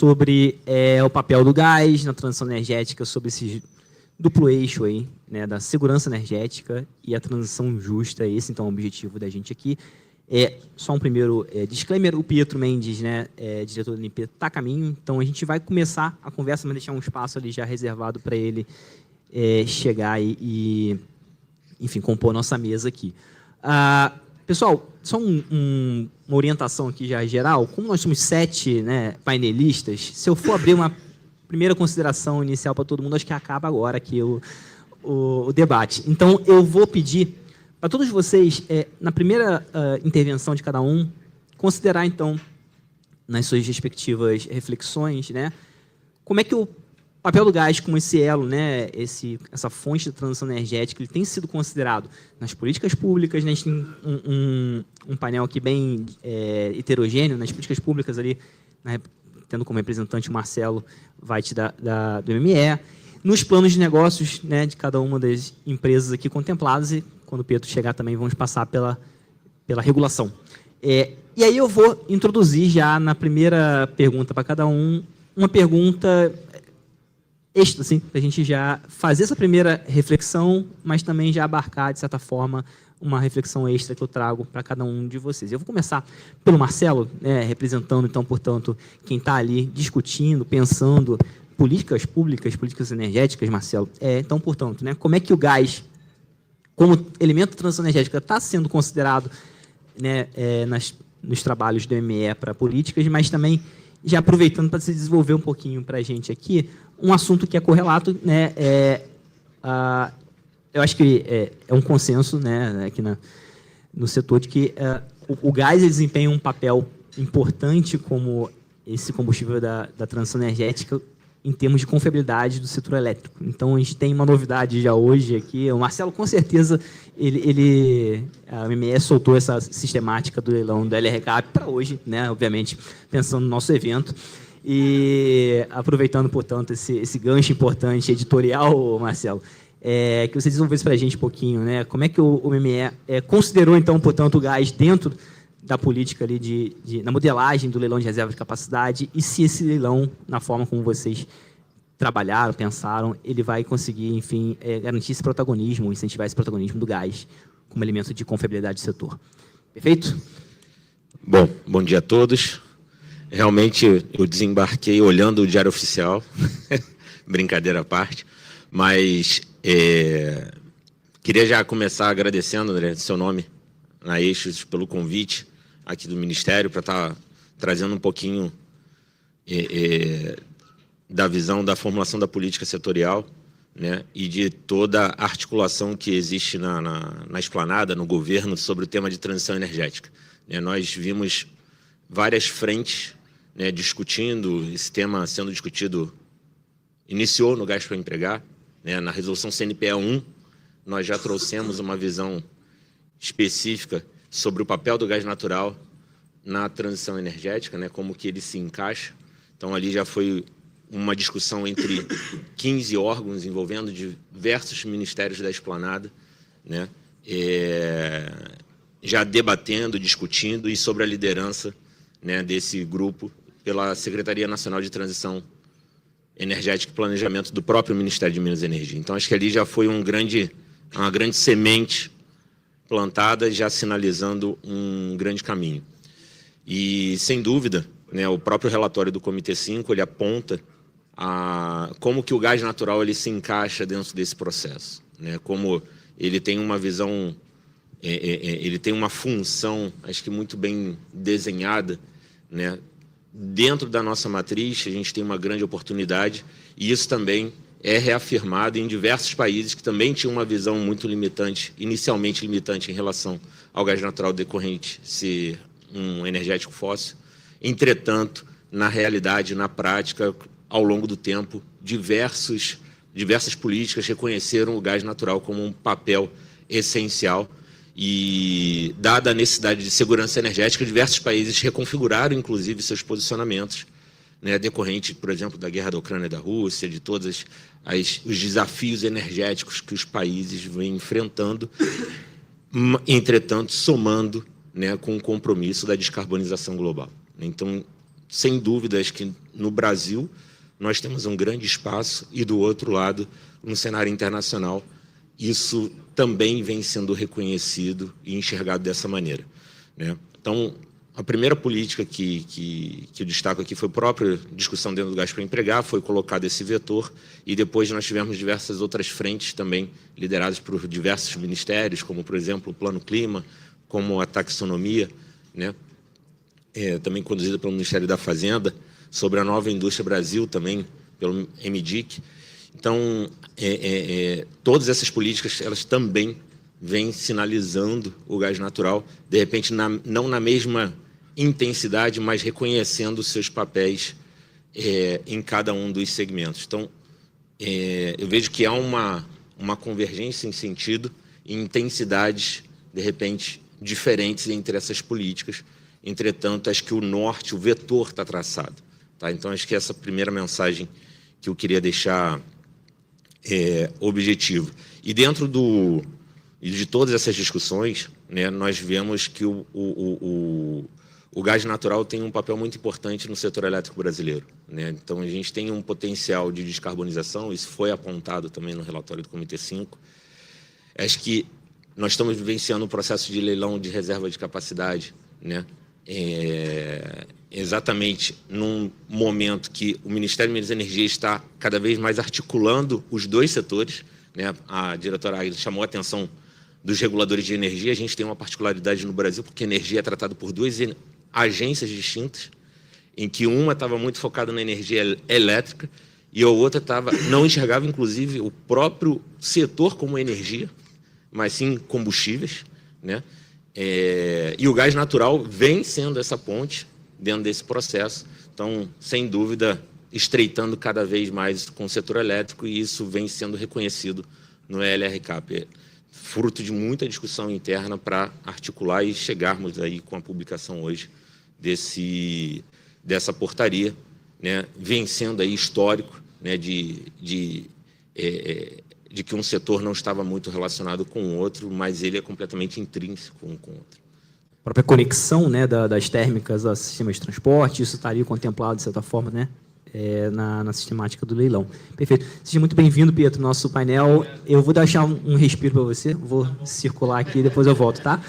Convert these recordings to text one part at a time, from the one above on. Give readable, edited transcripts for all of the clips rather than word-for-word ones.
sobre o papel do gás na transição energética, sobre esse duplo eixo aí, né, da segurança energética e a transição justa. Esse, então, é o objetivo da gente aqui. Só um primeiro disclaimer, o Pietro Mendes, né, diretor do NP, está a caminho, então a gente vai começar a conversa, mas deixar um espaço ali já reservado para ele chegar e, enfim, compor a nossa mesa aqui. Pessoal, só uma orientação aqui já geral. Como nós somos 7, né, painelistas, se eu for abrir uma primeira consideração inicial para todo mundo, acho que acaba agora aqui o debate. Então, eu vou pedir para todos vocês, na primeira intervenção de cada um, considerar, então, nas suas respectivas reflexões, né, como é que o papel do gás como esse elo, né, essa fonte de transição energética, ele tem sido considerado nas políticas públicas, né, a gente tem um painel aqui bem heterogêneo, nas políticas públicas ali, né, tendo como representante o Marcelo Veit do MME, nos planos de negócios, né, de cada uma das empresas aqui contempladas, e quando o Pietro chegar também vamos passar pela regulação. E aí eu vou introduzir já na primeira pergunta para cada um, uma pergunta extra, assim, para a gente já fazer essa primeira reflexão, mas também já abarcar, de certa forma, uma reflexão extra que eu trago para cada um de vocês. Eu vou começar pelo Marcelo, né, representando, então, portanto, quem está ali discutindo, pensando políticas públicas, políticas energéticas, Marcelo. Então, portanto, né, como é que o gás, como elemento de transição energética, está sendo considerado, né, nos trabalhos do ME para políticas, mas também, já aproveitando para se desenvolver um pouquinho para a gente aqui, um assunto que é correlato, né, eu acho que é um consenso, né, aqui no setor de que o gás ele desempenha um papel importante como esse combustível da transição energética em termos de confiabilidade do setor elétrico. Então, a gente tem uma novidade já hoje aqui. O Marcelo, com certeza, a MME soltou essa sistemática do leilão do LRCAP para hoje, né, obviamente, pensando no nosso evento. E aproveitando, portanto, esse gancho importante editorial, Marcelo, que você desenvolvesse para a gente um pouquinho, né, como é que o MME considerou, então, portanto, o gás dentro da política ali na modelagem do leilão de reserva de capacidade, e se esse leilão, na forma como vocês trabalharam, pensaram, ele vai conseguir, enfim, garantir esse protagonismo, incentivar esse protagonismo do gás como elemento de confiabilidade do setor. Perfeito? Bom dia a todos. Realmente, eu desembarquei olhando o Diário Oficial, brincadeira à parte, mas queria já começar agradecendo, André, seu nome, na Eixos, pelo convite aqui do Ministério, para estar trazendo um pouquinho da visão da formulação da política setorial, né, e de toda a articulação que existe na esplanada, no governo, sobre o tema de transição energética. Nós vimos várias frentes, né, discutindo, esse tema sendo discutido, iniciou no Gás para Empregar, né, na resolução CNPE 1, nós já trouxemos uma visão específica sobre o papel do gás natural na transição energética, né, como que ele se encaixa. Então, ali já foi uma discussão entre 15 órgãos envolvendo diversos ministérios da esplanada, né, já debatendo, discutindo, e sobre a liderança, né, desse grupo pela Secretaria Nacional de Transição Energética e Planejamento do próprio Ministério de Minas e Energia. Então, acho que ali já foi uma grande semente plantada, já sinalizando um grande caminho. E, sem dúvida, né, o próprio relatório do Comitê 5, ele aponta como que o gás natural ele se encaixa dentro desse processo, né, como ele tem uma visão, ele tem uma função, acho que muito bem desenhada, né, dentro da nossa matriz. A gente tem uma grande oportunidade, e isso também é reafirmado em diversos países que também tinham uma visão muito limitante, inicialmente limitante, em relação ao gás natural decorrente ser um energético fóssil. Entretanto, na realidade, na prática, ao longo do tempo, diversas políticas reconheceram o gás natural como um papel essencial, e, dada a necessidade de segurança energética, diversos países reconfiguraram, inclusive, seus posicionamentos, né, decorrente, por exemplo, da guerra da Ucrânia e da Rússia, de todos os desafios energéticos que os países vêm enfrentando, entretanto, somando, né, com o compromisso da descarbonização global. Então, sem dúvida, acho que no Brasil nós temos um grande espaço e, do outro lado, no cenário internacional, isso também vem sendo reconhecido e enxergado dessa maneira, né? Então, a primeira política que eu destaco aqui foi a própria discussão dentro do Gás para Empregar, foi colocado esse vetor, e depois nós tivemos diversas outras frentes também lideradas por diversos ministérios, como, por exemplo, o Plano Clima, como a taxonomia, né? Também conduzida pelo Ministério da Fazenda, sobre a nova indústria Brasil, também pelo MDIC. Então, todas essas políticas, elas também vêm sinalizando o gás natural, de repente, não na mesma intensidade, mas reconhecendo os seus papéis em cada um dos segmentos. Então, eu vejo que há uma convergência em sentido e intensidades, de repente, diferentes entre essas políticas. Entretanto, acho que o norte, o vetor está traçado. Tá? Então, acho que essa é a primeira mensagem que eu queria deixar objetivo. E dentro de todas essas discussões, né, nós vemos que o gás natural tem um papel muito importante no setor elétrico brasileiro, né? Então, a gente tem um potencial de descarbonização, isso foi apontado também no relatório do Comitê 5. Acho que nós estamos vivenciando um processo de leilão de reserva de capacidade, né? Exatamente num momento que o Ministério de Minas e Energia está cada vez mais articulando os dois setores, né? A diretora Águida chamou a atenção dos reguladores de energia. A gente tem uma particularidade no Brasil, porque a energia é tratada por duas agências distintas, em que uma estava muito focada na energia elétrica e a outra não enxergava, inclusive, o próprio setor como energia, mas sim combustíveis, né? E o gás natural vem sendo essa ponte dentro desse processo. Então, sem dúvida, estreitando cada vez mais com o setor elétrico, e isso vem sendo reconhecido no LRCAP. Fruto de muita discussão interna para articular e chegarmos aí com a publicação hoje dessa portaria, né, vencendo aí histórico, né, de que um setor não estava muito relacionado com o outro, mas ele é completamente intrínseco um com o outro. A própria conexão, né, das térmicas a sistemas de transporte, isso estaria contemplado, de certa forma, né, na sistemática do leilão. Perfeito. Seja muito bem-vindo, Pietro, no nosso painel. Eu vou deixar um respiro para você, vou circular aqui e depois eu volto, tá?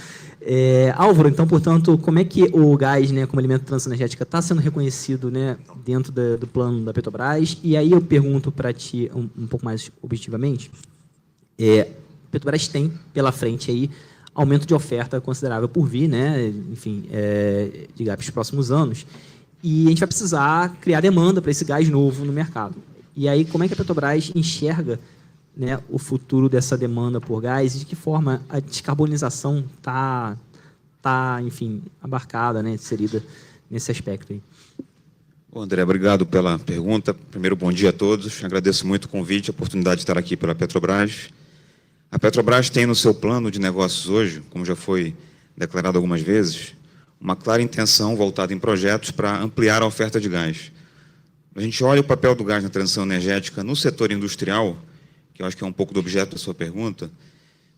Álvaro, então, portanto, como é que o gás, né, como elemento de transição energética está sendo reconhecido, né, dentro do plano da Petrobras? E aí eu pergunto para ti um pouco mais objetivamente, a Petrobras tem pela frente aí aumento de oferta considerável por vir, né, enfim, para os próximos anos, e a gente vai precisar criar demanda para esse gás novo no mercado. E aí, como é que a Petrobras enxerga, né, o futuro dessa demanda por gás e de que forma a descarbonização está, enfim, abarcada, né, inserida nesse aspecto aí? Bom, André, obrigado pela pergunta. Primeiro, bom dia a todos. Agradeço muito o convite, a oportunidade de estar aqui pela Petrobras. A Petrobras tem no seu plano de negócios hoje, como já foi declarado algumas vezes, uma clara intenção voltada em projetos para ampliar a oferta de gás. A gente olha o papel do gás na transição energética no setor industrial, que eu acho que é um pouco do objeto da sua pergunta.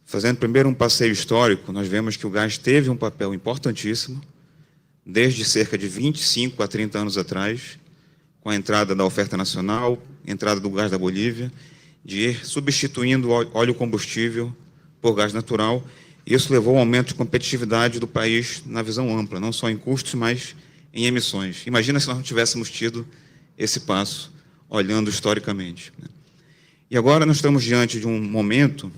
Fazendo primeiro um passeio histórico, nós vemos que o gás teve um papel importantíssimo, desde cerca de 25 a 30 anos atrás, com a entrada da oferta nacional, entrada do gás da Bolívia, de ir substituindo óleo combustível por gás natural. Isso levou ao aumento de competitividade do país na visão ampla, não só em custos, mas em emissões. Imagina se nós não tivéssemos tido esse passo, olhando historicamente. E agora nós estamos diante de um momento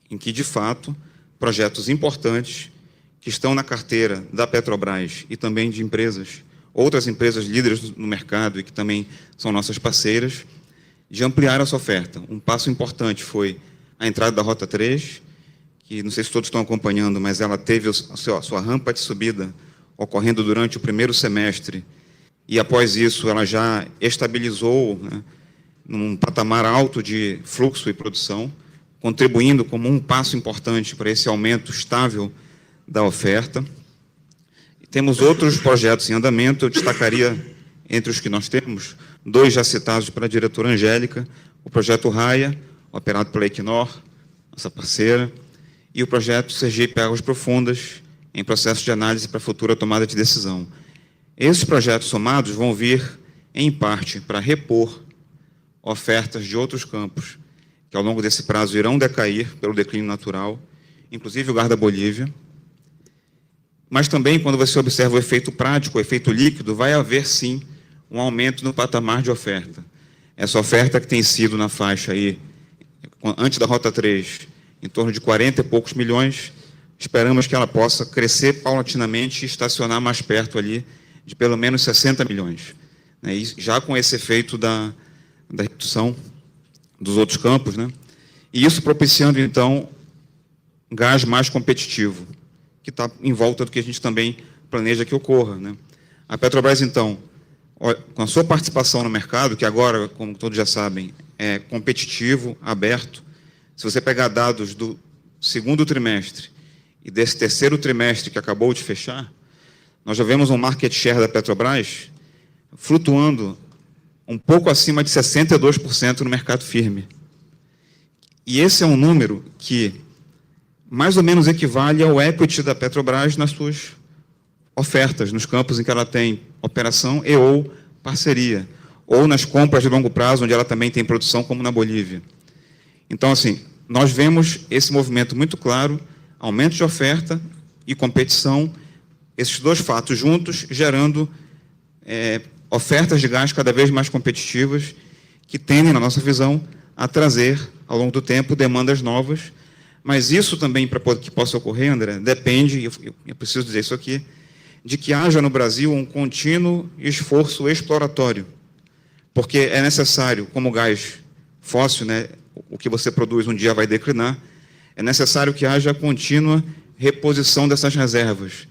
em que, de fato, projetos importantes que estão na carteira da Petrobras e também de empresas, outras empresas líderes no mercado e que também são nossas parceiras, de ampliar essa oferta. Um passo importante foi a entrada da Rota 3, que não sei se todos estão acompanhando, mas ela teve a sua rampa de subida ocorrendo durante o primeiro semestre, e após isso ela já estabilizou, né, num patamar alto de fluxo e produção, contribuindo como um passo importante para esse aumento estável da oferta. E temos outros projetos em andamento, eu destacaria entre os que nós temos, dois já citados pela diretora Angélica, o projeto Raia, operado pela Equinor, nossa parceira, e o projeto Sergipe Águas Profundas, em processo de análise para futura tomada de decisão. Esses projetos somados vão vir, em parte, para repor ofertas de outros campos, que ao longo desse prazo irão decair pelo declínio natural, inclusive o gás da Bolívia. Mas também, quando você observa o efeito prático, o efeito líquido, vai haver, sim, um aumento no patamar de oferta. Essa oferta que tem sido na faixa aí, antes da Rota 3, em torno de 40 e poucos milhões, esperamos que ela possa crescer paulatinamente e estacionar mais perto ali de pelo menos 60 milhões. Né? E já com esse efeito da redução dos outros campos, né? E isso propiciando, então, gás mais competitivo, que está em volta do que a gente também planeja que ocorra, né? A Petrobras, então, com a sua participação no mercado, que agora, como todos já sabem, é competitivo, aberto. Se você pegar dados do segundo trimestre e desse terceiro trimestre que acabou de fechar, nós já vemos um market share da Petrobras flutuando um pouco acima de 62% no mercado firme. E esse é um número que mais ou menos equivale ao equity da Petrobras nas suas ofertas, nos campos em que ela tem operação e ou parceria, ou nas compras de longo prazo, onde ela também tem produção, como na Bolívia. Então, assim, nós vemos esse movimento muito claro, aumento de oferta e competição, esses dois fatos juntos, gerando ofertas de gás cada vez mais competitivas, que tendem, na nossa visão, a trazer, ao longo do tempo, demandas novas. Mas isso também, para que possa ocorrer, André, depende, e eu preciso dizer isso aqui, de que haja no Brasil um contínuo esforço exploratório, porque é necessário, como o gás fóssil, né, o que você produz um dia vai declinar, é necessário que haja contínua reposição dessas reservas,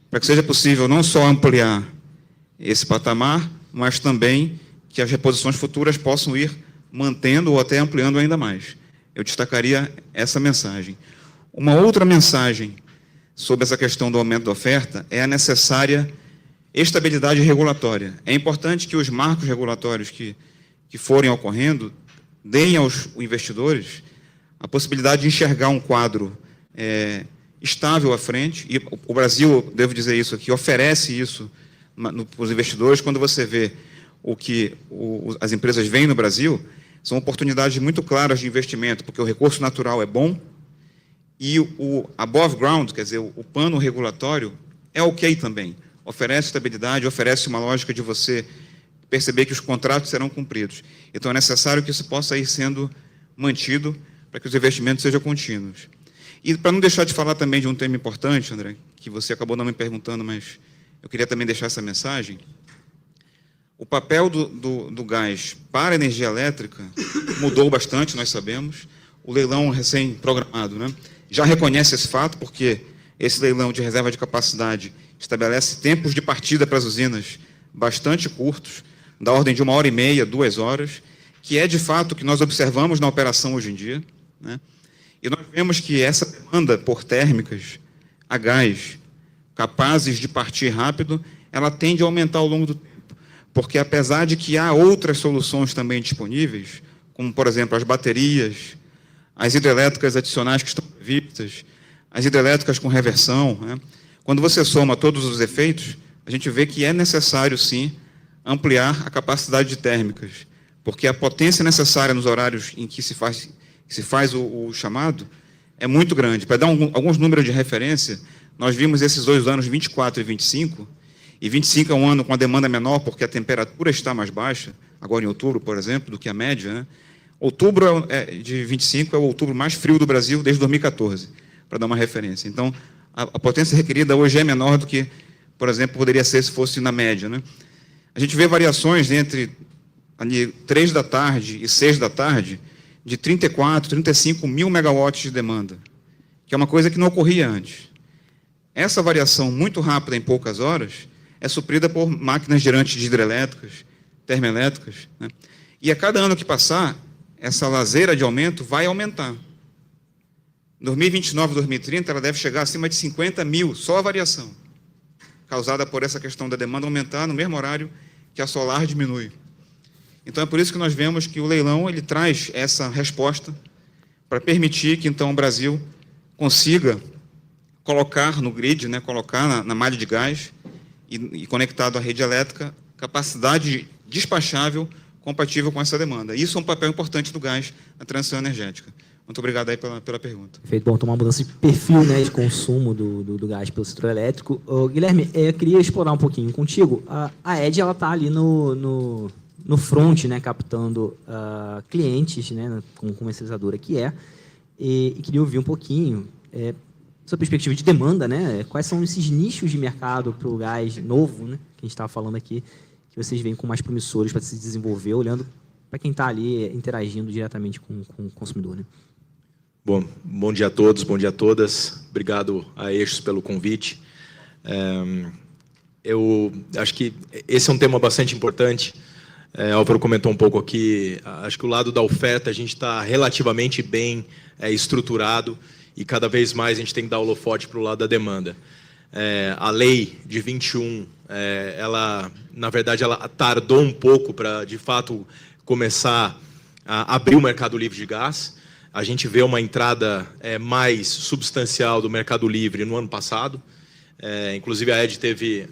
para que seja possível não só ampliar esse patamar, mas também que as reposições futuras possam ir mantendo ou até ampliando ainda mais. Eu destacaria essa mensagem. Uma outra mensagem sobre essa questão do aumento da oferta é a necessária estabilidade regulatória. É importante que os marcos regulatórios que forem ocorrendo deem aos investidores a possibilidade de enxergar um quadro estável à frente, e o Brasil, devo dizer isso aqui, oferece isso para os investidores. Quando você vê o que as empresas veem no Brasil, são oportunidades muito claras de investimento, porque o recurso natural é bom, e o above ground, quer dizer, o pano regulatório, é ok também. Oferece estabilidade, oferece uma lógica de você perceber que os contratos serão cumpridos. Então, é necessário que isso possa ir sendo mantido para que os investimentos sejam contínuos. E, para não deixar de falar também de um tema importante, André, que você acabou não me perguntando, mas eu queria também deixar essa mensagem. O papel do gás para a energia elétrica mudou bastante, nós sabemos. O leilão recém-programado, né, já reconhece esse fato, porque esse leilão de reserva de capacidade estabelece tempos de partida para as usinas bastante curtos, da ordem de 1h30, 2 horas, que é, de fato, o que nós observamos na operação hoje em dia, né? E nós vemos que essa demanda por térmicas a gás, capazes de partir rápido, ela tende a aumentar ao longo do tempo. Porque, apesar de que há outras soluções também disponíveis, como, por exemplo, as baterias, as hidrelétricas adicionais que estão previstas, as hidrelétricas com reversão, né? Quando você soma todos os efeitos, a gente vê que é necessário, sim, ampliar a capacidade de térmicas, porque a potência necessária nos horários em que se faz o chamado é muito grande. Para dar alguns números de referência, nós vimos esses 2 anos, 24 e 25, e 25 é um ano com a demanda menor, porque a temperatura está mais baixa, agora em outubro, por exemplo, do que a média, né? Outubro de 25 é o outubro mais frio do Brasil desde 2014, para dar uma referência. Então, a potência requerida hoje é menor do que, por exemplo, poderia ser se fosse na média, né? A gente vê variações entre ali 3 da tarde e 6 da tarde de 34, 35 mil megawatts de demanda, que é uma coisa que não ocorria antes. Essa variação muito rápida em poucas horas é suprida por máquinas girantes de hidrelétricas, termoelétricas, né? E a cada ano que passar, essa lazeira de aumento vai aumentar. Em 2029, 2030, ela deve chegar acima de 50 mil, só a variação, causada por essa questão da demanda aumentar no mesmo horário que a solar diminui. Então, é por isso que nós vemos que o leilão ele traz essa resposta para permitir que, então, o Brasil consiga colocar no grid, né, colocar na malha de gás e conectado à rede elétrica, capacidade despachável compatível com essa demanda. Isso é um papel importante do gás na transição energética. Muito obrigado aí pela pergunta. Perfeito. Bom, tomar uma mudança de perfil, né, de consumo do gás pelo setor elétrico. Guilherme, eu queria explorar um pouquinho contigo. A ED está ali no front, né, captando clientes, né, como comercializadora que é, e queria ouvir um pouquinho sua perspectiva de demanda, né? Quais são esses nichos de mercado para o gás novo, né, que a gente estava falando aqui, que vocês veem com mais promissores para se desenvolver, olhando para quem está ali interagindo diretamente com o consumidor, né? Bom dia a todos, bom dia a todas. Obrigado a Eixos pelo convite. Eu acho que esse é um tema bastante importante. Álvaro comentou um pouco aqui, acho que o lado da oferta a gente está relativamente bem estruturado e cada vez mais a gente tem que dar o holofote para o lado da demanda. A lei de 21, ela, na verdade, ela tardou um pouco para, de fato, começar a abrir o mercado livre de gás. A gente vê uma entrada mais substancial do mercado livre no ano passado. Inclusive, a ED teve,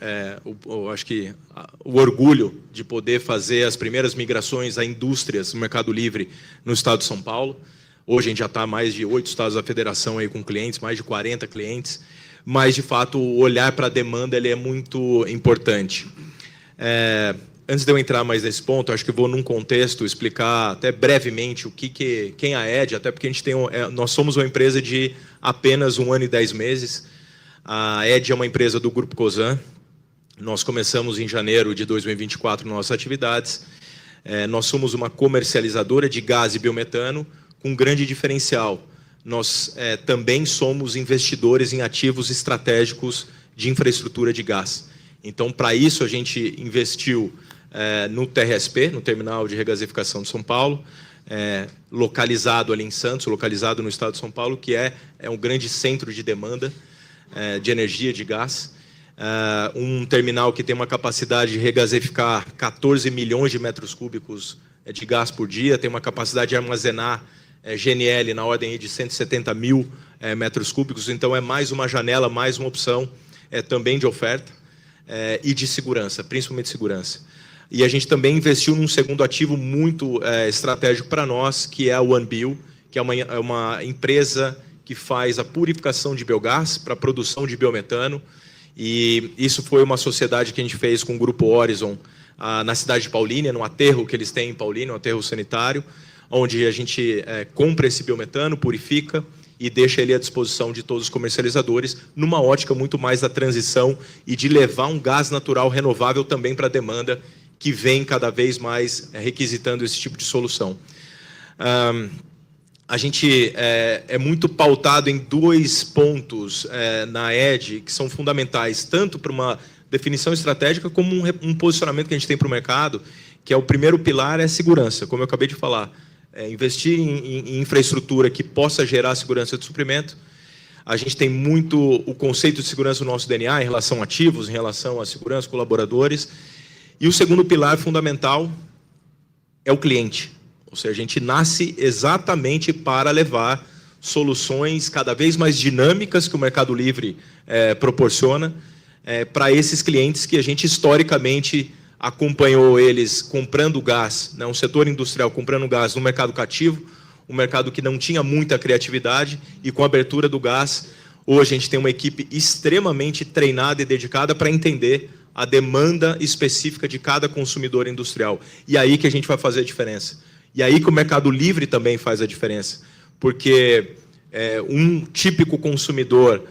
acho que, o orgulho de poder fazer as primeiras migrações a indústrias no mercado livre no estado de São Paulo. Hoje, a gente já está mais de 8 estados da federação aí com clientes, mais de 40 clientes. Mas, de fato, o olhar para a demanda ele é muito importante. Antes de eu entrar mais nesse ponto, acho que eu vou, num contexto, explicar até brevemente quem é a ED, até porque nós somos uma empresa de apenas 1 ano e 10 meses. A ED é uma empresa do Grupo Cosan. Nós começamos em janeiro de 2024 nossas atividades. Nós somos uma comercializadora de gás e biometano com um grande diferencial. Nós também somos investidores em ativos estratégicos de infraestrutura de gás. Então, para isso, a gente investiu no TRSP, no Terminal de Regasificação de São Paulo, localizado ali em Santos, localizado no estado de São Paulo, que é um grande centro de demanda de energia, de gás. Um terminal que tem uma capacidade de regasificar 14 milhões de metros cúbicos de gás por dia, tem uma capacidade de armazenar GNL na ordem de 170 mil metros cúbicos, então é mais uma janela, mais uma opção também de oferta e de segurança, principalmente segurança. E a gente também investiu num segundo ativo muito estratégico para nós, que é a OneBio, que é uma empresa que faz a purificação de biogás para a produção de biometano, e isso foi uma sociedade que a gente fez com o Grupo Horizon na cidade de Paulínia, no aterro que eles têm em Paulínia, um aterro sanitário, onde a gente compra esse biometano, purifica e deixa ele à disposição de todos os comercializadores, numa ótica muito mais da transição e de levar um gás natural renovável também para a demanda, que vem cada vez mais requisitando esse tipo de solução. A gente é muito pautado em 2 pontos na ED, que são fundamentais, tanto para uma definição estratégica, como um posicionamento que a gente tem para o mercado, que é o primeiro pilar, é segurança, como eu acabei de falar. Investir em infraestrutura que possa gerar segurança de suprimento. A gente tem muito o conceito de segurança no nosso DNA, em relação a ativos, em relação à segurança, colaboradores. E o segundo pilar fundamental é o cliente. Ou seja, a gente nasce exatamente para levar soluções cada vez mais dinâmicas que o Mercado Livre proporciona para esses clientes que a gente historicamente acompanhou eles comprando gás, né, um setor industrial comprando gás no mercado cativo, um mercado que não tinha muita criatividade, e com a abertura do gás, hoje a gente tem uma equipe extremamente treinada e dedicada para entender a demanda específica de cada consumidor industrial. E aí que a gente vai fazer a diferença. E aí que o Mercado Livre também faz a diferença, porque um típico consumidor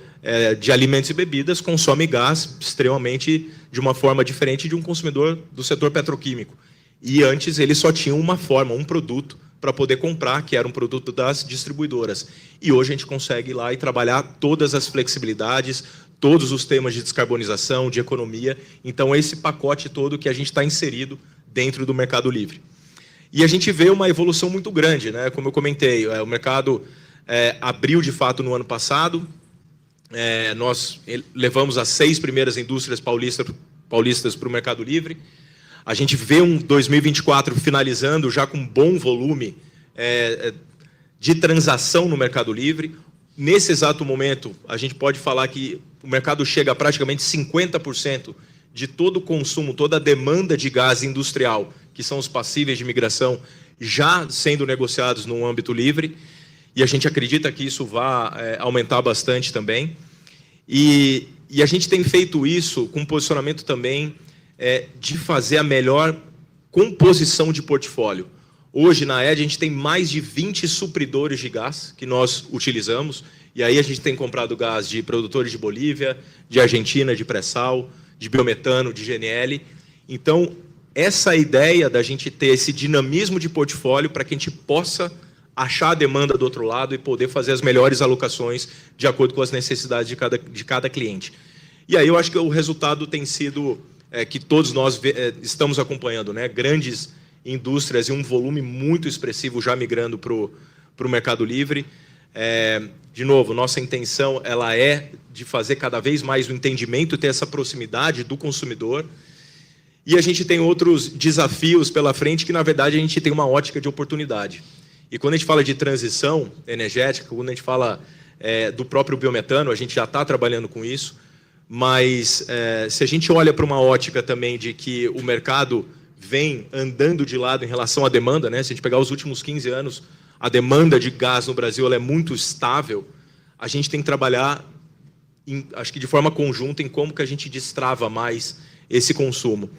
de alimentos e bebidas consome gás extremamente de uma forma diferente de um consumidor do setor petroquímico. E antes ele só tinha uma forma, um produto para poder comprar, que era um produto das distribuidoras. E hoje a gente consegue ir lá e trabalhar todas as flexibilidades, todos os temas de descarbonização, de economia. Então, esse pacote todo que a gente está inserido dentro do Mercado Livre. E a gente vê uma evolução muito grande, né? Como eu comentei, o mercado abriu de fato no ano passado. Nós levamos as 6 primeiras indústrias paulistas para o Mercado Livre. A gente vê um 2024 finalizando já com bom volume de transação no Mercado Livre. Nesse exato momento, a gente pode falar que o mercado chega a praticamente 50% de todo o consumo, toda a demanda de gás industrial, que são os passíveis de migração, já sendo negociados no âmbito livre, e a gente acredita que isso vai aumentar bastante também. E a gente tem feito isso com um posicionamento também de fazer a melhor composição de portfólio. Hoje, na ED, a gente tem mais de 20 supridores de gás que nós utilizamos, e aí a gente tem comprado gás de produtores de Bolívia, de Argentina, de pré-sal, de biometano, de GNL. Então, essa ideia da gente ter esse dinamismo de portfólio para que a gente possa achar a demanda do outro lado e poder fazer as melhores alocações de acordo com as necessidades de cada cliente. E aí eu acho que o resultado tem sido que todos nós estamos acompanhando, né? Grandes indústrias e um volume muito expressivo já migrando para o mercado livre. De novo, nossa intenção ela é de fazer cada vez mais o entendimento e ter essa proximidade do consumidor. E a gente tem outros desafios pela frente que, na verdade, a gente tem uma ótica de oportunidade. E quando a gente fala de transição energética, quando a gente fala do próprio biometano, a gente já está trabalhando com isso, mas se a gente olha para uma ótica também de que o mercado vem andando de lado em relação à demanda, né? Se a gente pegar os últimos 15 anos, a demanda de gás no Brasil ela é muito estável, a gente tem que trabalhar, acho que de forma conjunta, em como que a gente destrava mais esse consumo.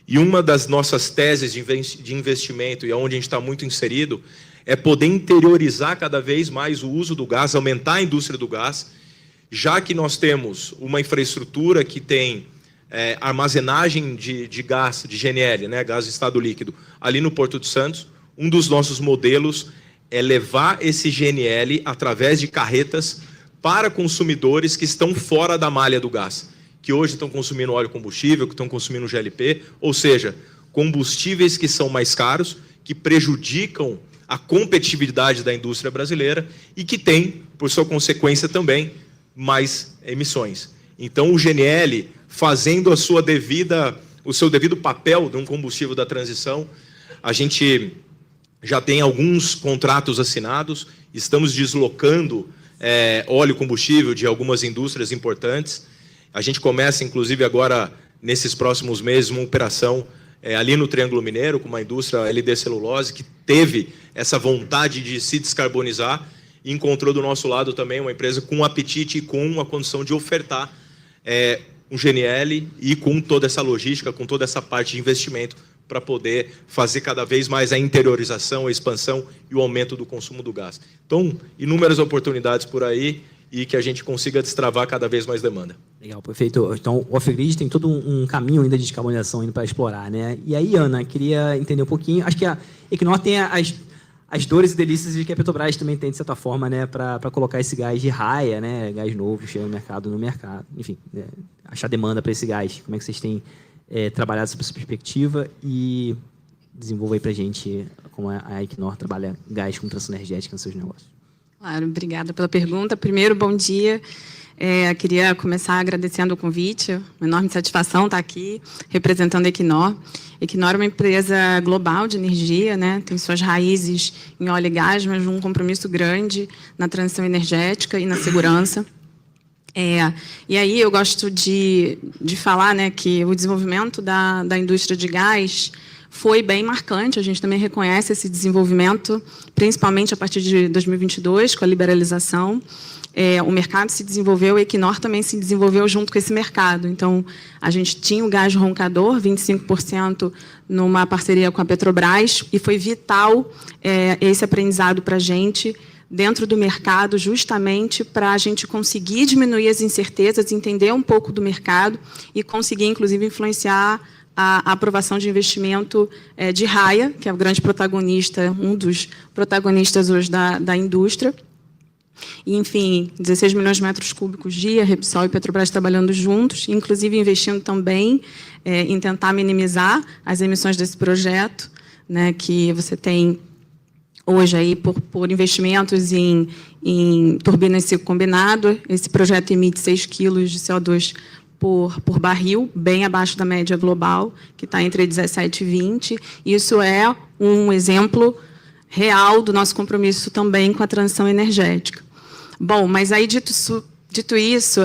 E uma das nossas teses de investimento, e onde a gente está muito inserido, é poder interiorizar cada vez mais o uso do gás, aumentar a indústria do gás, já que nós temos uma infraestrutura que tem armazenagem de gás, de GNL, né, gás de estado líquido, ali no Porto de Santos. Um dos nossos modelos é levar esse GNL através de carretas para consumidores que estão fora da malha do gás, que hoje estão consumindo óleo combustível, que estão consumindo GLP, ou seja, combustíveis que são mais caros, que prejudicam a competitividade da indústria brasileira e que tem, por sua consequência também, mais emissões. Então, o GNL, fazendo o seu devido papel de um combustível da transição, a gente já tem alguns contratos assinados, estamos deslocando óleo combustível de algumas indústrias importantes. A gente começa, inclusive, agora, nesses próximos meses, uma operação ali no Triângulo Mineiro, com uma indústria LD Celulose, que teve essa vontade de se descarbonizar e encontrou do nosso lado também uma empresa com apetite e com a condição de ofertar um GNL e com toda essa logística, com toda essa parte de investimento para poder fazer cada vez mais a interiorização, a expansão e o aumento do consumo do gás. Então, inúmeras oportunidades por aí e que a gente consiga destravar cada vez mais demanda. Legal, perfeito. Então, o off-grid tem todo um caminho ainda de descarbonização indo para explorar, né? E aí, Ana, queria entender um pouquinho. Acho que a Equinor tem as dores e delícias de que a Petrobras também tem, de certa forma, né, para colocar esse gás de raia, né, gás novo, chegando no mercado. Enfim, achar demanda para esse gás. Como é que vocês têm trabalhado sobre essa perspectiva e desenvolva aí para a gente como a Equinor trabalha gás com transição energética nos seus negócios. Claro, obrigada pela pergunta. Primeiro, bom dia. Queria começar agradecendo o convite. Uma enorme satisfação estar aqui representando a Equinor. Equinor é uma empresa global de energia, né? Tem suas raízes em óleo e gás, mas um compromisso grande na transição energética e na segurança. E aí eu gosto de falar, né, que o desenvolvimento da indústria de gás foi bem marcante. A gente também reconhece esse desenvolvimento, principalmente a partir de 2022, com a liberalização. O mercado se desenvolveu, a Equinor também se desenvolveu junto com esse mercado. Então, a gente tinha o gás roncador, 25% numa parceria com a Petrobras, e foi vital esse aprendizado para a gente, dentro do mercado, justamente para a gente conseguir diminuir as incertezas, entender um pouco do mercado e conseguir, inclusive, influenciar a aprovação de investimento de Raia, que é o grande protagonista, um dos protagonistas hoje da indústria. E, enfim, 16 milhões de metros cúbicos dia, Repsol e Petrobras trabalhando juntos, inclusive investindo também em tentar minimizar as emissões desse projeto, né, que você tem hoje aí por investimentos em turbinas de ciclo combinado. Esse projeto emite 6 quilos de CO2 por barril, bem abaixo da média global, que está entre 17 e 20. Isso é um exemplo real do nosso compromisso também com a transição energética. Bom, mas aí, dito isso,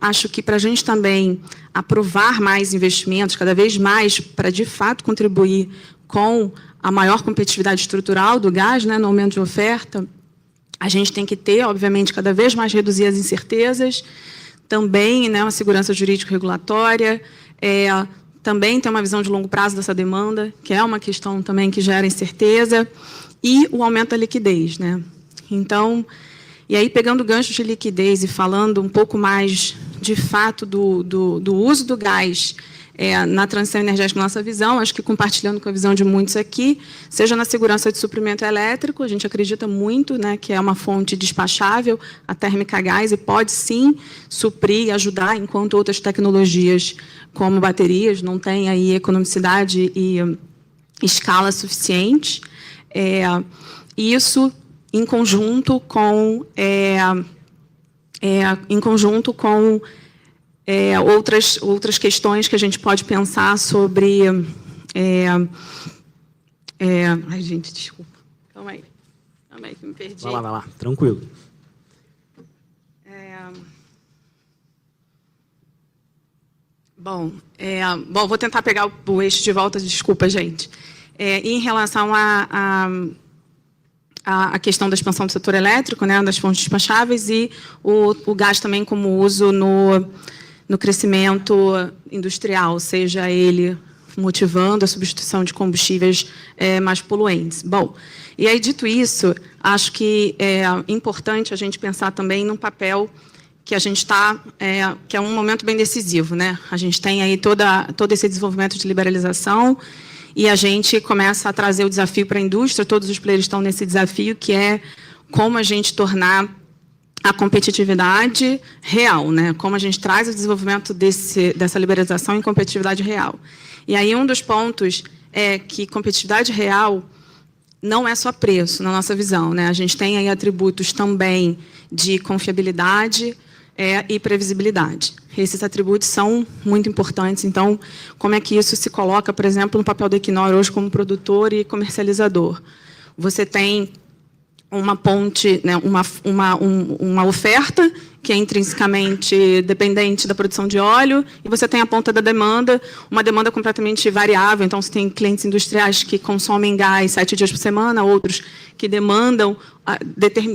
acho que para a gente também aprovar mais investimentos, cada vez mais, para, de fato, contribuir com a maior competitividade estrutural do gás, né, no aumento de oferta, a gente tem que ter, obviamente, cada vez mais reduzir as incertezas, também, né, uma segurança jurídico-regulatória, também ter uma visão de longo prazo dessa demanda, que é uma questão também que gera incerteza, e o aumento da liquidez, né? Então, e aí, pegando o gancho de liquidez e falando um pouco mais, de fato, do uso do gás na transição energética, nossa visão, acho que compartilhando com a visão de muitos aqui, seja na segurança de suprimento elétrico, a gente acredita muito, né, que é uma fonte despachável, a térmica a gás, e pode, sim, suprir e ajudar, enquanto outras tecnologias, como baterias, não têm aí economicidade e escala suficiente. Isso em conjunto com outras questões que a gente pode pensar sobre... Ai, gente, desculpa. Calma aí, que me perdi. Vai lá, tranquilo. Bom, vou tentar pegar o eixo de volta, desculpa, gente. Em relação a questão da expansão do setor elétrico, né, das fontes despacháveis, e o gás também como uso no crescimento industrial, seja ele motivando a substituição de combustíveis mais poluentes. Bom, e aí, dito isso, acho que é importante a gente pensar também num papel que a gente está, que é um momento bem decisivo, né? A gente tem aí todo esse desenvolvimento de liberalização, e a gente começa a trazer o desafio para a indústria, todos os players estão nesse desafio, que é como a gente tornar a competitividade real, né? Como a gente traz o desenvolvimento dessa liberalização em competitividade real. E aí um dos pontos é que competitividade real não é só preço, na nossa visão, né? A gente tem aí atributos também de confiabilidade e previsibilidade. Esses atributos são muito importantes. Então, como é que isso se coloca, por exemplo, no papel do Equinor hoje como produtor e comercializador? Você tem uma ponte, né, uma oferta que é intrinsecamente dependente da produção de óleo, e você tem a ponta da demanda, uma demanda completamente variável. Então, você tem clientes industriais que consomem gás 7 dias por semana, outros que demandam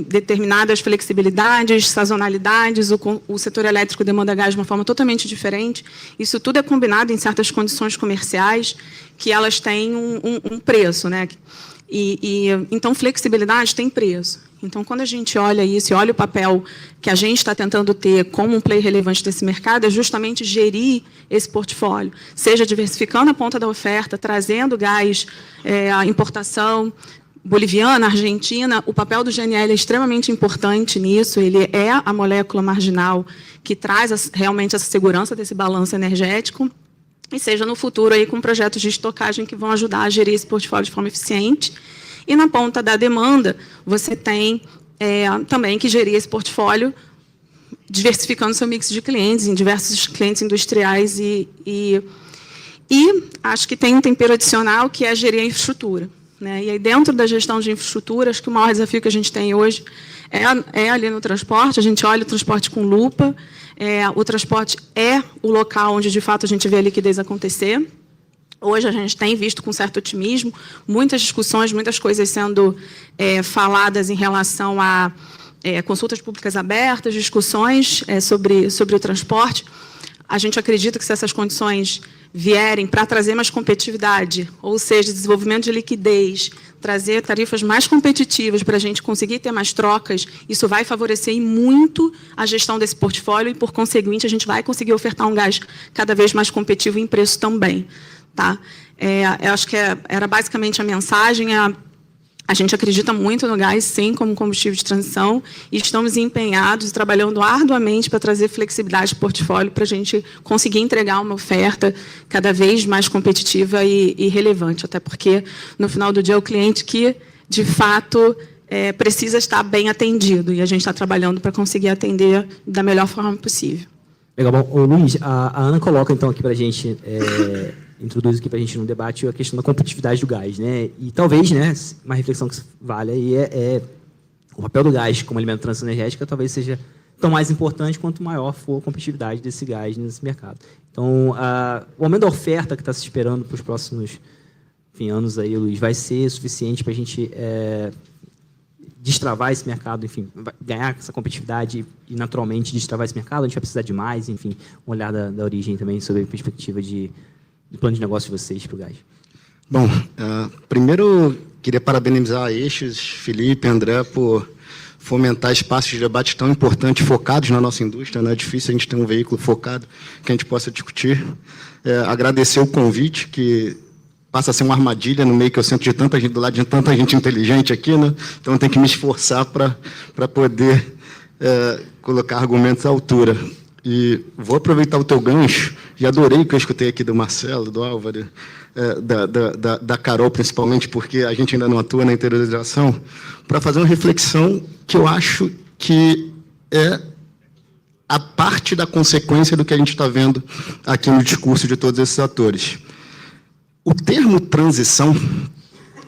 determinadas flexibilidades, sazonalidades, o setor elétrico demanda gás de uma forma totalmente diferente. Isso tudo é combinado em certas condições comerciais que elas têm um preço, né? Então, flexibilidade tem preço. Então, quando a gente olha isso e olha o papel que a gente está tentando ter como um player relevante desse mercado, é justamente gerir esse portfólio, seja diversificando a ponta da oferta, trazendo gás, a importação boliviana, argentina. O papel do GNL é extremamente importante nisso, ele é a molécula marginal que traz realmente essa segurança desse balanço energético, e seja no futuro aí com projetos de estocagem que vão ajudar a gerir esse portfólio de forma eficiente. E na ponta da demanda, você tem também que gerir esse portfólio diversificando seu mix de clientes, em diversos clientes industriais, e acho que tem um tempero adicional, que é gerir a infraestrutura, né? E aí, dentro da gestão de infraestrutura, acho que o maior desafio que a gente tem hoje é ali no transporte. A gente olha o transporte com lupa, o transporte é o local onde, de fato, a gente vê a liquidez acontecer. Hoje a gente tem visto com certo otimismo muitas discussões, muitas coisas sendo faladas em relação a consultas públicas abertas, discussões sobre o transporte. A gente acredita que, se essas condições vierem para trazer mais competitividade, ou seja, desenvolvimento de liquidez, trazer tarifas mais competitivas para a gente conseguir ter mais trocas, isso vai favorecer muito a gestão desse portfólio, e, por conseguinte, a gente vai conseguir ofertar um gás cada vez mais competitivo em preço também. Tá? Eu acho que era basicamente a mensagem. A gente acredita muito no gás, sim, como combustível de transição, e estamos empenhados e trabalhando arduamente para trazer flexibilidade de portfólio para a gente conseguir entregar uma oferta cada vez mais competitiva e relevante, até porque, no final do dia, é o cliente que, de fato, precisa estar bem atendido, e a gente está trabalhando para conseguir atender da melhor forma possível. Legal. Bom, ô, Luiz, a Ana coloca, então, aqui para a gente... introduz aqui para a gente no debate a questão da competitividade do gás, né? E talvez, né, uma reflexão que vale aí é o papel do gás como elemento de transição energética, talvez seja tão mais importante quanto maior for a competitividade desse gás nesse mercado. Então, o aumento da oferta que está se esperando para os próximos anos aí, Luiz, vai ser suficiente para a gente destravar esse mercado, enfim, ganhar essa competitividade e, naturalmente, destravar esse mercado. A gente vai precisar de mais, enfim, um olhar da origem também sobre a perspectiva do plano de negócio de vocês para o gás. Bom, primeiro, queria parabenizar a Eixos, Felipe, André, por fomentar espaços de debate tão importantes, focados na nossa indústria. Não é difícil a gente ter um veículo focado que a gente possa discutir. Agradecer o convite, que passa a ser uma armadilha no meio que eu sento de tanta gente, do lado de tanta gente inteligente aqui, né? Então eu tenho que me esforçar para poder colocar argumentos à altura. E vou aproveitar o teu gancho, e adorei o que eu escutei aqui do Marcelo, do Álvaro, da Carol, principalmente, porque a gente ainda não atua na interiorização, para fazer uma reflexão que eu acho que é a parte da consequência do que a gente está vendo aqui no discurso de todos esses atores. O termo transição,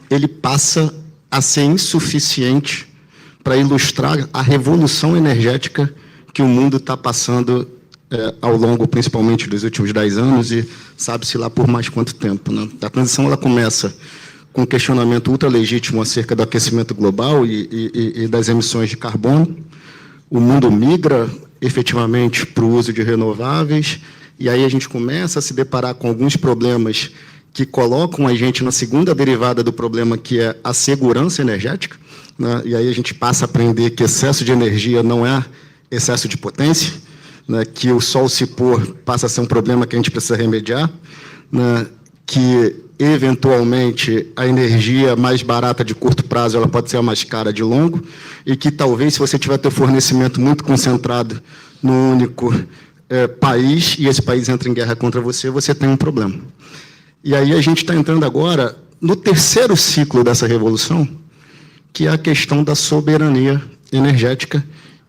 ele passa a ser insuficiente para ilustrar a revolução energética que o mundo está passando ao longo, principalmente, dos últimos 10 anos, e sabe-se lá por mais quanto tempo, né? A transição ela começa com um questionamento ultralegítimo acerca do aquecimento global e das emissões de carbono. O mundo migra, efetivamente, para o uso de renováveis, e aí a gente começa a se deparar com alguns problemas que colocam a gente na segunda derivada do problema, que é a segurança energética, né? E aí a gente passa a aprender que excesso de energia não é excesso de potência, né? Que o sol se pôr passa a ser um problema que a gente precisa remediar, né? Que, eventualmente, a energia mais barata de curto prazo ela pode ser a mais cara de longo, e que talvez, se você tiver teu fornecimento muito concentrado num único país, e esse país entra em guerra contra você, você tem um problema. E aí a gente está entrando agora no terceiro ciclo dessa revolução, que é a questão da soberania energética,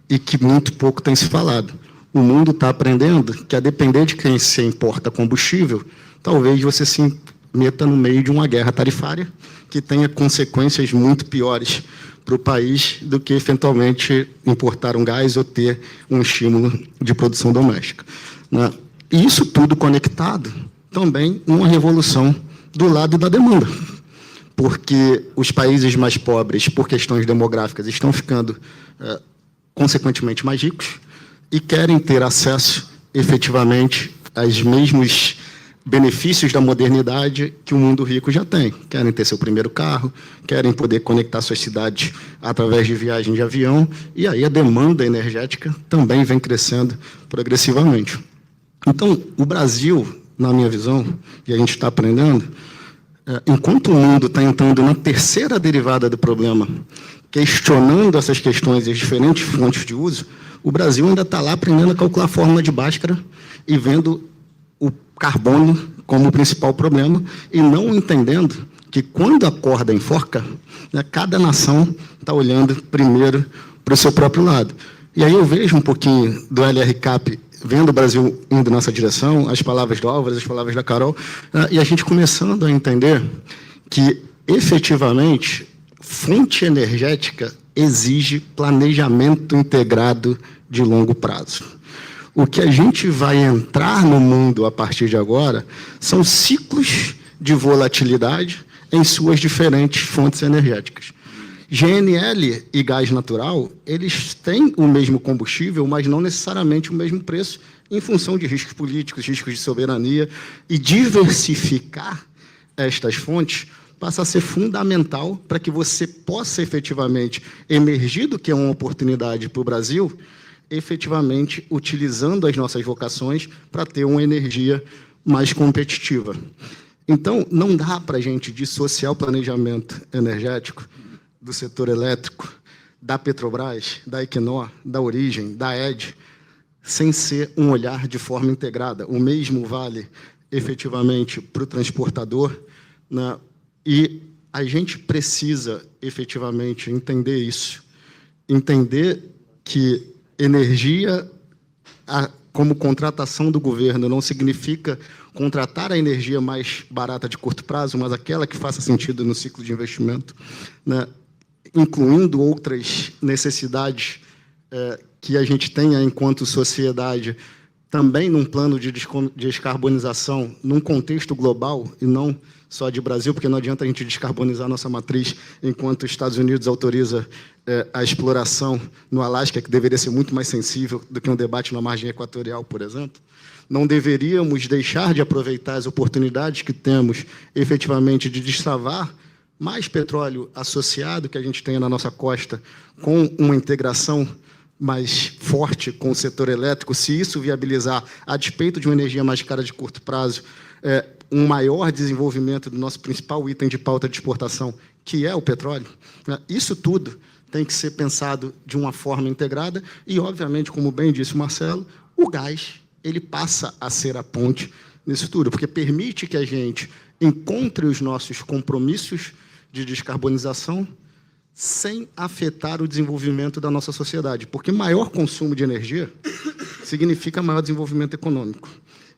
e que muito pouco tem se falado. O mundo está aprendendo que, a depender de quem se importa combustível, talvez você se meta no meio de uma guerra tarifária que tenha consequências muito piores para o país do que, eventualmente, importar um gás ou ter um estímulo de produção doméstica, né? E isso tudo conectado também numa revolução do lado da demanda, porque os países mais pobres, por questões demográficas, estão ficando, consequentemente, mais ricos e querem ter acesso, efetivamente, aos mesmos benefícios da modernidade que o mundo rico já tem. Querem ter seu primeiro carro, querem poder conectar suas cidades através de viagem de avião, e aí a demanda energética também vem crescendo progressivamente. Então, o Brasil, na minha visão, e a gente está aprendendo, enquanto o mundo está entrando na terceira derivada do problema, questionando essas questões e as diferentes fontes de uso, o Brasil ainda está lá aprendendo a calcular a fórmula de Bhaskara e vendo o carbono como o principal problema, e não entendendo que, quando a corda enforca, né, cada nação está olhando primeiro para o seu próprio lado. E aí eu vejo um pouquinho do LRCAP, vendo o Brasil indo nessa direção, as palavras do Álvaro, as palavras da Carol, e a gente começando a entender que, efetivamente, fonte energética exige planejamento integrado de longo prazo. O que a gente vai entrar no mundo a partir de agora são ciclos de volatilidade em suas diferentes fontes energéticas. GNL e gás natural, eles têm o mesmo combustível, mas não necessariamente o mesmo preço, em função de riscos políticos, riscos de soberania, e diversificar estas fontes passa a ser fundamental para que você possa, efetivamente, emergir do que é uma oportunidade para o Brasil, efetivamente utilizando as nossas vocações para ter uma energia mais competitiva. Então, não dá para a gente dissociar o planejamento energético do setor elétrico, da Petrobras, da Equinor, da Origem, da ED, sem ser um olhar de forma integrada. O mesmo vale, efetivamente, para o transportador, né? E a gente precisa, efetivamente, entender isso. Entender que energia, como contratação do governo, não significa contratar a energia mais barata de curto prazo, mas aquela que faça sentido no ciclo de investimento, né? Incluindo outras necessidades que a gente tenha enquanto sociedade, também num plano de descarbonização, num contexto global, e não só de Brasil, porque não adianta a gente descarbonizar nossa matriz enquanto os Estados Unidos autoriza a exploração no Alasca, que deveria ser muito mais sensível do que um debate na margem equatorial, por exemplo. Não deveríamos deixar de aproveitar as oportunidades que temos, efetivamente, de destravar mais petróleo associado que a gente tem na nossa costa, com uma integração mais forte com o setor elétrico, se isso viabilizar, a despeito de uma energia mais cara de curto prazo, um maior desenvolvimento do nosso principal item de pauta de exportação, que é o petróleo. Isso tudo tem que ser pensado de uma forma integrada e, obviamente, como bem disse o Marcelo, o gás ele passa a ser a ponte nisso tudo, porque permite que a gente encontre os nossos compromissos de descarbonização sem afetar o desenvolvimento da nossa sociedade, porque maior consumo de energia significa maior desenvolvimento econômico.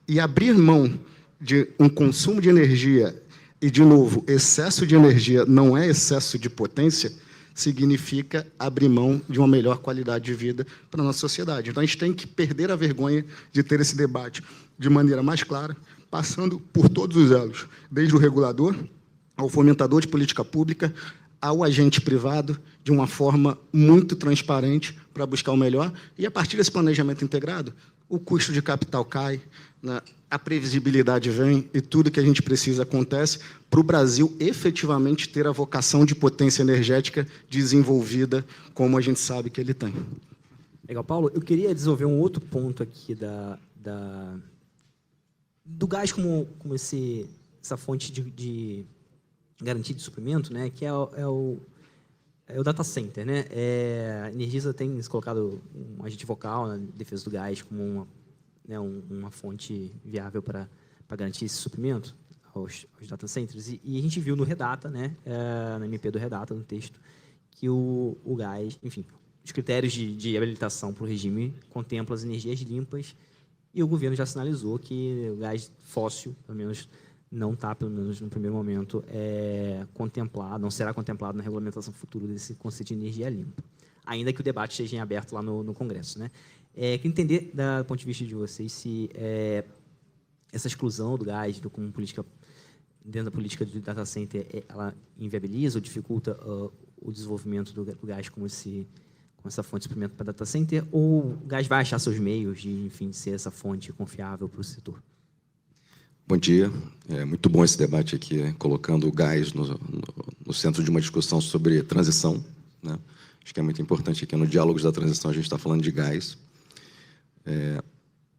E abrir mão de um consumo de energia, e, de novo, excesso de energia não é excesso de potência, significa abrir mão de uma melhor qualidade de vida para a nossa sociedade. Então, a gente tem que perder a vergonha de ter esse debate de maneira mais clara, passando por todos os elos, desde o regulador ao fomentador de política pública, ao agente privado, de uma forma muito transparente para buscar o melhor. E, a partir desse planejamento integrado, o custo de capital cai, né? A previsibilidade vem e tudo que a gente precisa acontece para o Brasil efetivamente ter a vocação de potência energética desenvolvida, como a gente sabe que ele tem. Legal, Paulo. Eu queria desenvolver um outro ponto aqui do gás como essa fonte de garantia de suprimento, né, que é o data center, né? A Energisa tem se colocado um agente vocal na defesa do gás como uma fonte viável para garantir esse suprimento aos data centers. E a gente viu no Redata, né, na MP do Redata, no texto, que o gás, enfim, os critérios de habilitação para o regime contemplam as energias limpas, e o governo já sinalizou que o gás fóssil, pelo menos, não está, pelo menos no primeiro momento, contemplado, não será contemplado na regulamentação futura desse conceito de energia limpa, ainda que o debate esteja em aberto lá no Congresso, né? Queria entender, do ponto de vista de vocês, se essa exclusão do gás como política, dentro da política do data center, ela inviabiliza ou dificulta o desenvolvimento do gás como essa fonte de suprimento para data center, ou o gás vai achar seus meios de, enfim, ser essa fonte confiável para o setor? Bom dia. É muito bom esse debate aqui, colocando o gás no centro de uma discussão sobre transição, né? Acho que é muito importante aqui no Diálogos da Transição a gente está falando de gás.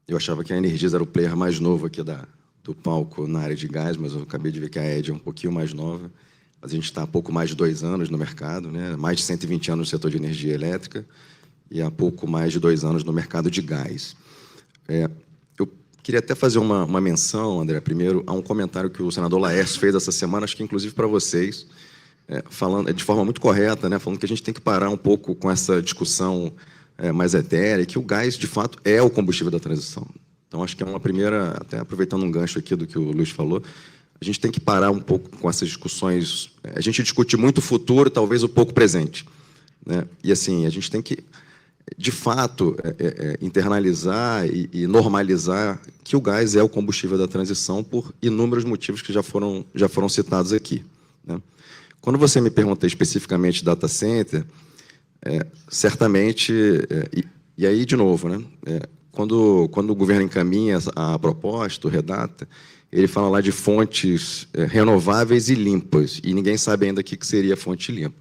Eu achava que a Energisa era o player mais novo aqui do palco na área de gás, mas eu acabei de ver que a ED é um pouquinho mais nova. A gente está há pouco mais de 2 anos no mercado, né? Mais de 120 anos no setor de energia elétrica e há pouco mais de 2 anos no mercado de gás. Eu queria até fazer uma menção, André, primeiro, a um comentário que o senador Laércio fez essa semana, acho que inclusive para vocês, falando de forma muito correta, né? Falando que a gente tem que parar um pouco com essa discussão mais etérea, que o gás, de fato, é o combustível da transição. Então, acho que é uma primeira, até aproveitando um gancho aqui do que o Luiz falou, a gente tem que parar um pouco com essas discussões. A gente discute muito o futuro, talvez o pouco presente, né? E, assim, a gente tem que, de fato, internalizar e normalizar que o gás é o combustível da transição por inúmeros motivos que já foram citados aqui, né? Quando você me pergunta especificamente data center, certamente, e aí, de novo, né, quando o governo encaminha a proposta, o Redata, ele fala lá de fontes renováveis e limpas, e ninguém sabe ainda o que seria fonte limpa.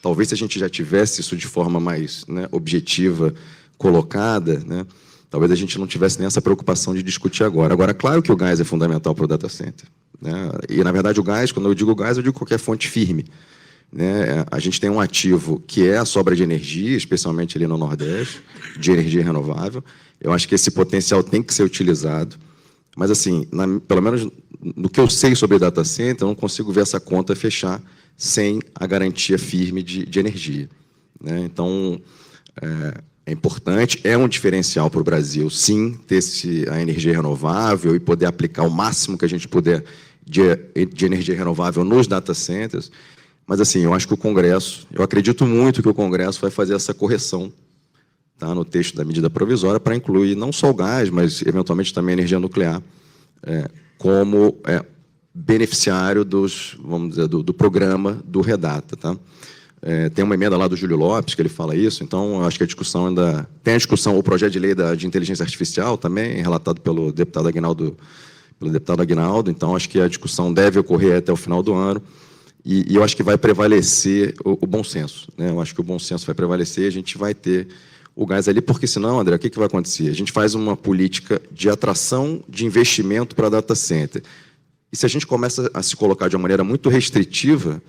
Talvez se a gente já tivesse isso de forma mais, né, objetiva, colocada, né, talvez a gente não tivesse nem essa preocupação de discutir agora. Agora, claro que o gás é fundamental para o data center, né, e, na verdade, o gás, quando eu digo gás, eu digo qualquer fonte firme, né? A gente tem um ativo que é a sobra de energia, especialmente ali no Nordeste, de energia renovável. Eu acho que esse potencial tem que ser utilizado, mas, assim, pelo menos no que eu sei sobre data center, eu não consigo ver essa conta fechar sem a garantia firme de energia, né? Então, é importante, é um diferencial para o Brasil, sim, ter a energia renovável e poder aplicar o máximo que a gente puder de energia renovável nos data centers. Mas, assim, eu acho que eu acredito muito que o Congresso vai fazer essa correção está no texto da medida provisória para incluir não só o gás, mas eventualmente também a energia nuclear, como beneficiário vamos dizer, do programa do Redata. Tá? Tem uma emenda lá do Júlio Lopes que ele fala isso, então acho que a discussão ainda... Tem a discussão, o projeto de lei de inteligência artificial também, relatado pelo deputado Aguinaldo, então acho que a discussão deve ocorrer até o final do ano, e eu acho que vai prevalecer o bom senso. Né? Eu acho que o bom senso vai prevalecer, a gente vai ter o gás ali, porque senão, André, o que vai acontecer? A gente faz uma política de atração de investimento para data center. E se a gente começa a se colocar de uma maneira muito restritiva,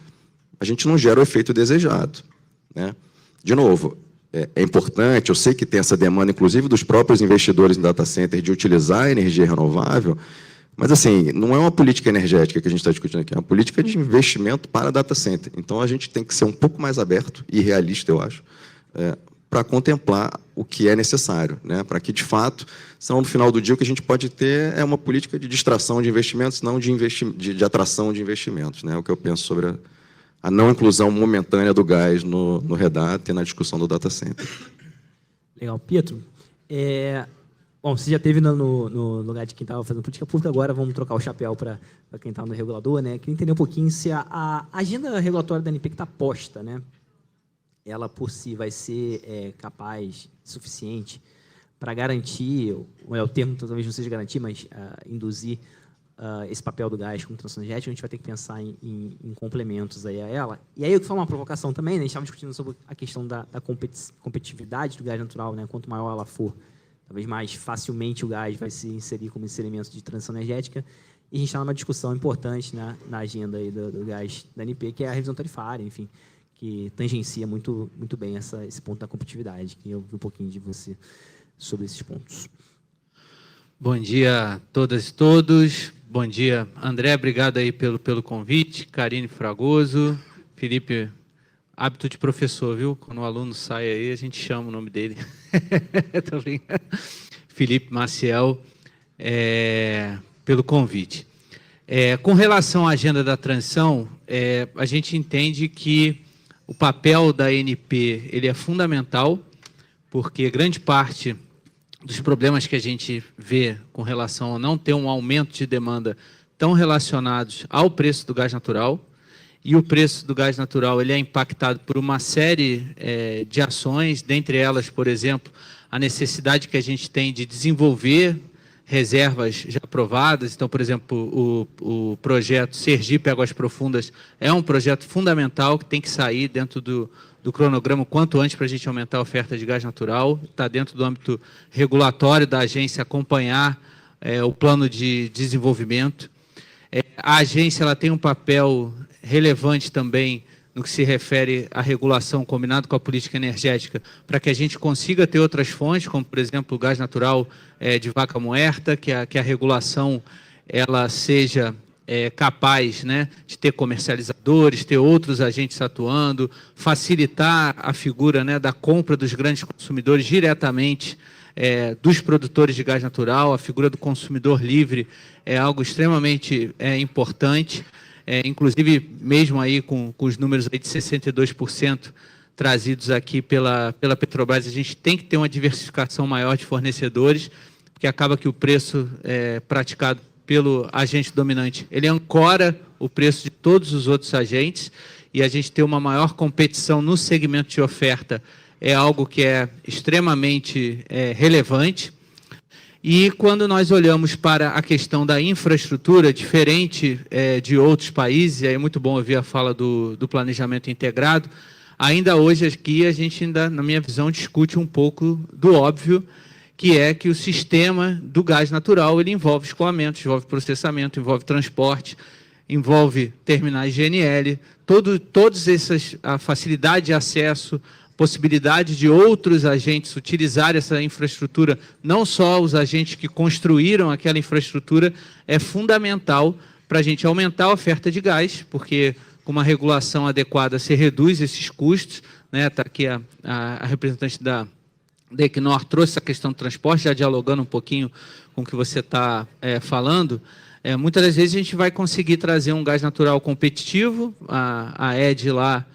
a gente não gera o efeito desejado. Né? De novo, é importante, eu sei que tem essa demanda, inclusive dos próprios investidores em data center, de utilizar a energia renovável, mas, assim, não é uma política energética que a gente está discutindo aqui, é uma política de investimento para data center. Então, a gente tem que ser um pouco mais aberto e realista, eu acho, para contemplar o que é necessário, né? Para que, de fato, senão, no final do dia, o que a gente pode ter é uma política de distração de investimentos, não de atração de investimentos. Né? É o que eu penso sobre a não inclusão momentânea do gás no Redata e na discussão do data center. Legal. Pietro, bom, você já esteve no lugar de quem estava fazendo política pública, agora vamos trocar o chapéu para quem está no regulador, né? Queria entender um pouquinho se a agenda regulatória da ANP que está posta, né? Ela por si vai ser capaz, suficiente, para garantir, o termo talvez não seja garantir, mas induzir esse papel do gás como transição energética. A gente vai ter que pensar em complementos aí a ela. E aí, o que foi uma provocação também, né? A gente estava discutindo sobre a questão da competitividade do gás natural, né? Quanto maior ela for, talvez mais facilmente o gás vai se inserir como esse elemento de transição energética. E a gente está numa discussão importante na agenda aí do gás da ANP, que é a revisão tarifária, enfim, que tangencia muito bem esse ponto da competitividade. Queria ouvir um pouquinho de você sobre esses pontos. Bom dia a todas e todos. Bom dia, André, obrigado aí pelo convite. Karine Fragoso, Felipe, hábito de professor, viu? Quando o aluno sai aí, a gente chama o nome dele. Tô brincando. Felipe Maciel, pelo convite. Com relação à agenda da transição, a gente entende que o papel da ANP ele é fundamental, porque grande parte dos problemas que a gente vê com relação a não ter um aumento de demanda estão relacionados ao preço do gás natural, e o preço do gás natural ele é impactado por uma série de ações, dentre elas, por exemplo, a necessidade que a gente tem de desenvolver reservas já aprovadas. Então, por exemplo, o projeto Sergipe Águas Profundas é um projeto fundamental que tem que sair dentro do cronograma o quanto antes para a gente aumentar a oferta de gás natural. Está dentro do âmbito regulatório da agência acompanhar o plano de desenvolvimento. A agência ela tem um papel relevante também no que se refere à regulação combinado com a política energética, para que a gente consiga ter outras fontes, como, por exemplo, o gás natural de vaca muerta, que a regulação ela seja capaz, né, de ter comercializadores, ter outros agentes atuando, facilitar a figura, né, da compra dos grandes consumidores diretamente dos produtores de gás natural. A figura do consumidor livre é algo extremamente importante. Inclusive, mesmo aí com os números aí de 62% trazidos aqui pela Petrobras, a gente tem que ter uma diversificação maior de fornecedores, porque acaba que o preço praticado pelo agente dominante, ele ancora o preço de todos os outros agentes, e a gente ter uma maior competição no segmento de oferta é algo que é extremamente relevante. E quando nós olhamos para a questão da infraestrutura, diferente de outros países, e aí é muito bom ouvir a fala do planejamento integrado, ainda hoje aqui a gente, na minha visão, discute um pouco do óbvio, que é que o sistema do gás natural ele envolve escoamento, envolve processamento, envolve transporte, envolve terminais GNL, todas essas, a facilidade de acesso, possibilidade de outros agentes utilizar essa infraestrutura, não só os agentes que construíram aquela infraestrutura, é fundamental para a gente aumentar a oferta de gás, porque com uma regulação adequada se reduz esses custos, né? Está aqui a representante da Equinor trouxe essa questão do transporte, já dialogando um pouquinho com o que você está falando. Muitas das vezes a gente vai conseguir trazer um gás natural competitivo, a ED lá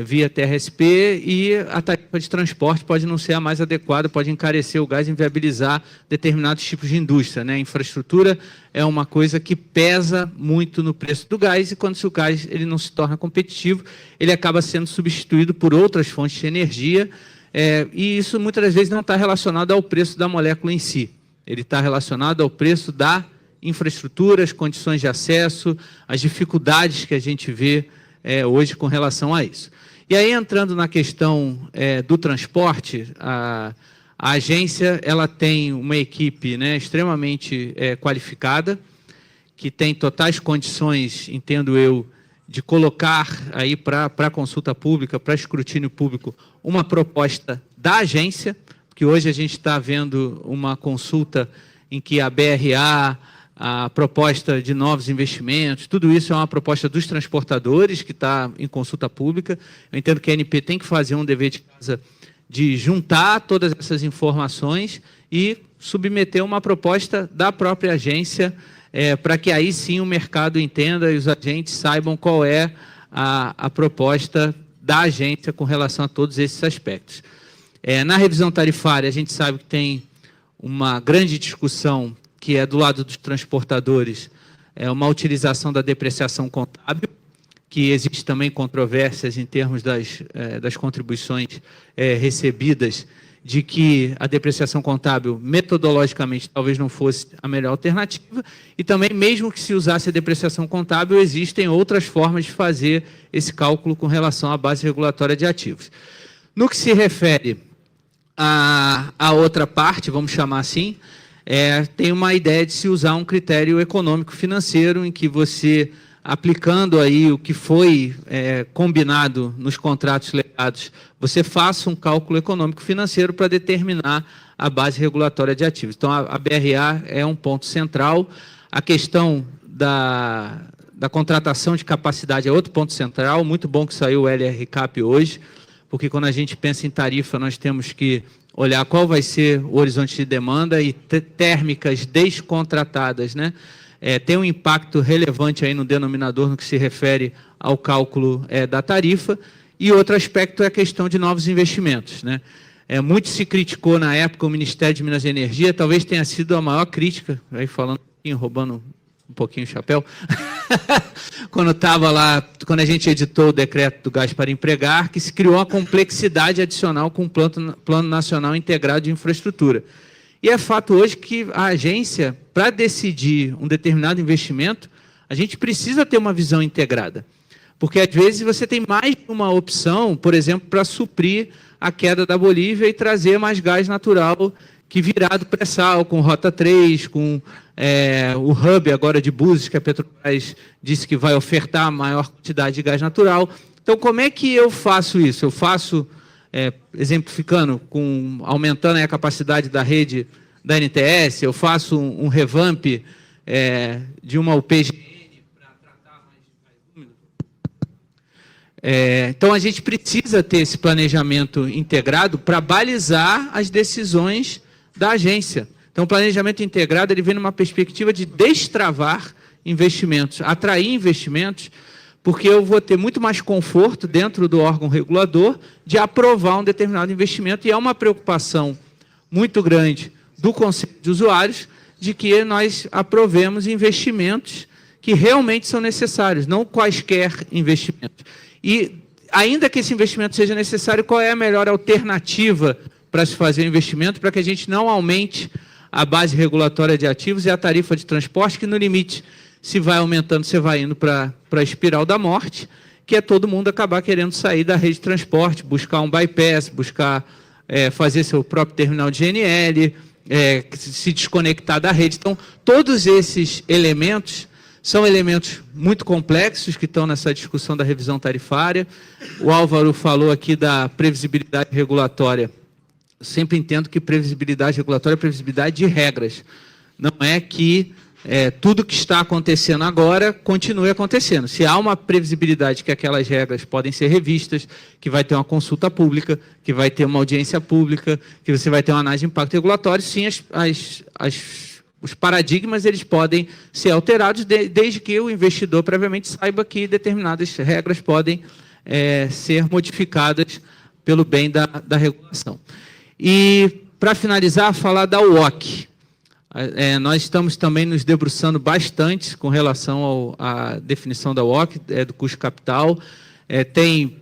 via TRSP, e a tarifa de transporte pode não ser a mais adequada, pode encarecer o gás e inviabilizar determinados tipos de indústria, né? A infraestrutura é uma coisa que pesa muito no preço do gás, e quando o gás ele não se torna competitivo, ele acaba sendo substituído por outras fontes de energia, e isso muitas das vezes não está relacionado ao preço da molécula em si, ele está relacionado ao preço da infraestrutura, as condições de acesso, as dificuldades que a gente vê hoje com relação a isso. E aí, entrando na questão do transporte, a agência ela tem uma equipe, né, extremamente qualificada, que tem totais condições, entendo eu, de colocar aí para consulta pública, para escrutínio público, uma proposta da agência, porque hoje a gente está vendo uma consulta em que a BRA, a proposta de novos investimentos, tudo isso é uma proposta dos transportadores, que está em consulta pública. Eu entendo que a ANP tem que fazer um dever de casa de juntar todas essas informações e submeter uma proposta da própria agência, para que aí sim o mercado entenda e os agentes saibam qual é a proposta da agência com relação a todos esses aspectos. Na revisão tarifária, a gente sabe que tem uma grande discussão, que é do lado dos transportadores, uma utilização da depreciação contábil, que existe também controvérsias em termos das contribuições recebidas, de que a depreciação contábil, metodologicamente, talvez não fosse a melhor alternativa, e também, mesmo que se usasse a depreciação contábil, existem outras formas de fazer esse cálculo com relação à base regulatória de ativos. No que se refere à outra parte, vamos chamar assim, tem uma ideia de se usar um critério econômico-financeiro em que você, aplicando aí o que foi combinado nos contratos legados, você faça um cálculo econômico-financeiro para determinar a base regulatória de ativos. Então, a BRA é um ponto central. A questão da contratação de capacidade é outro ponto central. Muito bom que saiu o LRCAP hoje, porque quando a gente pensa em tarifa, nós temos que olhar qual vai ser o horizonte de demanda, e térmicas descontratadas, né? Tem um impacto relevante aí no denominador no que se refere ao cálculo da tarifa. E outro aspecto é a questão de novos investimentos, né? Muito se criticou na época o Ministério de Minas e Energia, talvez tenha sido a maior crítica, aí falando, roubando um pouquinho o chapéu, quando estava lá, quando a gente editou o decreto do gás para empregar, que se criou uma complexidade adicional com o Plano Nacional Integrado de Infraestrutura. E é fato hoje que a agência, para decidir um determinado investimento, a gente precisa ter uma visão integrada. Porque, às vezes, você tem mais de uma opção, por exemplo, para suprir a queda da Bolívia e trazer mais gás natural que virá do pré-sal, com Rota 3, com o hub agora de Búzios, que a Petrobras disse que vai ofertar a maior quantidade de gás natural. Então, como é que eu faço isso? Eu faço, exemplificando, aumentando a capacidade da rede da NTS, eu faço um revamp de uma UPGN para tratar mais úmido. Então, a gente precisa ter esse planejamento integrado para balizar as decisões da agência. Então, o planejamento integrado ele vem numa perspectiva de destravar investimentos, atrair investimentos, porque eu vou ter muito mais conforto dentro do órgão regulador de aprovar um determinado investimento, e é uma preocupação muito grande do Conselho de Usuários de que nós aprovemos investimentos que realmente são necessários, não quaisquer investimentos. E, ainda que esse investimento seja necessário, qual é a melhor alternativa para se fazer o investimento, para que a gente não aumente a base regulatória de ativos e a tarifa de transporte, que no limite, se vai aumentando, você vai indo para a espiral da morte, que é todo mundo acabar querendo sair da rede de transporte, buscar um bypass, buscar fazer seu próprio terminal de GNL, se desconectar da rede. Então, todos esses elementos são elementos muito complexos que estão nessa discussão da revisão tarifária. O Álvaro falou aqui da previsibilidade regulatória. Eu sempre entendo que previsibilidade regulatória é previsibilidade de regras. Não é que tudo que está acontecendo agora continue acontecendo. Se há uma previsibilidade que aquelas regras podem ser revistas, que vai ter uma consulta pública, que vai ter uma audiência pública, que você vai ter uma análise de impacto regulatório, sim, os paradigmas eles podem ser alterados desde que o investidor previamente saiba que determinadas regras podem ser modificadas pelo bem da regulação. E, para finalizar, falar da UOC. Nós estamos também nos debruçando bastante com relação à definição da UOC, do custo capital. Tem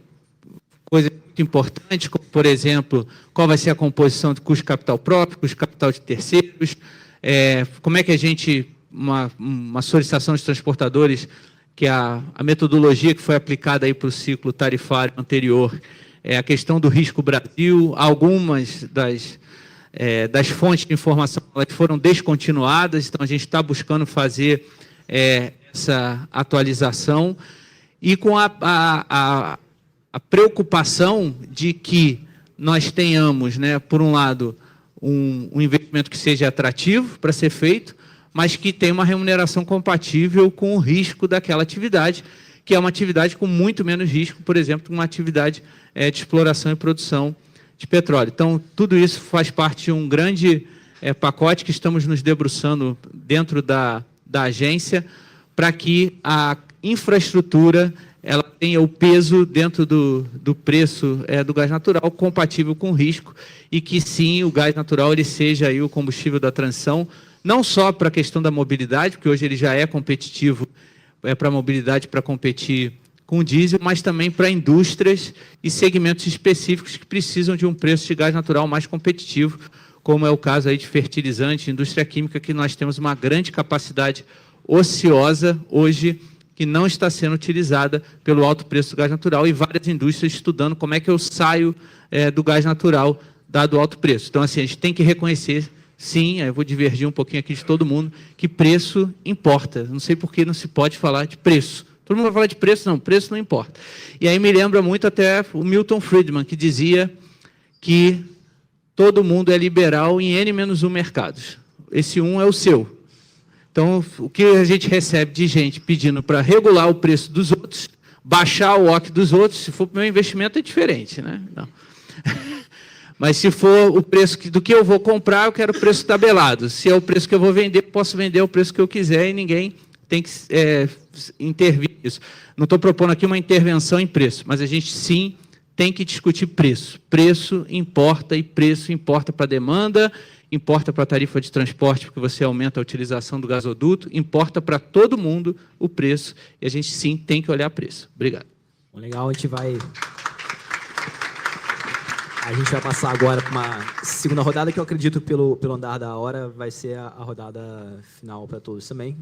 coisas muito importantes, como, por exemplo, qual vai ser a composição de custo capital próprio, custo capital de terceiros, como é que a gente, uma solicitação dos transportadores, que a metodologia que foi aplicada aí para o ciclo tarifário anterior, a questão do risco Brasil, algumas das fontes de informação elas foram descontinuadas, então a gente está buscando fazer essa atualização e com a preocupação de que nós tenhamos, por um lado, um investimento que seja atrativo para ser feito, mas que tenha uma remuneração compatível com o risco daquela atividade, que é uma atividade com muito menos risco, por exemplo, que uma atividade de exploração e produção de petróleo. Então, tudo isso faz parte de um grande pacote que estamos nos debruçando dentro da agência para que a infraestrutura ela tenha o peso dentro do preço do gás natural compatível com o risco e que, sim, o gás natural ele seja aí o combustível da transição, não só para a questão da mobilidade, porque hoje ele já é competitivo para a mobilidade, para competir com o diesel, mas também para indústrias e segmentos específicos que precisam de um preço de gás natural mais competitivo, como é o caso aí de fertilizante, indústria química, que nós temos uma grande capacidade ociosa hoje, que não está sendo utilizada pelo alto preço do gás natural, e várias indústrias estudando como é que eu saio do gás natural, dado o alto preço. Então, assim, a gente tem que reconhecer, sim, eu vou divergir um pouquinho aqui de todo mundo, que preço importa. Não sei por que não se pode falar de preço. Todo mundo vai falar de preço, não, preço não importa. E aí me lembra muito até o Milton Friedman, que dizia que todo mundo é liberal em N-1 mercados. Esse um é o seu. Então, o que a gente recebe de gente pedindo para regular o preço dos outros, baixar o OC dos outros, se for para o meu investimento é diferente, né? Não. Mas se for o preço do que eu vou comprar, eu quero o preço tabelado. Se é o preço que eu vou vender, posso vender o preço que eu quiser e ninguém tem que intervir nisso. Não estou propondo aqui uma intervenção em preço, mas a gente, sim, tem que discutir preço. Preço importa e preço importa para a demanda, importa para a tarifa de transporte, porque você aumenta a utilização do gasoduto, importa para todo mundo o preço, e a gente, sim, tem que olhar preço. Obrigado. Legal, a gente vai passar agora para uma segunda rodada, que eu acredito, pelo andar da hora, vai ser a rodada final para todos também.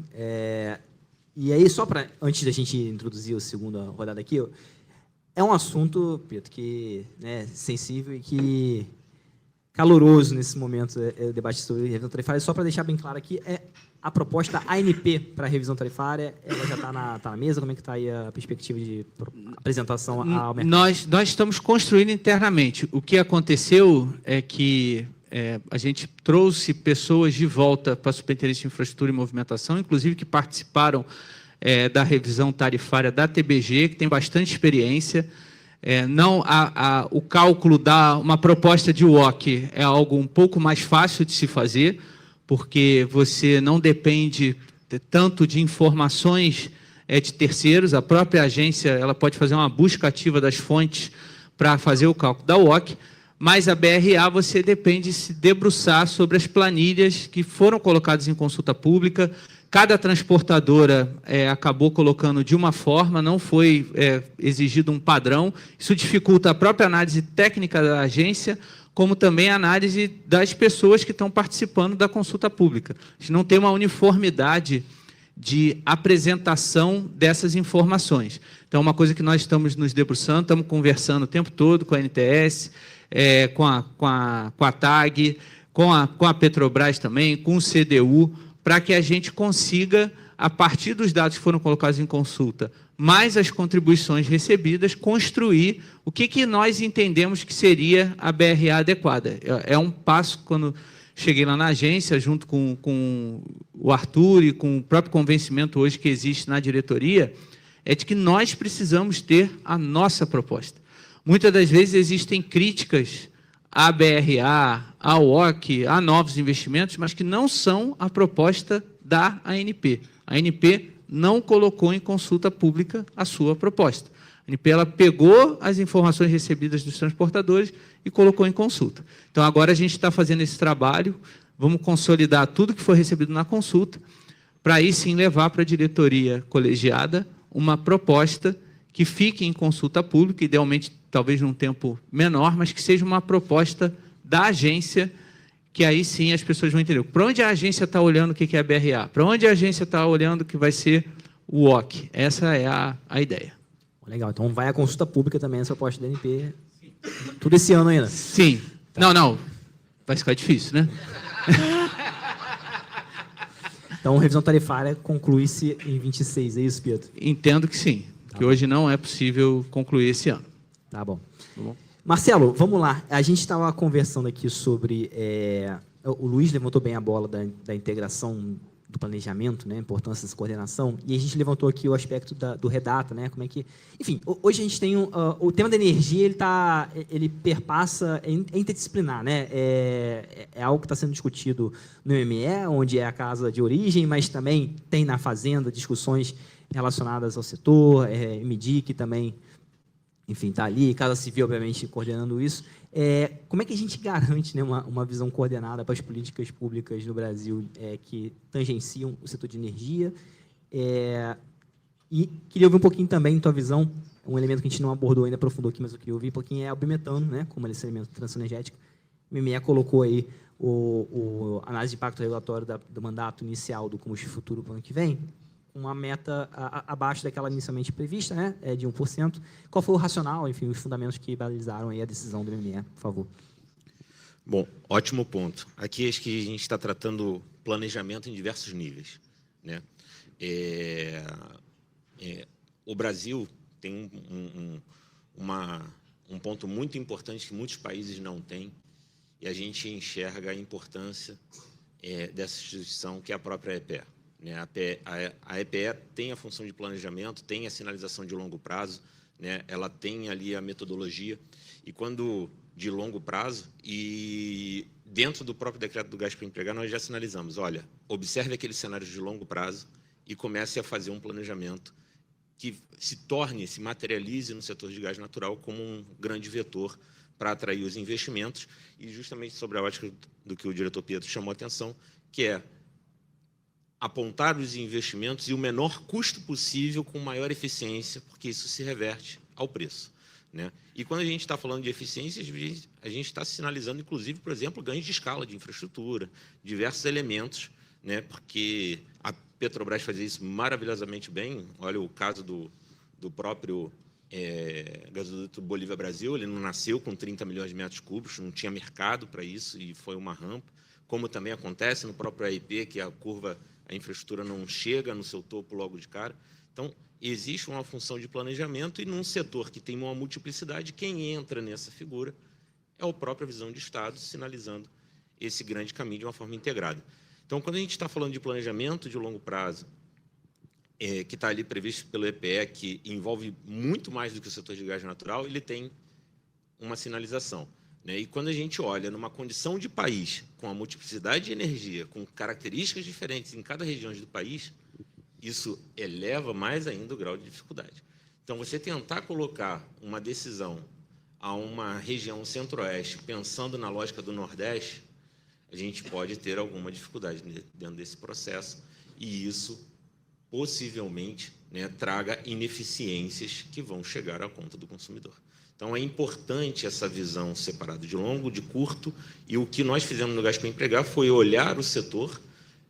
E aí, só para, antes da gente introduzir a segunda rodada aqui, é um assunto, Pedro, que sensível e que caloroso nesse momento, o debate sobre revisão tarifária. Só para deixar bem claro aqui, a proposta ANP para a revisão tarifária, ela já está na mesa? Como é que está aí a perspectiva de apresentação ao mercado? Nós estamos construindo internamente. O que aconteceu é que a gente trouxe pessoas de volta para a Superintendência de Infraestrutura e Movimentação, inclusive que participaram da revisão tarifária da TBG, que tem bastante experiência. O cálculo uma proposta de WOC é algo um pouco mais fácil de se fazer, porque você não depende tanto de informações de terceiros. A própria agência ela pode fazer uma busca ativa das fontes para fazer o cálculo da WOC, mas a BRA você depende de se debruçar sobre as planilhas que foram colocadas em consulta pública. Cada transportadora acabou colocando de uma forma, não foi exigido um padrão. Isso dificulta a própria análise técnica da agência, como também a análise das pessoas que estão participando da consulta pública. A gente não tem uma uniformidade de apresentação dessas informações. Então, uma coisa que nós estamos nos debruçando, estamos conversando o tempo todo com a NTS, com a TAG, com a Petrobras também, com o CDU, para que a gente consiga, a partir dos dados que foram colocados em consulta, mais as contribuições recebidas, construir o que nós entendemos que seria a BRA adequada. É um passo, quando cheguei lá na agência, junto com o Arthur e com o próprio convencimento hoje que existe na diretoria, é de que nós precisamos ter a nossa proposta. Muitas das vezes existem críticas à BRA, ao OC, a novos investimentos, mas que não são a proposta da ANP. A ANP não colocou em consulta pública a sua proposta. A ANP ela pegou as informações recebidas dos transportadores e colocou em consulta. Então, agora a gente está fazendo esse trabalho, vamos consolidar tudo que foi recebido na consulta, para aí sim levar para a diretoria colegiada uma proposta que fique em consulta pública, idealmente talvez num tempo menor, mas que seja uma proposta da agência, que aí sim as pessoas vão entender. Para onde a agência está olhando o que é a BRA? Para onde a agência está olhando o que vai ser o OC? Essa é a ideia. Legal, então vai à consulta pública também essa proposta da ANP. Tudo esse ano ainda. Sim. Tá. Não. Vai ficar difícil, né? Então, a revisão tarifária conclui-se em 26, é isso, Pietro? Entendo que sim. Que hoje não é possível concluir esse ano. Tá bom. Tá bom? Marcelo, vamos lá. A gente estava conversando aqui sobre... o Luiz levantou bem a bola da integração do planejamento, né, a importância dessa coordenação, e a gente levantou aqui o aspecto do Redata, né, como é que... Enfim, hoje a gente tem o tema da energia, ele perpassa, é interdisciplinar, né, é algo que está sendo discutido no ME, onde é a casa de origem, mas também tem na Fazenda discussões relacionadas ao setor, MDIC também, enfim, está ali, Casa Civil, obviamente, coordenando isso. Como é que a gente garante, né, uma visão coordenada para as políticas públicas no Brasil que tangenciam o setor de energia? E queria ouvir um pouquinho também tua visão, um elemento que a gente não abordou ainda, aprofundou aqui, mas eu queria ouvir um pouquinho, é o bimetano, né, como esse elemento de transição energética. O MME colocou aí a análise de impacto regulatório do mandato inicial do combustível futuro para o ano que vem, uma meta abaixo daquela inicialmente prevista, né, de 1%. Qual foi o racional, enfim, os fundamentos que balizaram aí a decisão do MME, por favor? Bom, ótimo ponto. Aqui acho que a gente está tratando planejamento em diversos níveis, né? O Brasil tem um ponto muito importante que muitos países não têm, e a gente enxerga a importância dessa instituição, que é a própria EPE. A EPE tem a função de planejamento, tem a sinalização de longo prazo, né? Ela tem ali a metodologia, e quando de longo prazo, e dentro do próprio decreto do gás para empregar, nós já sinalizamos, olha, observe aqueles cenários de longo prazo e comece a fazer um planejamento que se materialize no setor de gás natural como um grande vetor para atrair os investimentos, e justamente sobre a ótica do que o diretor Pietro chamou a atenção, que é apontar os investimentos e o menor custo possível com maior eficiência, porque isso se reverte ao preço, né? E quando a gente está falando de eficiência, a gente está sinalizando, inclusive, por exemplo, ganhos de escala de infraestrutura, diversos elementos, né? Porque a Petrobras fazia isso maravilhosamente bem. Olha o caso do próprio gasoduto Bolívia-Brasil, ele não nasceu com 30 milhões de metros cúbicos, não tinha mercado para isso e foi uma rampa, como também acontece no próprio AIP, que a infraestrutura não chega no seu topo logo de cara. Então, existe uma função de planejamento, e num setor que tem uma multiplicidade, quem entra nessa figura é a própria visão de Estado, sinalizando esse grande caminho de uma forma integrada. Então, quando a gente está falando de planejamento de longo prazo, que está ali previsto pelo EPE, que envolve muito mais do que o setor de gás natural, ele tem uma sinalização, né? E quando a gente olha numa condição de país, com a multiplicidade de energia, com características diferentes em cada região do país, isso eleva mais ainda o grau de dificuldade. Então, você tentar colocar uma decisão a uma região centro-oeste, pensando na lógica do Nordeste, a gente pode ter alguma dificuldade dentro desse processo, e isso possivelmente, né, traga ineficiências que vão chegar à conta do consumidor. Então, é importante essa visão separada de longo, de curto, e o que nós fizemos no Gás para Empregar foi olhar o setor,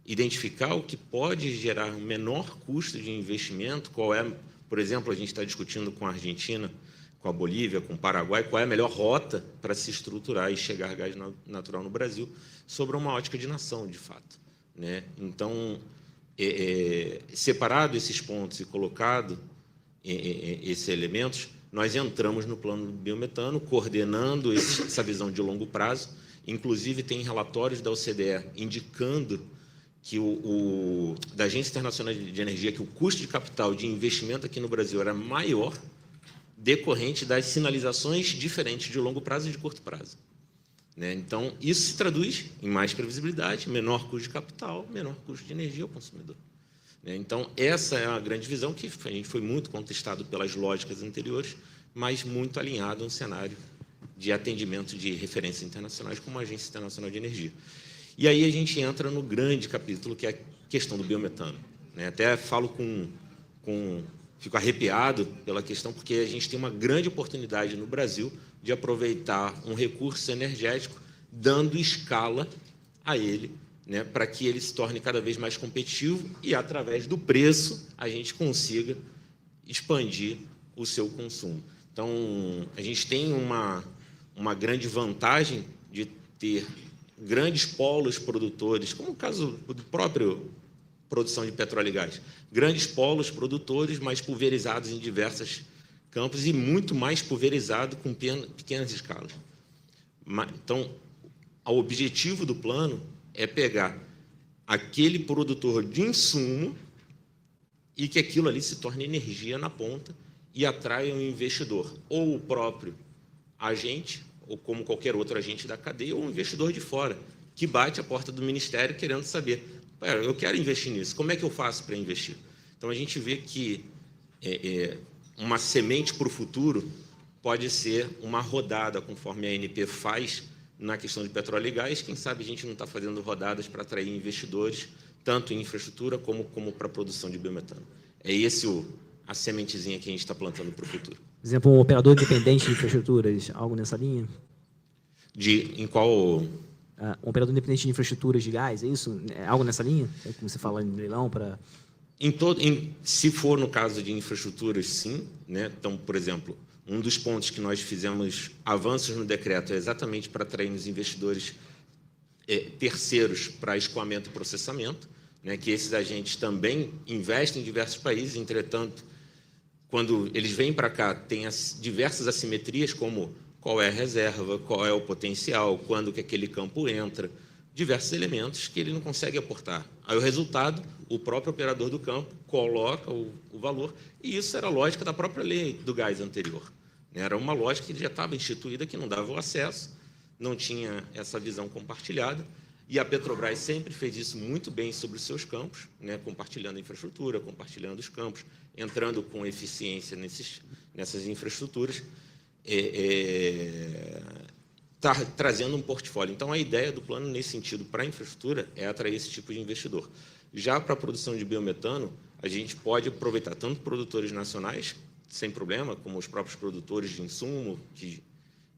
identificar o que pode gerar um menor custo de investimento, qual é, por exemplo, a gente está discutindo com a Argentina, com a Bolívia, com o Paraguai, qual é a melhor rota para se estruturar e chegar gás natural no Brasil, sobre uma ótica de nação, de fato, né? Então, separado esses pontos e colocado esses elementos, nós entramos no plano do biometano, coordenando essa visão de longo prazo. Inclusive, tem relatórios da OCDE indicando que da Agência Internacional de Energia, que o custo de capital de investimento aqui no Brasil era maior, decorrente das sinalizações diferentes de longo prazo e de curto prazo, né? Então, isso se traduz em mais previsibilidade, menor custo de capital, menor custo de energia ao consumidor. né? Então, essa é a grande visão que a gente foi muito contestado pelas lógicas anteriores, mas muito alinhado a um cenário de atendimento de referências internacionais como a Agência Internacional de Energia. E aí a gente entra no grande capítulo, que é a questão do biometano, né? Até falo fico arrepiado pela questão, porque a gente tem uma grande oportunidade no Brasil de aproveitar um recurso energético, dando escala a ele, né, para que ele se torne cada vez mais competitivo e, através do preço, a gente consiga expandir o seu consumo. Então, a gente tem uma grande vantagem de ter grandes polos produtores, como o caso do próprio produção de petróleo e gás. Grandes polos produtores, mas pulverizados em diversos campos e muito mais pulverizado com pequenas escalas. Então, o objetivo do plano é pegar aquele produtor de insumo e que aquilo ali se torne energia na ponta e atraia um investidor, ou o próprio agente, ou como qualquer outro agente da cadeia, ou um investidor de fora, que bate a porta do Ministério querendo saber, eu quero investir nisso, como é que eu faço para investir? Então, a gente vê que uma semente para o futuro pode ser uma rodada, conforme a ANP faz na questão de petróleo e gás. Quem sabe a gente não está fazendo rodadas para atrair investidores, tanto em infraestrutura como para a produção de biometano. É esse a sementezinha que a gente está plantando para o futuro. Por exemplo, um operador independente de infraestruturas, algo nessa linha? Em qual... um operador independente de infraestruturas de gás, é isso? É algo nessa linha? É como você fala em leilão para... Se for no caso de infraestruturas, sim, né? Então, por exemplo, um dos pontos que nós fizemos avanços no decreto é exatamente para atrair os investidores terceiros para escoamento e processamento, né? Que esses agentes também investem em diversos países, entretanto, quando eles vêm para cá, tem diversas assimetrias, como qual é a reserva, qual é o potencial, quando que aquele campo entra, diversos elementos que ele não consegue aportar. Aí o resultado, o próprio operador do campo coloca o valor, e isso era a lógica da própria lei do gás anterior. Era uma lógica que já estava instituída, que não dava o acesso, não tinha essa visão compartilhada, e a Petrobras sempre fez isso muito bem sobre os seus campos, né, compartilhando a infraestrutura, compartilhando os campos, entrando com eficiência nessas infraestruturas, trazendo um portfólio. Então, a ideia do plano, nesse sentido, para a infraestrutura, é atrair esse tipo de investidor. Já para a produção de biometano, a gente pode aproveitar tanto produtores nacionais, sem problema, como os próprios produtores de insumo, que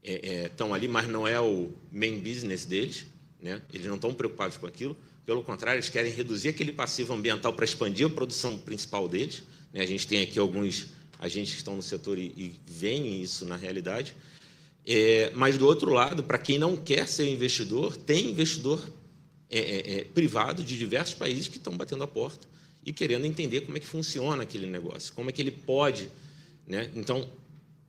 estão ali, mas não é o main business deles, né? Eles não estão preocupados com aquilo. Pelo contrário, eles querem reduzir aquele passivo ambiental para expandir a produção principal deles, né? A gente tem aqui alguns agentes que estão no setor e veem isso na realidade. Mas, do outro lado, para quem não quer ser investidor, tem investidor privado de diversos países que estão batendo a porta e querendo entender como é que funciona aquele negócio, como é que ele pode, né? Então,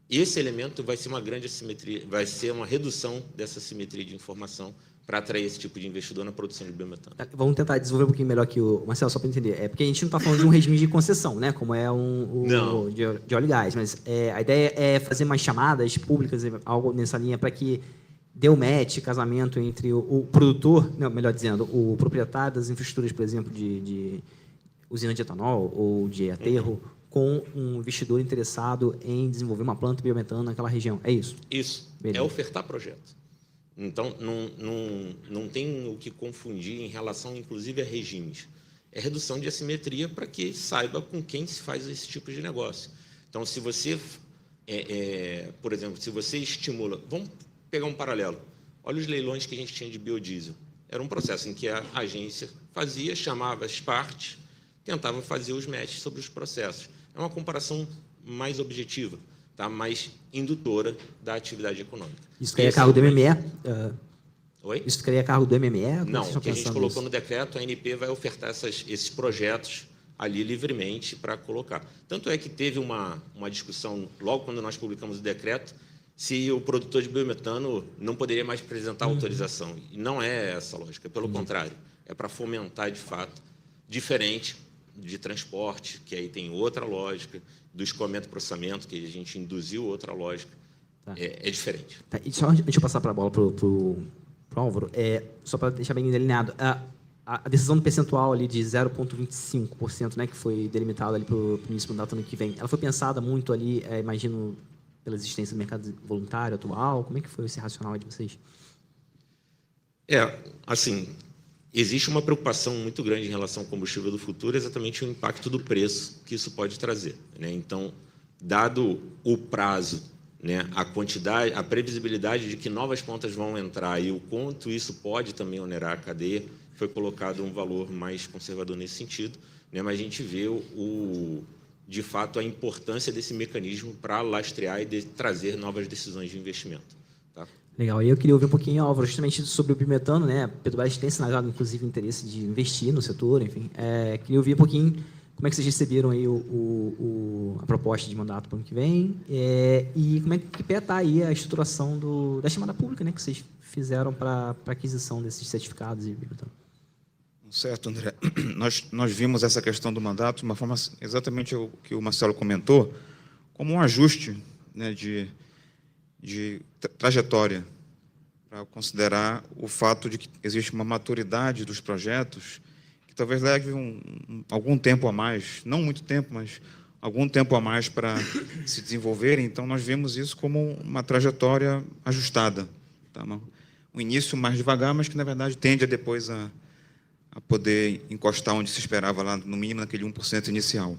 esse elemento vai ser uma grande assimetria, vai ser uma redução dessa assimetria de informação para atrair esse tipo de investidor na produção de biometano. Vamos tentar desenvolver um pouquinho melhor aqui, Marcelo, só para entender. É porque a gente não está falando de um regime de concessão, né? Como é de óleo e gás, mas a ideia é fazer mais chamadas públicas, algo nessa linha, para que dê um match, casamento entre o produtor, não, melhor dizendo, o proprietário das infraestruturas, por exemplo, de usina de etanol ou de aterro, com um investidor interessado em desenvolver uma planta de biometano naquela região. É isso? Isso. Beleza. É ofertar projeto. Então, não tem o que confundir em relação, inclusive, a regimes. É redução de assimetria para que saiba com quem se faz esse tipo de negócio. Então, se você, por exemplo, se você estimula... Vamos pegar um paralelo. Olha os leilões que a gente tinha de biodiesel. Era um processo em que a agência fazia, chamava as partes, tentava fazer os matches sobre os processos. É uma comparação mais objetiva, tá? Mais indutora da atividade econômica. Isso ficaria a cargo do MME? Oi? Isso ficaria a cargo do MME? Não, o que a gente colocou no decreto, a ANP vai ofertar esses projetos ali livremente para colocar. Tanto é que teve uma discussão, logo quando nós publicamos o decreto, se o produtor de biometano não poderia mais apresentar autorização. E não é essa a lógica, pelo contrário. É para fomentar, de fato, diferente de transporte, que aí tem outra lógica, do escoamento e processamento, que a gente induziu outra lógica. Tá. É diferente. Tá. E só, deixa eu passar para a bola para o Álvaro, só para deixar bem delineado. a decisão do percentual ali de 0,25%, né, que foi delimitada ali para o início do mandato ano que vem, ela foi pensada muito ali, imagino, pela existência do mercado voluntário atual? Como é que foi esse racional aí de vocês? Assim, existe uma preocupação muito grande em relação ao combustível do futuro, exatamente o impacto do preço que isso pode trazer, né? Então, dado o prazo, né, a quantidade, a previsibilidade de que novas pontas vão entrar e o quanto isso pode também onerar a cadeia, foi colocado um valor mais conservador nesse sentido, né? Mas a gente vê de fato a importância desse mecanismo para lastrear e trazer novas decisões de investimento. Tá? Legal. E eu queria ouvir um pouquinho, Álvaro, justamente sobre o biometano, né? A Petrobras tem sinalizado, inclusive, interesse de investir no setor, enfim. Queria ouvir um pouquinho como é que vocês receberam aí a proposta de mandato para o ano que vem e como é que está aí a estruturação da chamada pública, né? Que vocês fizeram para a aquisição desses certificados e biometano. Certo, André. Nós vimos essa questão do mandato de uma forma exatamente o que o Marcelo comentou, como um ajuste, né, de trajetória, para considerar o fato de que existe uma maturidade dos projetos que talvez leve algum tempo a mais, não muito tempo, mas algum tempo a mais para se desenvolverem. Então, nós vimos isso como uma trajetória ajustada. Tá? Um início mais devagar, mas que, na verdade, tende a depois a poder encostar onde se esperava, lá no mínimo naquele 1% inicial.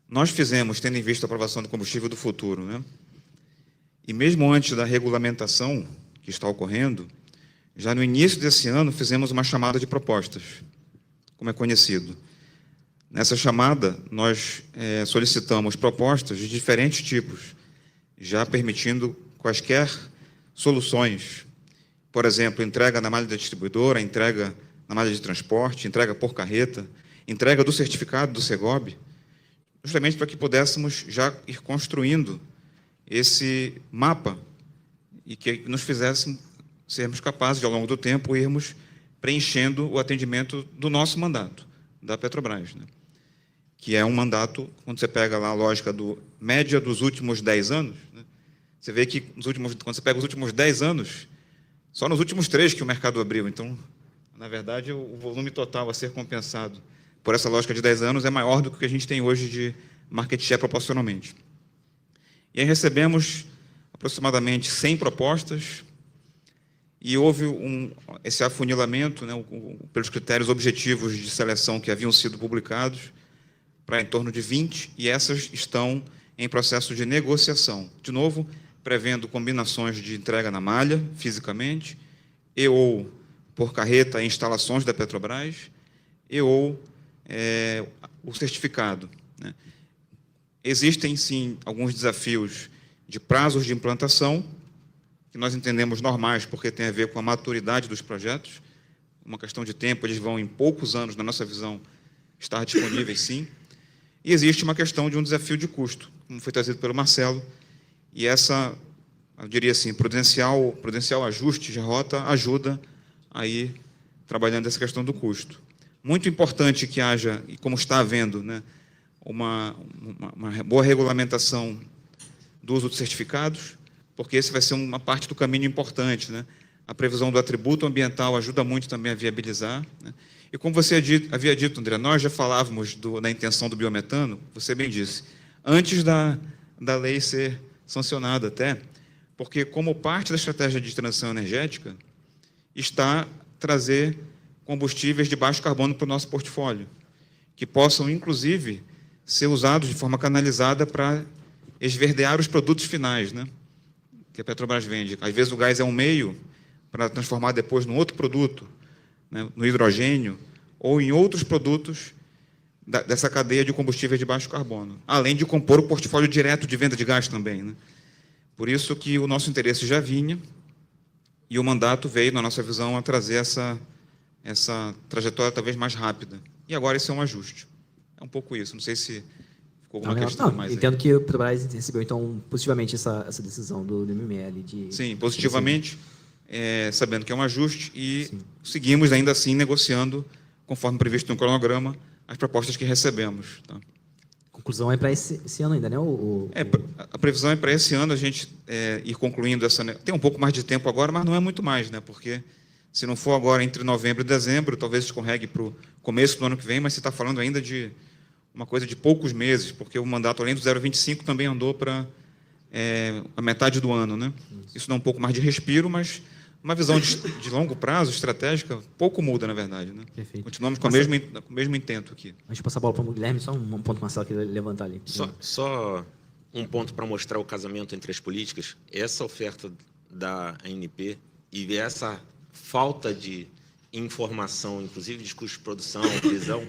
Nós fizemos, tendo em vista a aprovação do combustível do futuro, né? E mesmo antes da regulamentação que está ocorrendo, já no início desse ano fizemos uma chamada de propostas, como é conhecido. Nessa chamada, nós solicitamos propostas de diferentes tipos, já permitindo quaisquer soluções. Por exemplo, entrega na malha da distribuidora, entrega na malha de transporte, entrega por carreta, entrega do certificado do Segob, justamente para que pudéssemos já ir construindo esse mapa e que nos fizesse sermos capazes, de, ao longo do tempo, irmos preenchendo o atendimento do nosso mandato, da Petrobras, né? Que é um mandato, quando você pega lá a lógica média dos últimos 10 anos, né? Você vê que, quando você pega os últimos 10 anos, só nos últimos 3 que o mercado abriu. Então, na verdade, o volume total a ser compensado por essa lógica de 10 anos é maior do que o que a gente tem hoje de market share proporcionalmente. E aí recebemos aproximadamente 100 propostas e houve esse afunilamento, né, pelos critérios objetivos de seleção que haviam sido publicados, para em torno de 20, e essas estão em processo de negociação. De novo, prevendo combinações de entrega na malha, fisicamente, ou por carreta em instalações da Petrobras, ou o certificado, né? Existem, sim, alguns desafios de prazos de implantação, que nós entendemos normais, porque tem a ver com a maturidade dos projetos. Uma questão de tempo, eles vão, em poucos anos, na nossa visão, estar disponíveis, sim. E existe uma questão de um desafio de custo, como foi trazido pelo Marcelo, e essa, eu diria assim, prudencial ajuste de rota ajuda aí trabalhando essa questão do custo. Muito importante que haja, e como está havendo, né, uma boa regulamentação do uso de certificados, porque esse vai ser uma parte do caminho importante, né? A previsão do atributo ambiental ajuda muito também a viabilizar, né? E como você havia dito, André, nós já falávamos da intenção do biometano, você bem disse, antes da lei ser sancionada até, porque como parte da estratégia de transição energética está trazer combustíveis de baixo carbono para o nosso portfólio, que possam, inclusive, ser usados de forma canalizada para esverdear os produtos finais, né, que a Petrobras vende. Às vezes o gás é um meio para transformar depois num outro produto, né, no hidrogênio, ou em outros produtos dessa cadeia de combustíveis de baixo carbono, além de compor o portfólio direto de venda de gás também, né? Por isso que o nosso interesse já vinha, e o mandato veio, na nossa visão, a trazer essa trajetória talvez mais rápida. E agora esse é um ajuste. É um pouco isso. Não sei se ficou alguma questão mais. Entendo que o Petrobras recebeu, então, positivamente essa decisão do MML. Sim, positivamente, sabendo que é um ajuste, e seguimos ainda assim negociando, conforme previsto no cronograma, as propostas que recebemos. Tá? A conclusão é para esse ano ainda, né? A previsão é para esse ano a gente ir concluindo essa... Tem um pouco mais de tempo agora, mas não é muito mais, né? Porque Se não for agora entre novembro e dezembro, talvez escorregue para o começo do ano que vem, mas você está falando ainda de uma coisa de poucos meses, porque o mandato, além do 0,25, também andou para a metade do ano, né? Isso dá um pouco mais de respiro, mas uma visão de longo prazo, estratégica, pouco muda, na verdade, né? Perfeito. Continuamos com o mesmo intento aqui. Antes de passar a bola para o Guilherme, só um ponto, Marcelo, que ele levantar ali. Só um ponto para mostrar o casamento entre as políticas. Essa oferta da ANP e essa falta de informação, inclusive de custo de produção, prisão,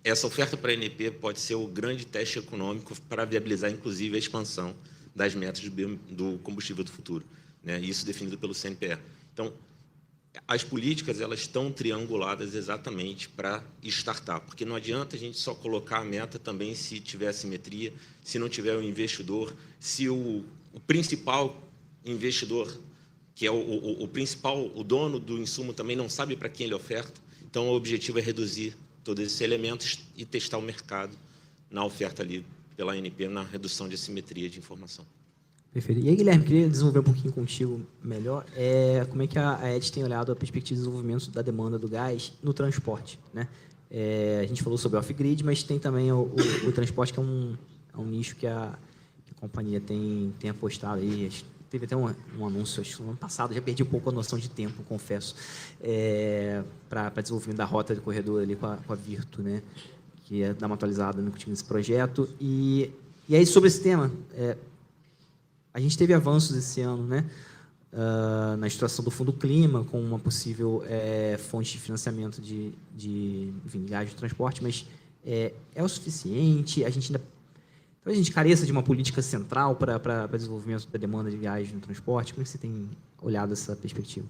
essa oferta para a ANP pode ser o grande teste econômico para viabilizar, inclusive, a expansão das metas do combustível do futuro, né? Isso definido pelo CNPE. Então, as políticas elas estão trianguladas exatamente para startup, porque não adianta a gente só colocar a meta também se tiver assimetria, se não tiver o investidor, se o principal investidor, que é o dono do insumo, também não sabe para quem ele oferta. Então, o objetivo é reduzir todos esses elementos e testar o mercado na oferta ali pela ANP, na redução de assimetria de informação. Perfeito. E aí, Guilherme, queria desenvolver um pouquinho contigo melhor como é que a ED tem olhado a perspectiva de desenvolvimento da demanda do gás no transporte, né? A gente falou sobre off-grid, mas tem também o transporte, que é um nicho que a companhia tem apostado aí. Teve até um anúncio, acho que no ano passado, já perdi um pouco a noção de tempo, confesso, para desenvolvimento da rota de corredor ali com a Virtu, né? Que é dar uma atualizada no que tinha nesse projeto. E aí, sobre esse tema, a gente teve avanços esse ano, né? Na situação do Fundo Clima, com uma possível fonte de financiamento de gás de transporte, mas é o suficiente? Talvez a gente careça de uma política central para desenvolvimento da demanda de gás no transporte. Como é que você tem olhado essa perspectiva?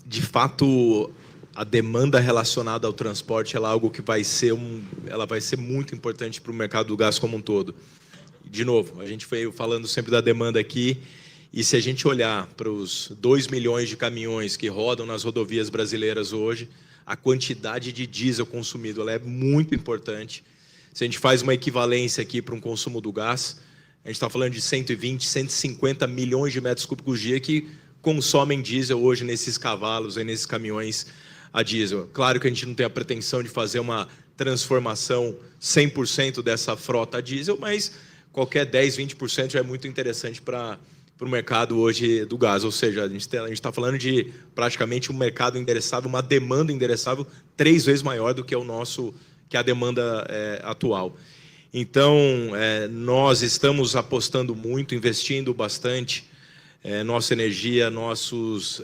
De fato, a demanda relacionada ao transporte é algo que vai ser muito importante para o mercado do gás como um todo. De novo, a gente veio falando sempre da demanda aqui, e se a gente olhar para os 2 milhões de caminhões que rodam nas rodovias brasileiras hoje, a quantidade de diesel consumido ela é muito importante. Se a gente faz uma equivalência aqui para um consumo do gás, a gente está falando de 120, 150 milhões de metros cúbicos dia que consomem diesel hoje nesses cavalos, nesses caminhões a diesel. Claro que a gente não tem a pretensão de fazer uma transformação 100% dessa frota a diesel, mas qualquer 10, 20% já é muito interessante para o mercado hoje do gás. Ou seja, a gente está falando de praticamente um mercado endereçável, uma demanda endereçável 3 vezes maior do que que a demanda atual. Então, nós estamos apostando muito, investindo bastante nossa energia, nossos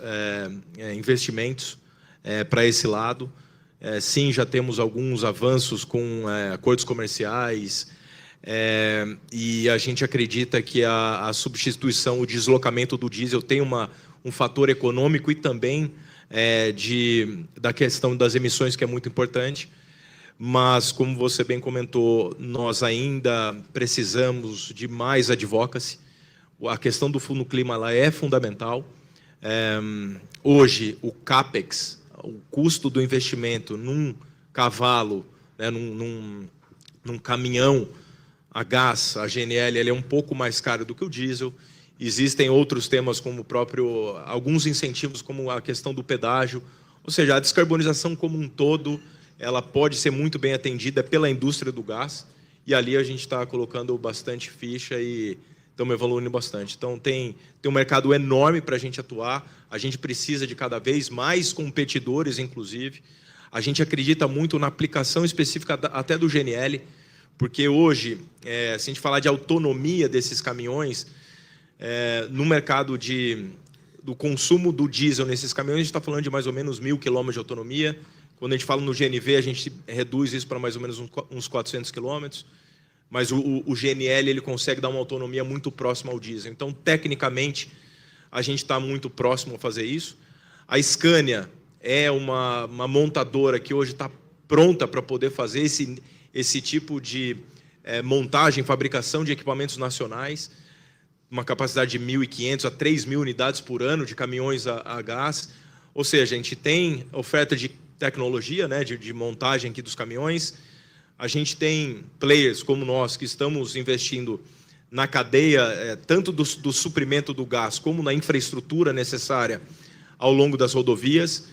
investimentos para esse lado. Sim, já temos alguns avanços com acordos comerciais, e a gente acredita que a substituição, o deslocamento do diesel tem um fator econômico e também da questão das emissões, que é muito importante. Mas, como você bem comentou, nós ainda precisamos de mais advocacy. A questão do Fundo Clima ela é fundamental. Hoje, o CAPEX, o custo do investimento num cavalo, né, num caminhão a gás, a GNL, ele é um pouco mais caro do que o diesel. Existem outros temas, como alguns incentivos, como a questão do pedágio. Ou seja, a descarbonização como um todo, ela pode ser muito bem atendida pela indústria do gás, e ali a gente está colocando bastante ficha e estamos evoluindo bastante. Então, tem um mercado enorme para a gente atuar, a gente precisa de cada vez mais competidores, inclusive. A gente acredita muito na aplicação específica até do GNL, porque hoje, se a gente falar de autonomia desses caminhões, no mercado do consumo do diesel nesses caminhões, a gente está falando de mais ou menos 1.000 quilômetros de autonomia. Quando a gente fala no GNV, a gente reduz isso para mais ou menos uns 400 quilômetros, mas o GNL ele consegue dar uma autonomia muito próxima ao diesel. Então, tecnicamente, a gente está muito próximo a fazer isso. A Scania é uma montadora que hoje está pronta para poder fazer esse tipo de montagem, fabricação de equipamentos nacionais, uma capacidade de 1.500 a 3.000 unidades por ano de caminhões a gás. Ou seja, a gente tem oferta de tecnologia, né, de montagem aqui dos caminhões. A gente tem players como nós que estamos investindo na cadeia, tanto do suprimento do gás, como na infraestrutura necessária ao longo das rodovias.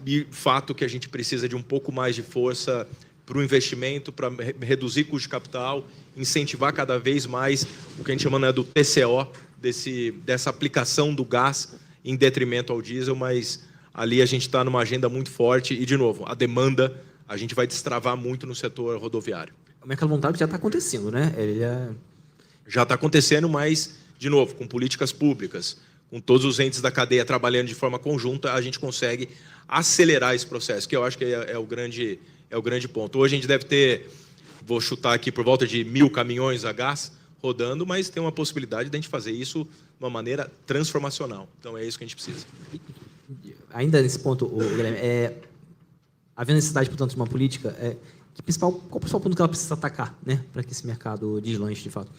E fato que a gente precisa de um pouco mais de força para o investimento, para reduzir custo de capital, incentivar cada vez mais o que a gente chama, né, do TCO, dessa aplicação do gás em detrimento ao diesel, mas ali a gente está numa agenda muito forte e, de novo, a demanda a gente vai destravar muito no setor rodoviário. O mercado voluntário já está acontecendo, né? Já está acontecendo, mas, de novo, com políticas públicas, com todos os entes da cadeia trabalhando de forma conjunta, a gente consegue acelerar esse processo, que eu acho que é o grande ponto. Hoje a gente deve ter, vou chutar aqui, por volta de 1.000 caminhões a gás rodando, mas tem uma possibilidade de a gente fazer isso de uma maneira transformacional. Então, é isso que a gente precisa. Ainda nesse ponto, Guilherme, havendo necessidade, portanto, de uma política, qual o principal ponto que ela precisa atacar, né, para que esse mercado deslanche, de fato?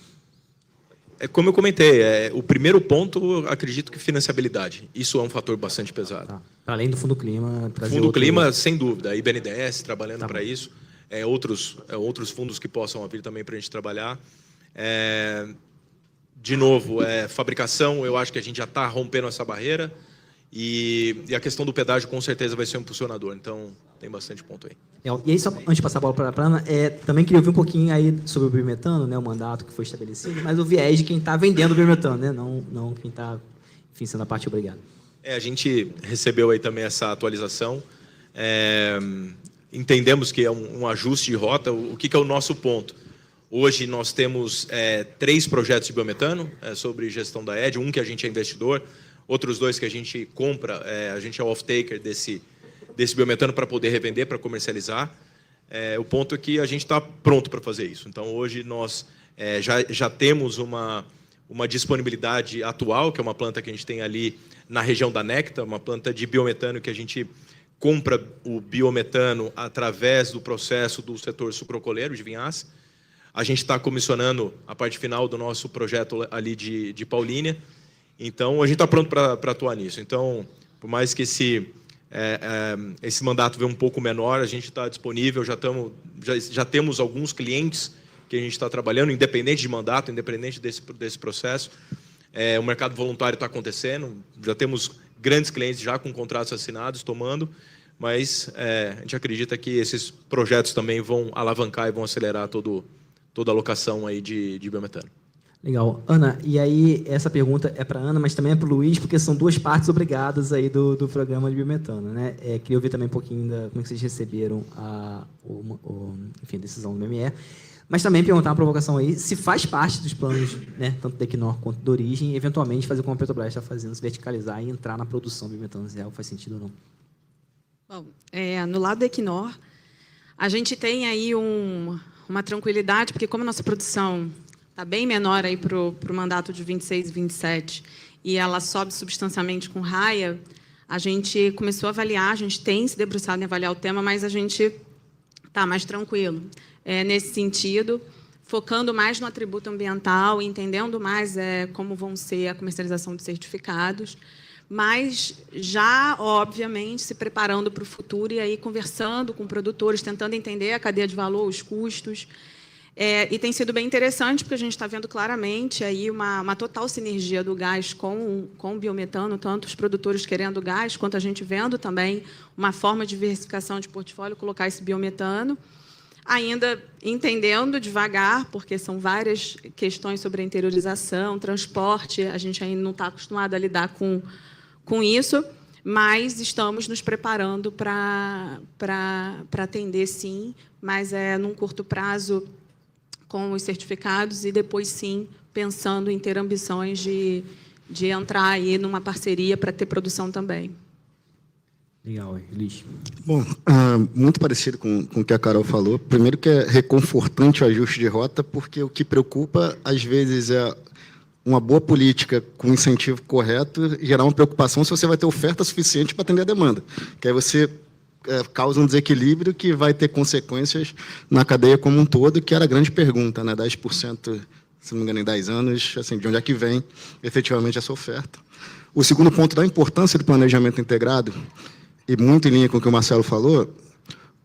Como eu comentei, o primeiro ponto, acredito que financiabilidade. Isso é um fator bastante pesado. Tá. Além do Fundo Clima... Fundo Clima, sem dúvida. A IBNDES trabalhando para isso. Outros fundos que possam vir também para a gente trabalhar. De novo, fabricação, eu acho que a gente já está rompendo essa barreira. E a questão do pedágio, com certeza, vai ser um impulsionador. Então, tem bastante ponto aí. E aí, só antes de passar a bola para a Ana, também queria ouvir um pouquinho aí sobre o biometano, né, o mandato que foi estabelecido, mas o viés de quem está vendendo o biometano, né, não quem está, enfim, sendo a parte obrigada. A gente recebeu aí também essa atualização. Entendemos que é um ajuste de rota. O que é o nosso ponto? Hoje nós temos 3 projetos de biometano sobre gestão da ED, um que a gente é investidor, outros 2 que a gente compra, a gente é o off-taker desse biometano para poder revender, para comercializar. O ponto é que a gente está pronto para fazer isso. Então, hoje, nós já temos uma disponibilidade atual, que é uma planta que a gente tem ali na região da Necta, uma planta de biometano que a gente compra o biometano através do processo do setor sucrocoleiro de Vinhaça. A gente está comissionando a parte final do nosso projeto ali de Paulínia. Então, a gente está pronto para atuar nisso. Então, por mais que esse mandato venha um pouco menor, a gente está disponível, já temos alguns clientes que a gente está trabalhando, independente de mandato, independente desse processo. O mercado voluntário está acontecendo, já temos grandes clientes já com contratos assinados, tomando, mas a gente acredita que esses projetos também vão alavancar e vão acelerar toda a alocação aí de biometano. Legal. Ana, e aí essa pergunta é para a Ana, mas também é para o Luiz, porque são 2 partes obrigadas aí do programa de biometano, né? Queria ouvir também um pouquinho como é que vocês receberam enfim, a decisão do ME, mas também perguntar uma provocação aí, se faz parte dos planos, né, tanto da Equinor quanto da Origem, eventualmente fazer como a Petrobras está fazendo, se verticalizar e entrar na produção de biometano, se faz sentido ou não. Bom, no lado da Equinor, a gente tem aí uma tranquilidade, porque como a nossa produção está bem menor aí para o mandato de 26 e 27, e ela sobe substancialmente com raia, a gente começou a avaliar, a gente tem se debruçado em avaliar o tema, mas a gente está mais tranquilo nesse sentido, focando mais no atributo ambiental, entendendo mais como vão ser a comercialização dos certificados, mas já, obviamente, se preparando para o futuro e aí conversando com produtores, tentando entender a cadeia de valor, os custos. E tem sido bem interessante, porque a gente está vendo claramente aí uma total sinergia do gás com o biometano, tanto os produtores querendo gás, quanto a gente vendo também uma forma de diversificação de portfólio, colocar esse biometano, ainda entendendo devagar, porque são várias questões sobre a interiorização, transporte, a gente ainda não está acostumado a lidar com isso, mas estamos nos preparando para atender, sim, mas num curto prazo, com os certificados, e depois, sim, pensando em ter ambições de entrar aí numa parceria para ter produção também. Legal, Luiz. Bom, muito parecido com o que a Carol falou. Primeiro que é reconfortante o ajuste de rota, porque o que preocupa, às vezes, é uma boa política com incentivo correto gerar uma preocupação se você vai ter oferta suficiente para atender a demanda. Que aí você causa um desequilíbrio que vai ter consequências na cadeia como um todo, que era a grande pergunta, né? 10%, se não me engano, em 10 anos, assim, de onde é que vem efetivamente essa oferta. O segundo ponto da importância do planejamento integrado, e muito em linha com o que o Marcelo falou,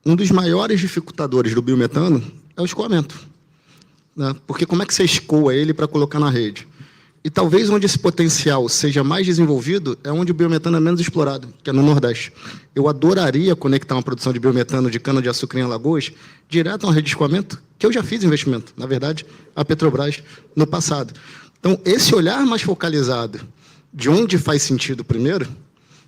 um dos maiores dificultadores do biometano é o escoamento, né? Porque como é que você escoa ele para colocar na rede? E talvez onde esse potencial seja mais desenvolvido é onde o biometano é menos explorado, que é no Nordeste. Eu adoraria conectar uma produção de biometano de cana-de-açúcar em Alagoas direto a um rede de escoamento, que eu já fiz investimento, na verdade, a Petrobras no passado. Então, esse olhar mais focalizado de onde faz sentido primeiro,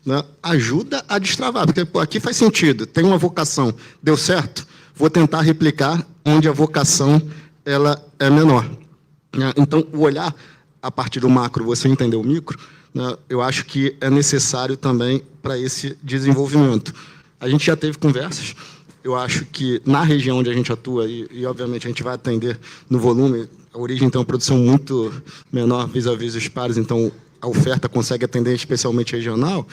né, ajuda a destravar, porque pô, aqui faz sentido, tem uma vocação, deu certo, vou tentar replicar onde a vocação ela é menor. Né? Então, o olhar a partir do macro, você entender o micro, né, eu acho que é necessário também para esse desenvolvimento. A gente já teve conversas, eu acho que na região onde a gente atua, e obviamente a gente vai atender no volume, a origem tem uma produção muito menor vis-à-vis os pares, então a oferta consegue atender especialmente regional,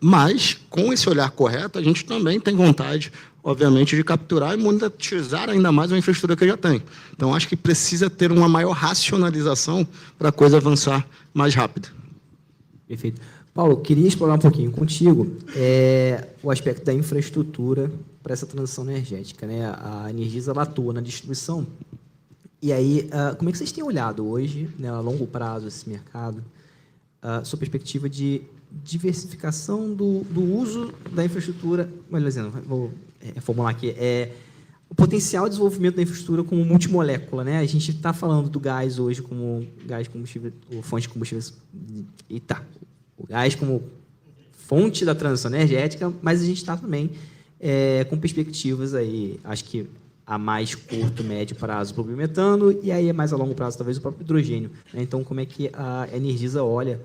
mas com esse olhar correto, a gente também tem vontade, obviamente, de capturar e monetizar ainda mais uma infraestrutura que já tem. Então, acho que precisa ter uma maior racionalização para a coisa avançar mais rápido. Perfeito. Paulo, queria explorar um pouquinho contigo o aspecto da infraestrutura para essa transição energética, né? A Energisa ela atua na distribuição. E aí, como é que vocês têm olhado hoje, né, a longo prazo, esse mercado, sob perspectiva de diversificação do uso da infraestrutura, melhor dizendo, vou formular aqui, o potencial de desenvolvimento da infraestrutura como multimolécula, né? A gente está falando do gás hoje como gás combustível, ou fonte de combustíveis, o gás como fonte da transição energética, mas a gente está também com perspectivas aí, acho que a mais curto, médio prazo para o biometano e aí a mais a longo prazo talvez o próprio hidrogênio. Né? Então, como é que a Energisa olha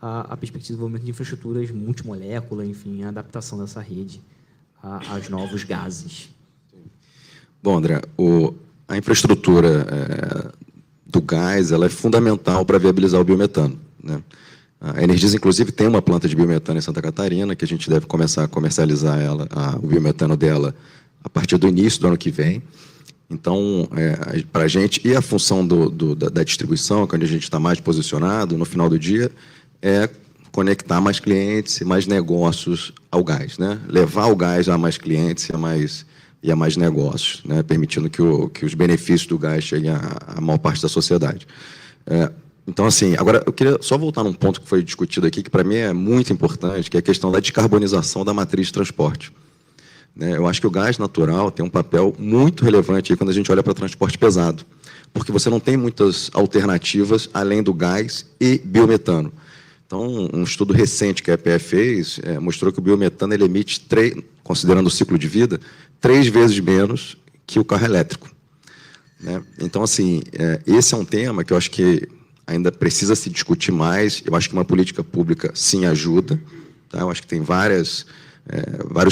a perspectiva de desenvolvimento de infraestruturas multimolécula, enfim, a adaptação dessa rede aos novos gases? Bom, André, a infraestrutura do gás ela é fundamental para viabilizar o biometano. Né? A Energisa, inclusive, tem uma planta de biometano em Santa Catarina, que a gente deve começar a comercializar o biometano dela a partir do início do ano que vem. Então, para a gente, e a função da distribuição, que é onde a gente está mais posicionado, no final do dia, é conectar mais clientes e mais negócios ao gás, né? Levar o gás a mais clientes e a mais negócios, né? Permitindo que os benefícios do gás cheguem à maior parte da sociedade. Então, assim, agora eu queria só voltar num ponto que foi discutido aqui, que para mim é muito importante, que é a questão da descarbonização da matriz de transporte. Né? Eu acho que o gás natural tem um papel muito relevante aí quando a gente olha para transporte pesado, porque você não tem muitas alternativas além do gás e biometano. Então, um estudo recente que a EPE fez mostrou que o biometano ele emite, considerando o ciclo de vida, 3 vezes menos que o carro elétrico. Né? Então, assim, esse é um tema que eu acho que ainda precisa se discutir mais. Eu acho que uma política pública, sim, ajuda. Tá? Eu acho que tem vários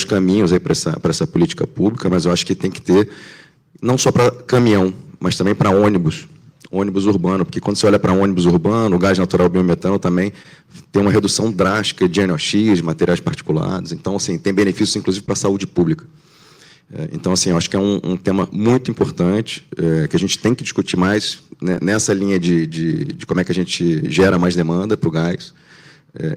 caminhos aí para essa política pública, mas eu acho que tem que ter, não só para caminhão, mas também para ônibus urbano, porque quando você olha para ônibus urbano, o gás natural biometano também tem uma redução drástica de NOx, materiais particulados. Então, assim, tem benefícios, inclusive, para a saúde pública. Então, assim, eu acho que é um tema muito importante, que a gente tem que discutir mais, né, nessa linha de como é que a gente gera mais demanda para o gás.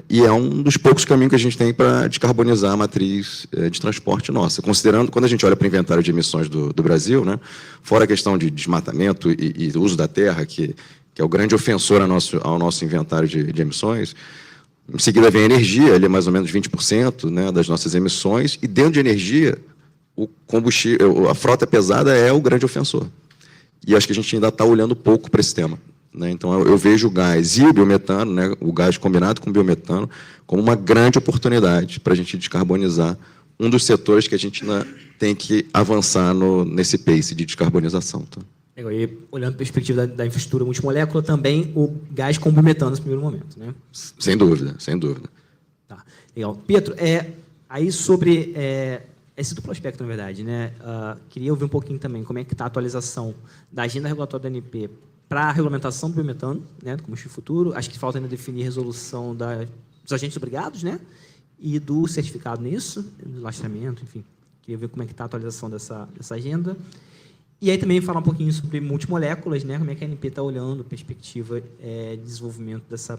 E é um dos poucos caminhos que a gente tem para descarbonizar a matriz de transporte nossa. Considerando, quando a gente olha para o inventário de emissões do Brasil, né, fora a questão de desmatamento e uso da terra, que é o grande ofensor ao nosso inventário de emissões, em seguida vem a energia, ele é mais ou menos 20%, né, das nossas emissões, e dentro de energia, o combustível, a frota pesada é o grande ofensor. E acho que a gente ainda está olhando pouco para esse tema. Né? Então, eu vejo o gás e o biometano, né, o gás combinado com o biometano, como uma grande oportunidade para a gente descarbonizar um dos setores que a gente tem que avançar nesse pace de descarbonização. Tá? E olhando a perspectiva da infraestrutura multimolécula, também o gás com biometano nesse primeiro momento. Né? Sem dúvida, sem dúvida. Tá. Legal. Pietro, aí sobre esse duplo aspecto, na verdade, né? Queria ouvir um pouquinho também como é que está a atualização da agenda regulatória da ANP para a regulamentação do biometano, né, do combustível futuro. Acho que falta ainda definir a resolução dos agentes obrigados, né, e do certificado nisso, do lastreamento, enfim. Queria ver como é que está a atualização dessa agenda. E aí também falar um pouquinho sobre multimoléculas, né, como é que a ANP está olhando a perspectiva de desenvolvimento desse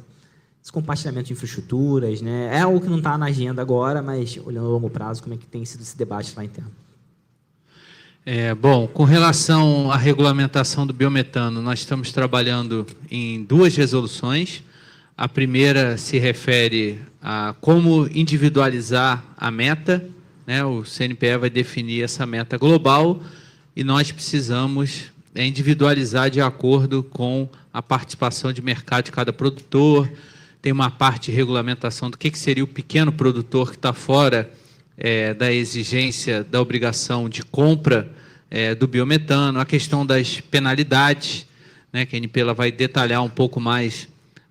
compartilhamento de infraestruturas, né. É algo que não está na agenda agora, mas olhando a longo prazo, como é que tem sido esse debate lá interno. Bom, com relação à regulamentação do biometano, nós estamos trabalhando em 2 resoluções. A primeira se refere a como individualizar a meta, né? O CNPE vai definir essa meta global e nós precisamos individualizar de acordo com a participação de mercado de cada produtor. Tem uma parte de regulamentação do que seria o pequeno produtor que está fora da exigência, da obrigação de compra do biometano, a questão das penalidades, né, que a ANP ela vai detalhar um pouco mais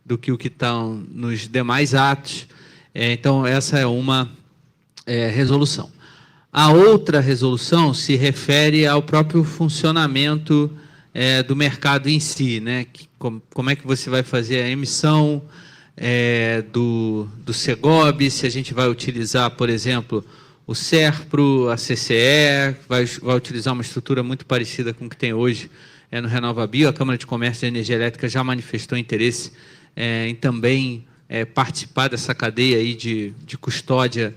do que o que está nos demais atos. Então, essa é uma resolução. A outra resolução se refere ao próprio funcionamento do mercado em si, né? Como é que você vai fazer a emissão do Segob, se a gente vai utilizar, por exemplo, o SERPRO, a CCE, vai utilizar uma estrutura muito parecida com o que tem hoje no RenovaBio. A Câmara de Comércio e Energia Elétrica já manifestou interesse em também participar dessa cadeia aí de custódia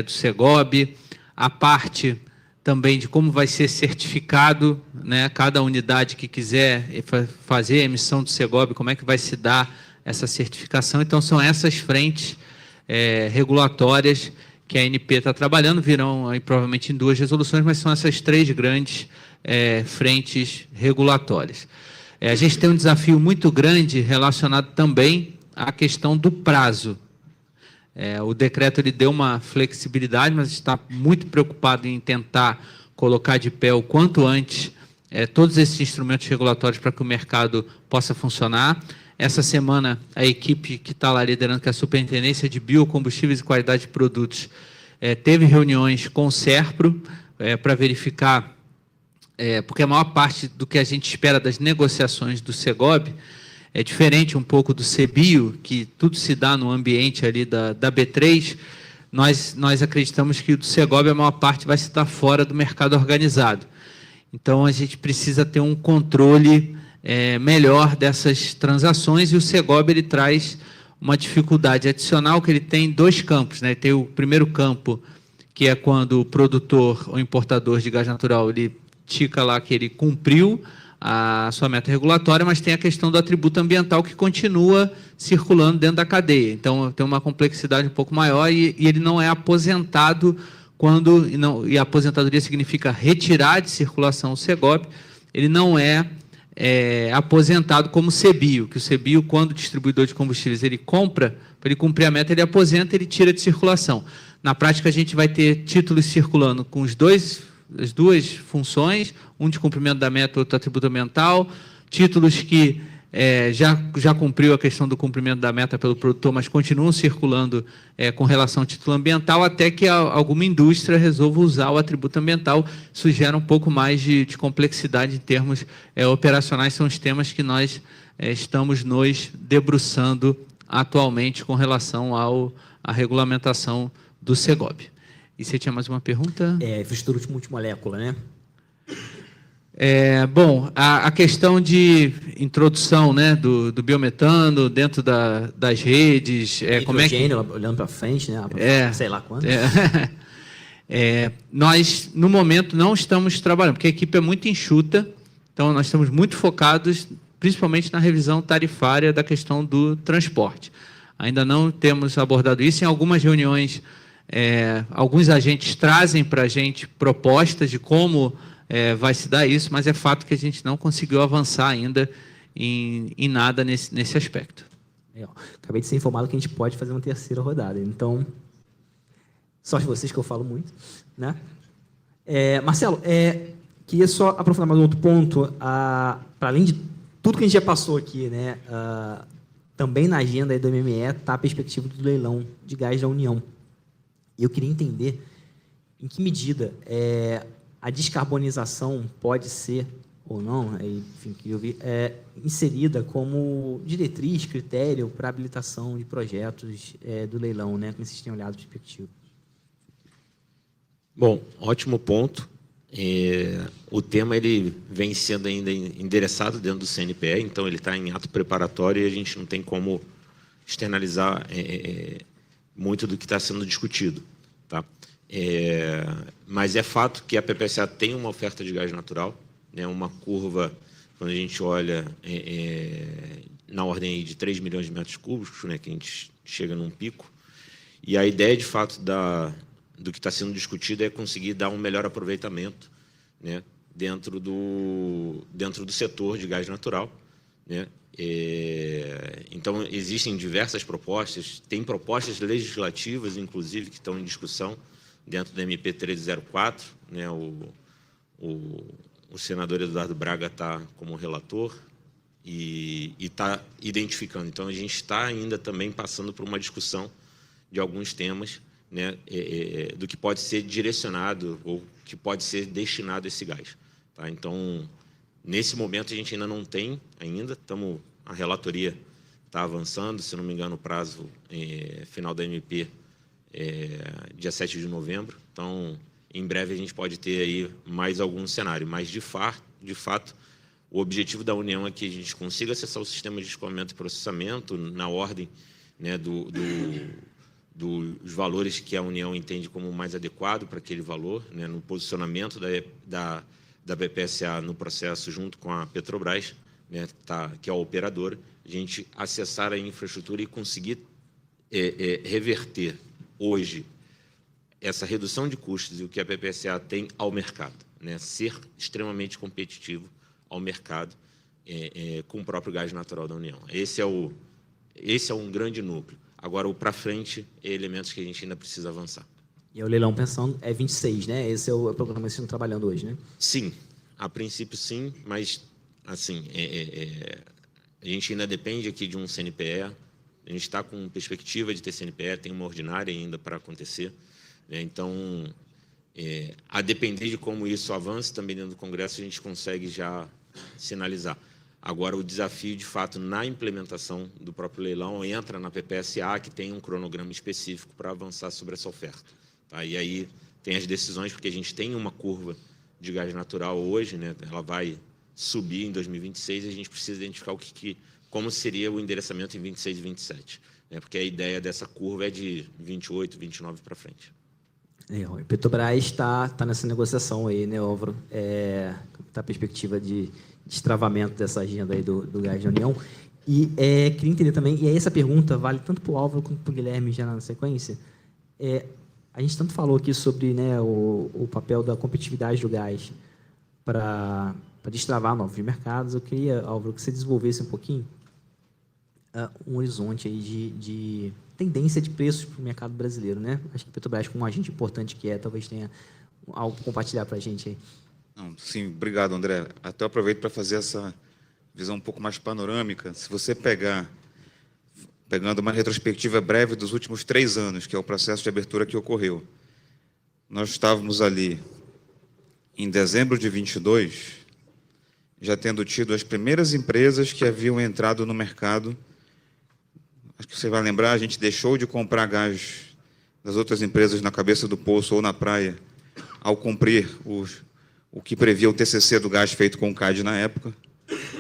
do Segob. A parte também de como vai ser certificado, né, cada unidade que quiser fazer a emissão do Segob, como é que vai se dar essa certificação. Então, são essas frentes regulatórias que a ANP está trabalhando, virão aí, provavelmente em 2 resoluções, mas são essas 3 grandes frentes regulatórias. A gente tem um desafio muito grande relacionado também à questão do prazo. O decreto ele deu uma flexibilidade, mas está muito preocupado em tentar colocar de pé o quanto antes todos esses instrumentos regulatórios para que o mercado possa funcionar. Essa semana, a equipe que está lá liderando, que é a Superintendência de Biocombustíveis e Qualidade de Produtos, teve reuniões com o SERPRO para verificar, porque a maior parte do que a gente espera das negociações do Segob é diferente um pouco do CBio, que tudo se dá no ambiente ali da B3. Nós acreditamos que o do Segob, a maior parte vai se dar fora do mercado organizado. Então, a gente precisa ter um controle melhor dessas transações, e o Segob ele traz uma dificuldade adicional, que ele tem 2 campos, né? Tem o primeiro campo, que é quando o produtor ou importador de gás natural ele tica lá que ele cumpriu a sua meta regulatória, mas tem a questão do atributo ambiental que continua circulando dentro da cadeia. Então, tem uma complexidade um pouco maior e ele não é aposentado quando... E a aposentadoria significa retirar de circulação o Segob. Ele não é aposentado como CBio, que o CBio, quando o distribuidor de combustíveis ele compra, para ele cumprir a meta, ele aposenta, ele tira de circulação. Na prática, a gente vai ter títulos circulando com as 2 funções, um de cumprimento da meta, outro atributo ambiental, títulos que já cumpriu a questão do cumprimento da meta pelo produtor, mas continuam circulando com relação ao título ambiental, até que alguma indústria resolva usar o atributo ambiental. Isso gera um pouco mais de complexidade em termos operacionais, são os temas que nós estamos nos debruçando atualmente com relação à regulamentação do Segob. E você tinha mais uma pergunta? Infraestrutura multimolécula, né? Bom, a questão de introdução, né, do biometano dentro das redes, como é que... olhando para frente, né? Sei lá quanto. Nós, no momento, não estamos trabalhando, porque a equipe é muito enxuta, então nós estamos muito focados, principalmente na revisão tarifária da questão do transporte. Ainda não temos abordado isso. Em algumas reuniões, alguns agentes trazem para a gente propostas de como vai se dar isso, mas é fato que a gente não conseguiu avançar ainda em nada nesse aspecto. Acabei de ser informado que a gente pode fazer uma 3ª rodada. Então, só de vocês que eu falo muito, né? Marcelo, queria só aprofundar mais um outro ponto. Para além de tudo que a gente já passou aqui, né? Também na agenda aí do MME está a perspectiva do leilão de gás da União. Eu queria entender em que medida a descarbonização pode ser, ou não, enfim, que eu vi, inserida como diretriz, critério para habilitação de projetos do leilão, né? Como vocês têm olhado a perspectiva? Bom, ótimo ponto. O tema ele vem sendo ainda endereçado dentro do CNPE, então ele está em ato preparatório e a gente não tem como externalizar muito do que está sendo discutido. Tá? Mas é fato que a PPSA tem uma oferta de gás natural, né, uma curva, quando a gente olha na ordem aí de 3 milhões de metros cúbicos, né, que a gente chega num pico, e a ideia, de fato, do que está sendo discutido é conseguir dar um melhor aproveitamento, né, dentro do setor de gás natural, né. Então, existem diversas propostas, tem propostas legislativas, inclusive, que estão em discussão dentro do MP 1304, né, o senador Eduardo Braga está como relator e está identificando. Então, a gente está ainda também passando por uma discussão de alguns temas, né, do que pode ser direcionado ou que pode ser destinado a esse gás. Tá? Então, nesse momento, a gente ainda não tem, a relatoria está avançando, se não me engano, o prazo final da MP dia 7 de novembro. Então, em breve, a gente pode ter aí mais algum cenário. Mas, de fato, o objetivo da União é que a gente consiga acessar o sistema de escoamento e processamento na ordem, né, dos valores que a União entende como mais adequado para aquele valor, né, no posicionamento da BPSA no processo junto com a Petrobras, né, que é a operadora, a gente acessar a infraestrutura e conseguir reverter hoje essa redução de custos e o que a BPSA tem ao mercado, né, ser extremamente competitivo ao mercado com o próprio gás natural da União. Esse é um grande núcleo. Agora, o para frente é elementos que a gente ainda precisa avançar. E o leilão pensando é 26, né? Esse é o programa que vocês estão trabalhando hoje, né? Sim, a princípio sim, mas assim, a gente ainda depende aqui de um CNPE, a gente está com perspectiva de ter CNPE, tem uma ordinária ainda para acontecer, né? Então, a depender de como isso avance também dentro do Congresso, a gente consegue já sinalizar. Agora, o desafio, de fato, na implementação do próprio leilão entra na PPSA, que tem um cronograma específico para avançar sobre essa oferta. Tá? E aí tem as decisões, porque a gente tem uma curva de gás natural hoje, né? Ela vai subir em 2026 e a gente precisa identificar como seria o endereçamento em 26 e 27, né? Porque a ideia dessa curva é de 28, 29 para frente. A Petrobras está nessa negociação aí, né, Álvaro? Tá a perspectiva de destravamento dessa agenda aí do gás da União. E queria entender também, e essa pergunta vale tanto para o Álvaro quanto para o Guilherme já na sequência. A gente tanto falou aqui sobre, né, o papel da competitividade do gás para destravar novos mercados. Eu queria, Álvaro, que você desenvolvesse um pouquinho um horizonte aí de tendência de preços para o mercado brasileiro, né? Acho que a Petrobras, como um agente importante que talvez tenha algo para compartilhar para a gente aí. Não, sim, obrigado, André. Até eu aproveito para fazer essa visão um pouco mais panorâmica. Se você pegando uma retrospectiva breve dos últimos 3 anos, que é o processo de abertura que ocorreu, nós estávamos ali em dezembro de 22, já tendo tido as primeiras empresas que haviam entrado no mercado. Acho que você vai lembrar, a gente deixou de comprar gás das outras empresas na cabeça do poço ou na praia, ao cumprir o que previa o TCC do gás feito com o CAD na época.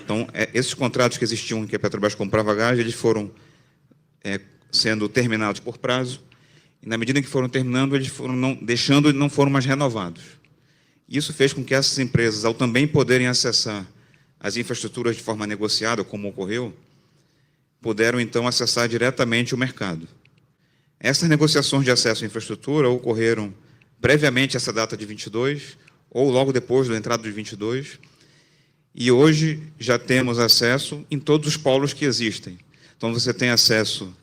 Então, esses contratos que existiam em que a Petrobras comprava gás, eles foram sendo terminados por prazo, e na medida em que foram terminando, eles foram deixando e não foram mais renovados. Isso fez com que essas empresas, ao também poderem acessar as infraestruturas de forma negociada, como ocorreu, puderam, então, acessar diretamente o mercado. Essas negociações de acesso à infraestrutura ocorreram previamente a essa data de 22, ou logo depois da entrada de 22, e hoje já temos acesso em todos os polos que existem. Então, você tem acesso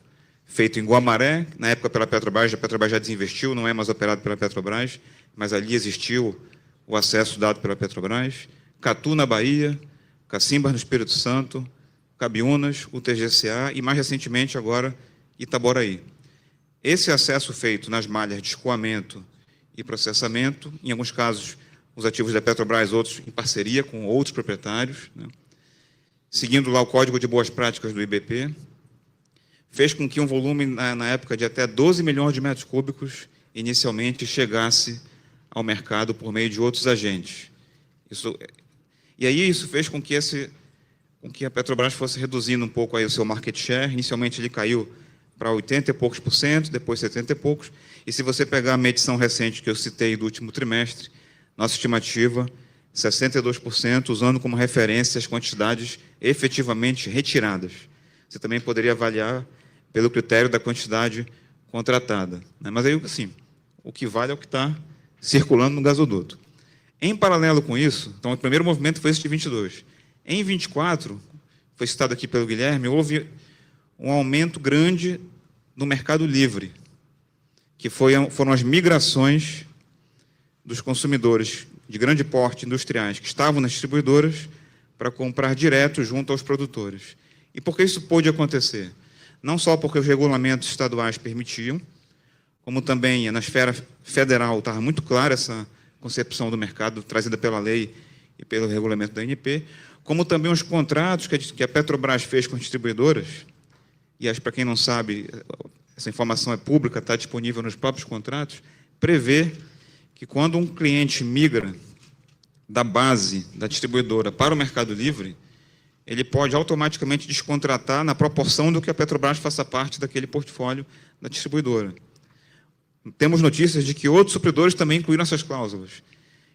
feito em Guamaré, na época pela Petrobras, a Petrobras já desinvestiu, não é mais operado pela Petrobras, mas ali existiu o acesso dado pela Petrobras, Catu, na Bahia, Cacimbas, no Espírito Santo, Cabiúnas, o TGCA e, mais recentemente, agora, Itaboraí. Esse acesso feito nas malhas de escoamento e processamento, em alguns casos, os ativos da Petrobras, outros em parceria com outros proprietários, né, seguindo lá o Código de Boas Práticas do IBP, fez com que um volume, na época, de até 12 milhões de metros cúbicos, inicialmente chegasse ao mercado por meio de outros agentes. E aí isso fez com que a Petrobras fosse reduzindo um pouco aí o seu market share. Inicialmente ele caiu para 80 e poucos por cento, depois 70 e poucos. E se você pegar a medição recente que eu citei do último trimestre, nossa estimativa, 62%, usando como referência as quantidades efetivamente retiradas. Você também poderia avaliar pelo critério da quantidade contratada, né? Mas aí, assim, o que vale é o que está circulando no gasoduto. Em paralelo com isso, então, o primeiro movimento foi esse de 22. Em 24, foi citado aqui pelo Guilherme, houve um aumento grande no mercado livre, que foram as migrações dos consumidores de grande porte industriais que estavam nas distribuidoras para comprar direto junto aos produtores. E por que isso pôde acontecer? Não só porque os regulamentos estaduais permitiam, como também na esfera federal estava muito clara essa concepção do mercado trazida pela lei e pelo regulamento da ANP, como também os contratos que a Petrobras fez com as distribuidoras, e para quem não sabe, essa informação é pública, está disponível nos próprios contratos, prevê que quando um cliente migra da base da distribuidora para o Mercado Livre, ele pode automaticamente descontratar na proporção do que a Petrobras faça parte daquele portfólio da distribuidora. Temos notícias de que outros supridores também incluíram essas cláusulas.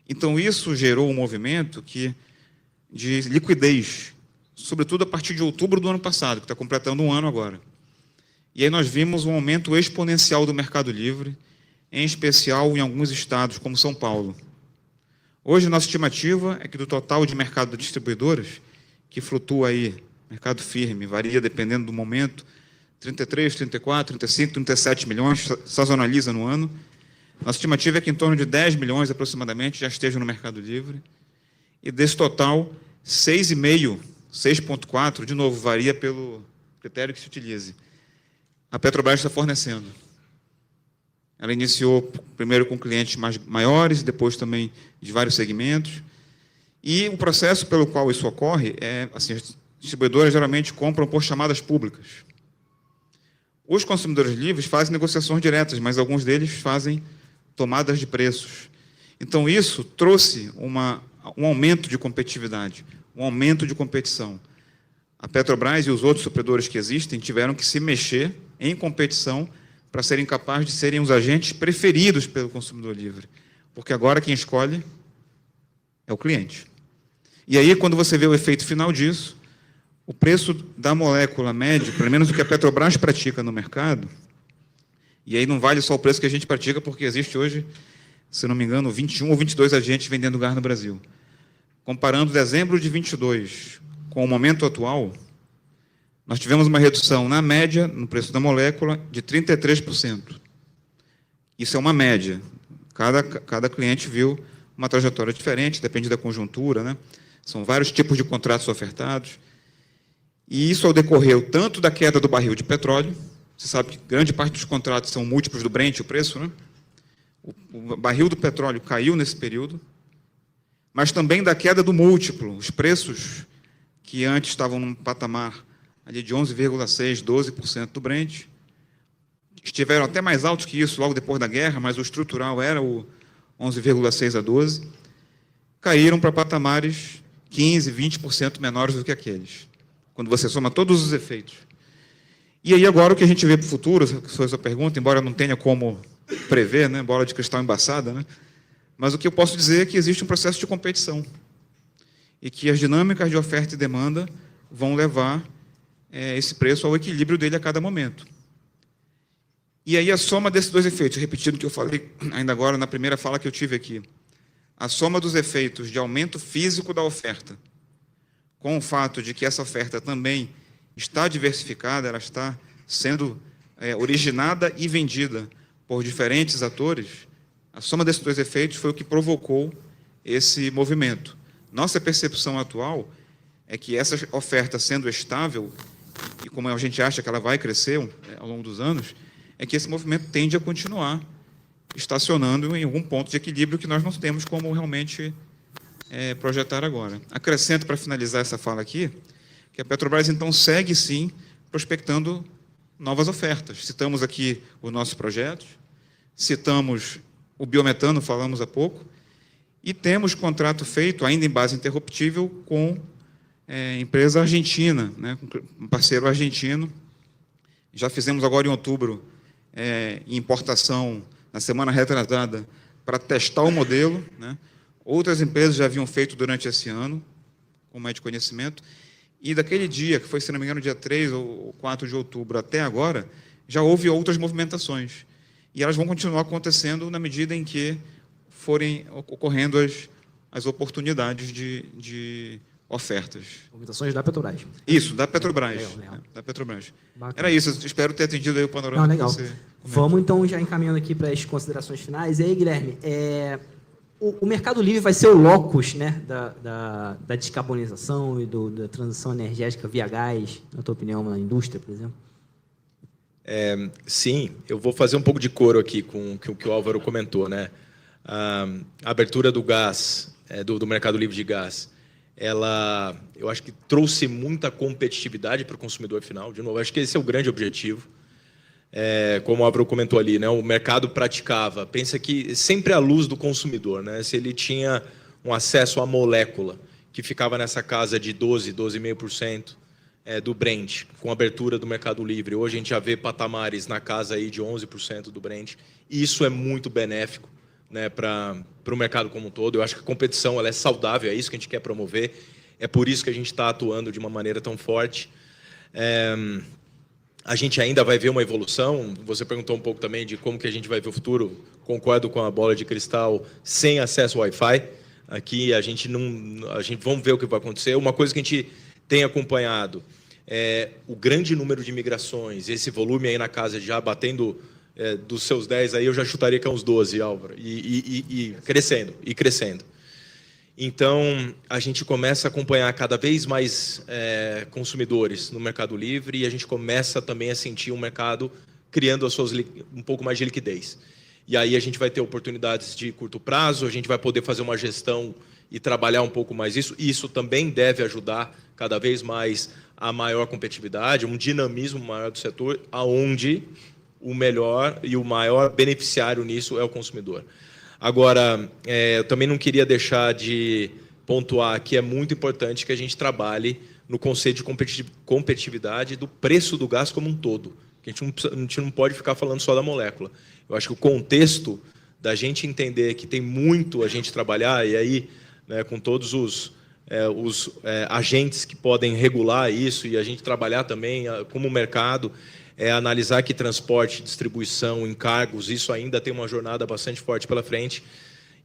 Então, isso gerou um movimento de liquidez, sobretudo a partir de outubro do ano passado, que está completando um ano agora. E aí nós vimos um aumento exponencial do Mercado Livre, em especial em alguns estados, como São Paulo. Hoje, nossa estimativa é que do total de mercado de distribuidoras, que flutua aí, mercado firme, varia dependendo do momento, 33, 34, 35, 37 milhões, sazonaliza no ano. Nossa estimativa é que em torno de 10 milhões, aproximadamente, já estejam no Mercado Livre. E desse total, 6,5, 6,4, de novo, varia pelo critério que se utilize. A Petrobras está fornecendo. Ela iniciou primeiro com clientes maiores, depois também de vários segmentos. E o processo pelo qual isso ocorre é, assim, as distribuidoras geralmente compram por chamadas públicas. Os consumidores livres fazem negociações diretas, mas alguns deles fazem tomadas de preços. Então, isso trouxe um aumento de competitividade, um aumento de competição. A Petrobras e os outros supridores que existem tiveram que se mexer em competição para serem capazes de serem os agentes preferidos pelo consumidor livre. Porque agora quem escolhe é o cliente. E aí, quando você vê o efeito final disso, o preço da molécula média, pelo menos o que a Petrobras pratica no mercado, e aí não vale só o preço que a gente pratica, porque existe hoje, se não me engano, 21 ou 22 agentes vendendo gás no Brasil. Comparando dezembro de 22 com o momento atual, nós tivemos uma redução, na média, no preço da molécula, de 33%. Isso é uma média. Cada cliente viu uma trajetória diferente, depende da conjuntura, né? São vários tipos de contratos ofertados. E isso ao decorrer tanto da queda do barril de petróleo, você sabe que grande parte dos contratos são múltiplos do Brent, o preço, né? O barril do petróleo caiu nesse período, mas também da queda do múltiplo. Os preços que antes estavam num patamar ali de 11,6%, 12% do Brent, estiveram até mais altos que isso logo depois da guerra, mas o estrutural era o 11,6% a 12%, caíram para patamares 15%, 20% menores do que aqueles, quando você soma todos os efeitos. E aí agora o que a gente vê para o futuro, que foi a sua pergunta, embora não tenha como prever, né, bola de cristal embaçada, né, mas o que eu posso dizer é que existe um processo de competição e que as dinâmicas de oferta e demanda vão levar esse preço ao equilíbrio dele a cada momento. E aí a soma desses dois efeitos, repetindo o que eu falei ainda agora na primeira fala que eu tive aqui, a soma dos efeitos de aumento físico da oferta, com o fato de que essa oferta também está diversificada, ela está sendo originada e vendida por diferentes atores, a soma desses dois efeitos foi o que provocou esse movimento. Nossa percepção atual é que essa oferta sendo estável, e como a gente acha que ela vai crescer ao longo dos anos, é que esse movimento tende a continuar estacionando em algum ponto de equilíbrio que nós não temos como realmente projetar agora. Acrescento, para finalizar essa fala aqui, que a Petrobras, então, segue, sim, prospectando novas ofertas. Citamos aqui os nossos projetos, citamos o biometano, falamos há pouco, e temos contrato feito, ainda em base interruptível, com empresa argentina, né, um parceiro argentino. A Já fizemos agora em outubro importação, na semana retrasada, para testar o modelo, né? Outras empresas já haviam feito durante esse ano, como é de conhecimento, e daquele dia, que foi, se não me engano, dia 3 ou 4 de outubro até agora, já houve outras movimentações. E elas vão continuar acontecendo na medida em que forem ocorrendo as oportunidades de ofertas. Movimentações da Petrobras. Isso, da Petrobras. Legal. Da Petrobras. Bacana. Era isso, eu espero ter atendido aí o panorama. Não, legal. Que você Vamos, então, já encaminhando aqui para as considerações finais. E aí, Guilherme, o Mercado Livre vai ser o locus, né, da descarbonização e da transição energética via gás, na tua opinião, na indústria, por exemplo? Sim, eu vou fazer um pouco de coro aqui com o que o Álvaro comentou, né? A abertura do gás, do Mercado Livre de gás, eu acho que trouxe muita competitividade para o consumidor final. De novo, acho que esse é o grande objetivo. Como o Álvaro comentou ali, né? O mercado praticava, pensa que sempre à luz do consumidor, né? Se ele tinha um acesso à molécula, que ficava nessa casa de 12,5%, do Brent, com a abertura do Mercado Livre. Hoje a gente já vê patamares na casa aí de 11% do Brent. E isso é muito benéfico, né, para o mercado como um todo. Eu acho que a competição ela é saudável, é isso que a gente quer promover. É por isso que a gente está atuando de uma maneira tão forte. A gente ainda vai ver uma evolução. Você perguntou um pouco também de como que a gente vai ver o futuro. Concordo com a bola de cristal sem acesso ao Wi-Fi. Aqui vamos ver o que vai acontecer. Uma coisa que a gente tem acompanhado o grande número de migrações, esse volume aí na casa já batendo dos seus 10, aí eu já chutaria que é uns 12, Álvaro, e crescendo. Então, a gente começa a acompanhar cada vez mais consumidores no Mercado Livre e a gente começa também a sentir um mercado criando um pouco mais de liquidez. E aí a gente vai ter oportunidades de curto prazo, a gente vai poder fazer uma gestão e trabalhar um pouco mais isso. E isso também deve ajudar cada vez mais a maior competitividade, um dinamismo maior do setor, aonde o melhor e o maior beneficiário nisso é o consumidor. Agora, eu também não queria deixar de pontuar que é muito importante que a gente trabalhe no conceito de competitividade do preço do gás como um todo. Que a gente não pode ficar falando só da molécula. Eu acho que o contexto da gente entender que tem muito a gente trabalhar, e aí, né, com todos os agentes que podem regular isso, e a gente trabalhar também como mercado, analisar que transporte, distribuição, encargos, isso ainda tem uma jornada bastante forte pela frente.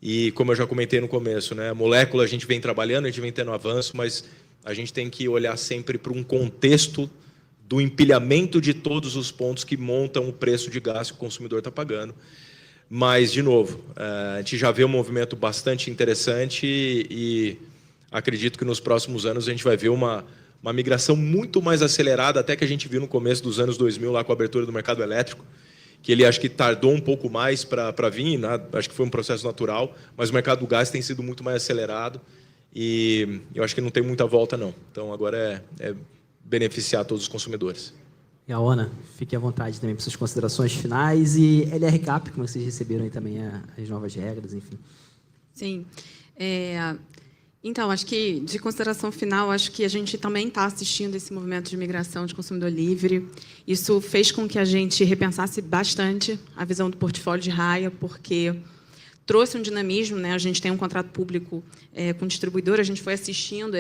E, como eu já comentei no começo, né, a molécula a gente vem trabalhando, a gente vem tendo avanço, mas a gente tem que olhar sempre para um contexto do empilhamento de todos os pontos que montam o preço de gás que o consumidor está pagando. Mas, de novo, a gente já vê um movimento bastante interessante e acredito que nos próximos anos a gente vai ver uma migração muito mais acelerada, até que a gente viu no começo dos anos 2000, lá com a abertura do mercado elétrico, que ele acho que tardou um pouco mais para vir, né? Acho que foi um processo natural, mas o mercado do gás tem sido muito mais acelerado e eu acho que não tem muita volta, não. Então, agora é beneficiar todos os consumidores. E a Ana, fique à vontade também para suas considerações finais e LRCAP, como vocês receberam aí também as novas regras, enfim. Sim. Então, acho que, de consideração final, acho que a gente também está assistindo esse movimento de migração de consumidor livre. Isso fez com que a gente repensasse bastante a visão do portfólio de Raia, porque trouxe um dinamismo, né? A gente tem um contrato público com distribuidor, a gente foi assistindo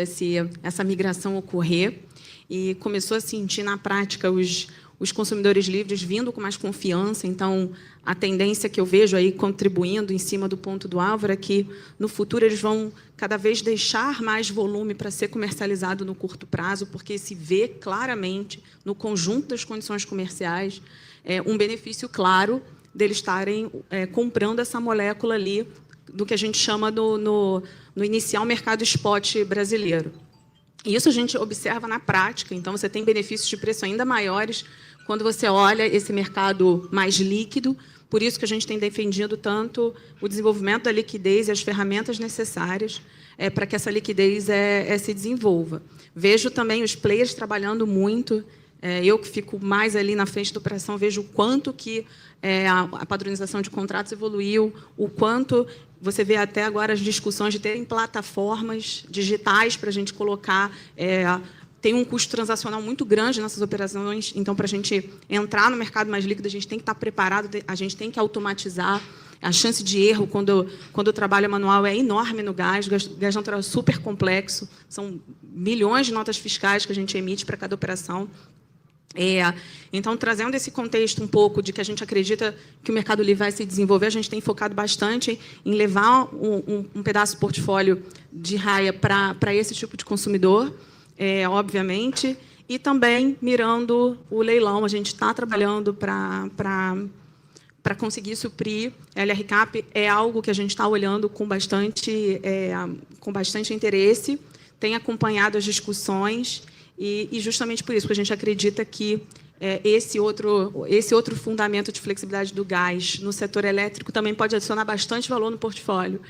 essa migração ocorrer e começou a sentir na prática os consumidores livres vindo com mais confiança. Então, a tendência que eu vejo aí contribuindo em cima do ponto do Álvaro é que, no futuro, eles vão cada vez deixar mais volume para ser comercializado no curto prazo, porque se vê claramente, no conjunto das condições comerciais, um benefício claro deles estarem comprando essa molécula ali do que a gente chama no inicial mercado spot brasileiro. E isso a gente observa na prática, então você tem benefícios de preço ainda maiores quando você olha esse mercado mais líquido. Por isso que a gente tem defendido tanto o desenvolvimento da liquidez e as ferramentas necessárias para que essa liquidez se desenvolva. Vejo também os players trabalhando muito. Eu que fico mais ali na frente da operação, vejo o quanto que a padronização de contratos evoluiu, o quanto você vê até agora as discussões de terem plataformas digitais para a gente colocar tem um custo transacional muito grande nessas operações, então, para a gente entrar no mercado mais líquido, a gente tem que estar preparado, a gente tem que automatizar. A chance de erro, quando o trabalho é manual, é enorme no gás. O gás natural é super complexo, são milhões de notas fiscais que a gente emite para cada operação. Então, trazendo esse contexto um pouco de que a gente acredita que o Mercado Livre vai se desenvolver, a gente tem focado bastante em levar um pedaço do portfólio de raia para esse tipo de consumidor, obviamente, e também mirando o leilão. A gente está trabalhando para conseguir suprir. A LRCAP é algo que a gente está olhando com bastante interesse, tem acompanhado as discussões, e justamente por isso, porque a gente acredita que esse outro fundamento de flexibilidade do gás no setor elétrico também pode adicionar bastante valor no portfólio.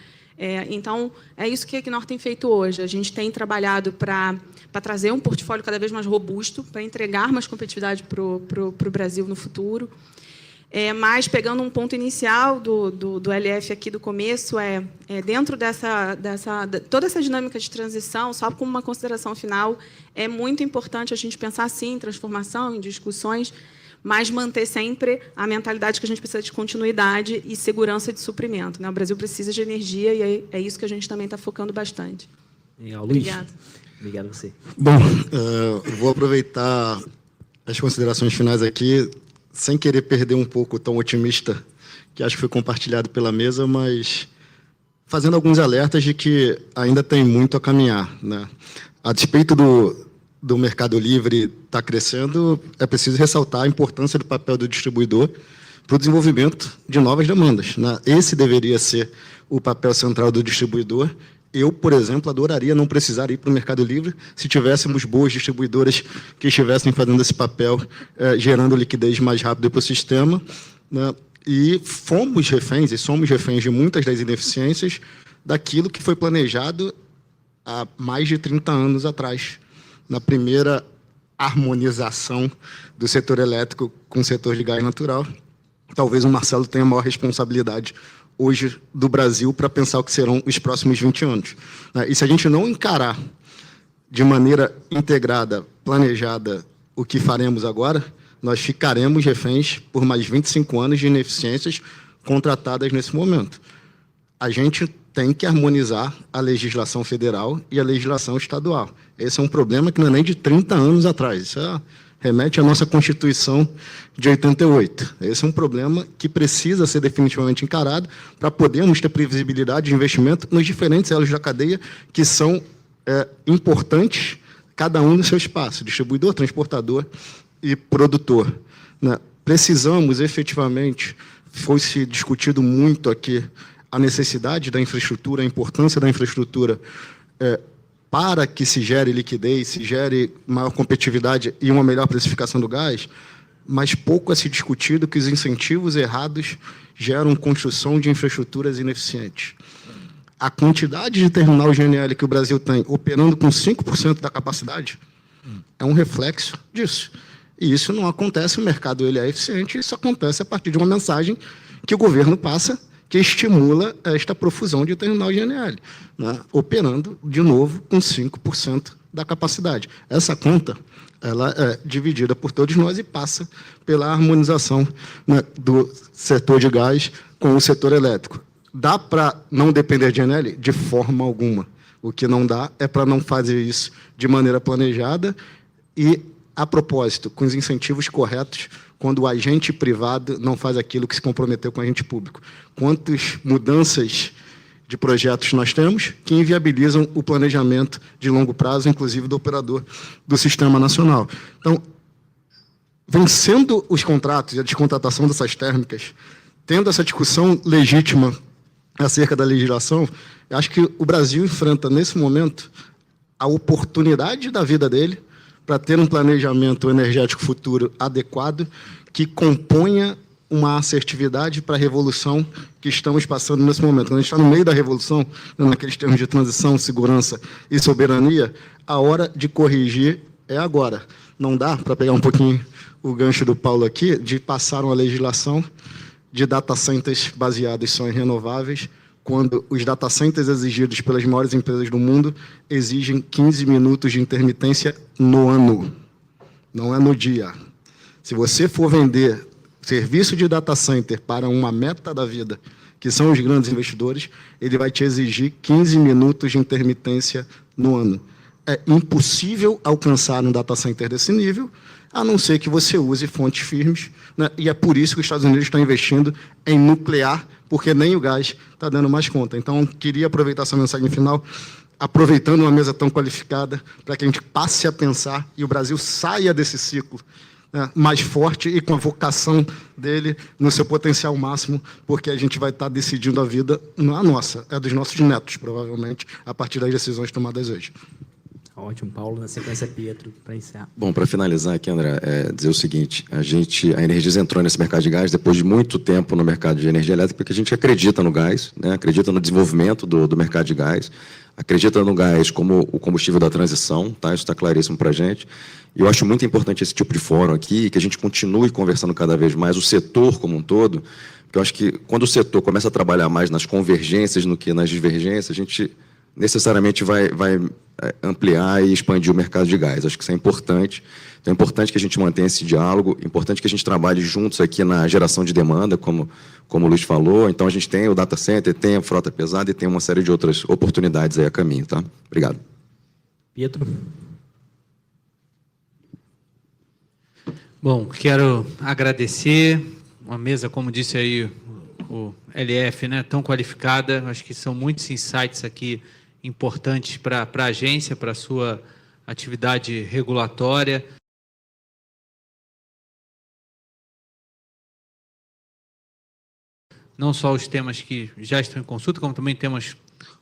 Então, é isso que a Equinor tem feito hoje. A gente tem trabalhado para trazer um portfólio cada vez mais robusto, para entregar mais competitividade para o Brasil no futuro. Mas, pegando um ponto inicial do LF aqui do começo, dentro toda essa dinâmica de transição, só como uma consideração final, é muito importante a gente pensar, sim, em transformação, em discussões, mas manter sempre a mentalidade que a gente precisa de continuidade e segurança de suprimento, né? O Brasil precisa de energia e é isso que a gente também está focando bastante. Legal, Luiz. Obrigada. Obrigado a você. Bom, vou aproveitar as considerações finais aqui, sem querer perder um pouco o tom otimista que acho que foi compartilhado pela mesa, mas fazendo alguns alertas de que ainda tem muito a caminhar, né? A despeito do Mercado Livre estar crescendo, é preciso ressaltar a importância do papel do distribuidor para o desenvolvimento de novas demandas, né? Esse deveria ser o papel central do distribuidor. Eu, por exemplo, adoraria não precisar ir para o Mercado Livre se tivéssemos boas distribuidoras que estivessem fazendo esse papel, gerando liquidez mais rápido para o sistema, né? E somos reféns de muitas das ineficiências daquilo que foi planejado há mais de 30 anos atrás, na primeira harmonização do setor elétrico com o setor de gás natural. Talvez o Marcelo tenha a maior responsabilidade hoje do Brasil para pensar o que serão os próximos 20 anos. E se a gente não encarar de maneira integrada, planejada, o que faremos agora, nós ficaremos reféns por mais 25 anos de ineficiências contratadas nesse momento. A gente tem que harmonizar a legislação federal e a legislação estadual. Esse é um problema que não é nem de 30 anos atrás. Isso remete à nossa Constituição de 88. Esse é um problema que precisa ser definitivamente encarado para podermos ter previsibilidade de investimento nos diferentes elos da cadeia que são importantes, cada um no seu espaço, distribuidor, transportador e produtor, né? Precisamos, efetivamente, foi-se discutido muito aqui a necessidade da infraestrutura, a importância da infraestrutura para que se gere liquidez, se gere maior competitividade e uma melhor precificação do gás, mas pouco é se discutido que os incentivos errados geram construção de infraestruturas ineficientes. A quantidade de terminal GNL que o Brasil tem, operando com 5% da capacidade, é um reflexo disso. E isso não acontece, o mercado ele é eficiente, isso acontece a partir de uma mensagem que o governo passa, que estimula esta profusão de terminal GNL, né, operando, de novo, com 5% da capacidade. Essa conta ela é dividida por todos nós e passa pela harmonização, né, do setor de gás com o setor elétrico. Dá para não depender de GNL? De forma alguma. O que não dá é para não fazer isso de maneira planejada e, a propósito, com os incentivos corretos, quando o agente privado não faz aquilo que se comprometeu com o agente público. Quantas mudanças de projetos nós temos que inviabilizam o planejamento de longo prazo, inclusive do operador do Sistema Nacional. Então, vencendo os contratos e a descontratação dessas térmicas, tendo essa discussão legítima acerca da legislação, eu acho que o Brasil enfrenta, nesse momento, a oportunidade da vida dele para ter um planejamento energético futuro adequado que componha uma assertividade para a revolução que estamos passando nesse momento. Quando a gente está no meio da revolução, naqueles termos de transição, segurança e soberania, a hora de corrigir é agora. Não dá, para pegar um pouquinho o gancho do Paulo aqui, de passar uma legislação de data centers baseados só em renováveis, quando os data centers exigidos pelas maiores empresas do mundo exigem 15 minutos de intermitência no ano, não é no dia. Se você for vender serviço de data center para uma meta da vida, que são os grandes investidores, ele vai te exigir 15 minutos de intermitência no ano. É impossível alcançar um data center desse nível, a não ser que você use fontes firmes, né? E é por isso que os Estados Unidos estão investindo em nuclear, porque nem o gás está dando mais conta. Então, queria aproveitar essa mensagem final, aproveitando uma mesa tão qualificada, para que a gente passe a pensar e o Brasil saia desse ciclo, né, mais forte e com a vocação dele no seu potencial máximo, porque a gente vai estar decidindo a vida, não a nossa, é dos nossos netos, provavelmente, a partir das decisões tomadas hoje. Ótimo, Paulo. Na sequência, Pietro, para encerrar. Bom, para finalizar aqui, André, dizer o seguinte, a Energisa entrou nesse mercado de gás depois de muito tempo no mercado de energia elétrica, porque a gente acredita no gás, né, acredita no desenvolvimento do mercado de gás, acredita no gás como o combustível da transição, tá? Isso está claríssimo para a gente. E eu acho muito importante esse tipo de fórum aqui, que a gente continue conversando cada vez mais, o setor como um todo, porque eu acho que quando o setor começa a trabalhar mais nas convergências do que nas divergências, a gente necessariamente vai ampliar e expandir o mercado de gás. Acho que isso é importante. Então, é importante que a gente mantenha esse diálogo, é importante que a gente trabalhe juntos aqui na geração de demanda, como o Luiz falou. Então, a gente tem o data center, tem a frota pesada e tem uma série de outras oportunidades aí a caminho, tá? Obrigado. Pietro. Bom, quero agradecer uma mesa, como disse aí o LF, né, tão qualificada. Acho que são muitos insights aqui importantes para a agência, para a sua atividade regulatória. Não só os temas que já estão em consulta, como também temas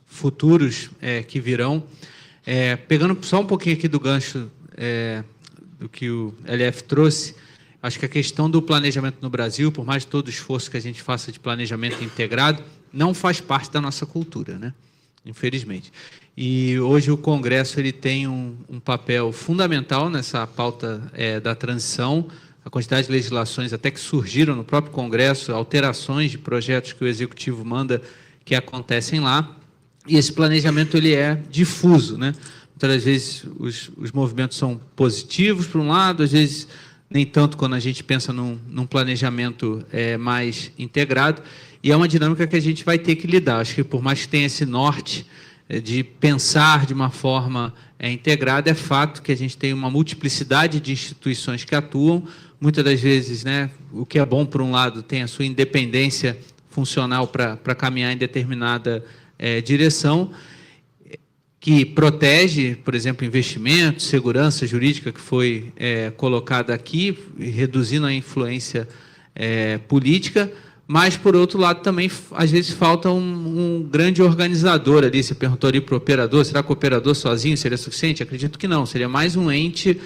futuros que virão. Pegando só um pouquinho aqui do gancho do que o LF trouxe, acho que a questão do planejamento no Brasil, por mais todo o esforço que a gente faça de planejamento integrado, não faz parte da nossa cultura, né? Infelizmente. E hoje o Congresso ele tem um papel fundamental nessa pauta da transição. A quantidade de legislações até que surgiram no próprio Congresso, alterações de projetos que o Executivo manda que acontecem lá. E esse planejamento ele é difuso, né? Muitas das vezes os movimentos são positivos, por um lado, às vezes nem tanto quando a gente pensa num planejamento mais integrado, e é uma dinâmica que a gente vai ter que lidar. Acho que por mais que tenha esse norte de pensar de uma forma integrada, é fato que a gente tem uma multiplicidade de instituições que atuam, muitas das vezes, né, o que é bom, por um lado, tem a sua independência funcional para caminhar em determinada direção, que protege, por exemplo, investimentos, segurança jurídica que foi colocada aqui, reduzindo a influência política, mas, por outro lado, também, às vezes, falta um grande organizador ali. Você perguntou ali para o operador, será que o operador sozinho seria suficiente? Acredito que não, seria mais um ente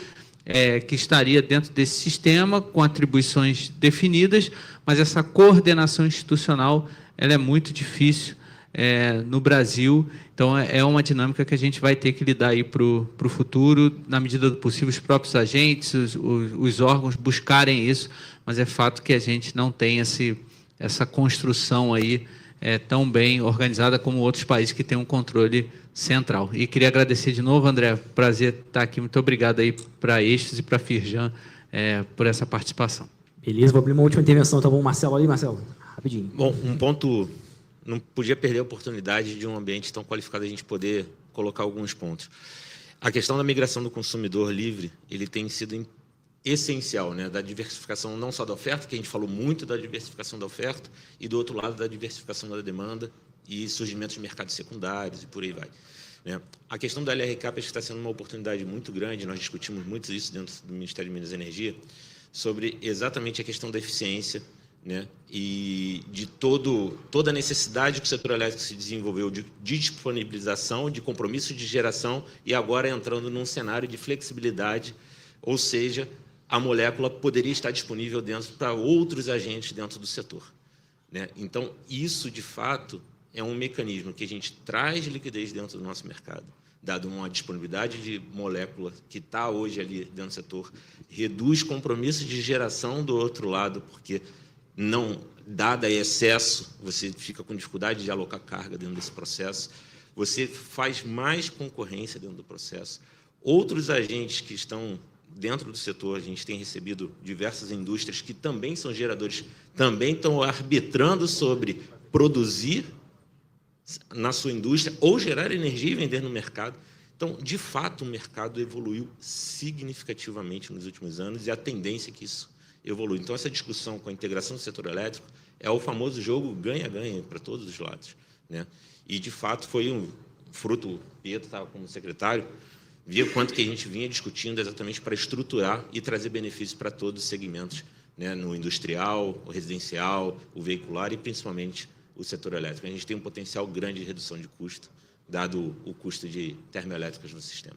que estaria dentro desse sistema, com atribuições definidas, mas essa coordenação institucional ela é muito difícil no Brasil. Então, é uma dinâmica que a gente vai ter que lidar aí para o futuro, na medida do possível, os próprios agentes, os órgãos buscarem isso, mas é fato que a gente não tem essa construção aí tão bem organizada como outros países que têm um controle central. E queria agradecer de novo, André, prazer estar aqui. Muito obrigado aí para Eixos e para a Firjan por essa participação. Beleza, vou abrir uma última intervenção. Então, vamos, Marcelo ali, Marcelo, rapidinho. Bom, um ponto, não podia perder a oportunidade de um ambiente tão qualificado a gente poder colocar alguns pontos. A questão da migração do consumidor livre, ele tem sido essencial, né, da diversificação não só da oferta, que a gente falou muito da diversificação da oferta, e do outro lado da diversificação da demanda e surgimento de mercados secundários e por aí vai. Né? A questão da LRCAP acho que está sendo uma oportunidade muito grande, nós discutimos muito isso dentro do Ministério de Minas e Energia, sobre exatamente a questão da eficiência, né, e de toda a necessidade que o setor elétrico se desenvolveu de disponibilização, de compromisso de geração, e agora entrando num cenário de flexibilidade, ou seja, a molécula poderia estar disponível para outros agentes dentro do setor. Né? Então, isso, de fato, é um mecanismo que a gente traz liquidez dentro do nosso mercado, dado uma disponibilidade de molécula que está hoje ali dentro do setor, reduz compromisso de geração do outro lado, porque não dada excesso, você fica com dificuldade de alocar carga dentro desse processo, você faz mais concorrência dentro do processo. Outros agentes que estão dentro do setor, a gente tem recebido diversas indústrias que também são geradores, também estão arbitrando sobre produzir na sua indústria ou gerar energia e vender no mercado. Então, de fato, o mercado evoluiu significativamente nos últimos anos e a tendência é que isso evolui. Então, essa discussão com a integração do setor elétrico é o famoso jogo ganha-ganha para todos os lados, né? E, de fato, foi um fruto, o Pietro estava como secretário, via quanto que a gente vinha discutindo exatamente para estruturar e trazer benefícios para todos os segmentos, né? No industrial, o residencial, o veicular e, principalmente, o setor elétrico. A gente tem um potencial grande de redução de custo, dado o custo de termoelétricas no sistema.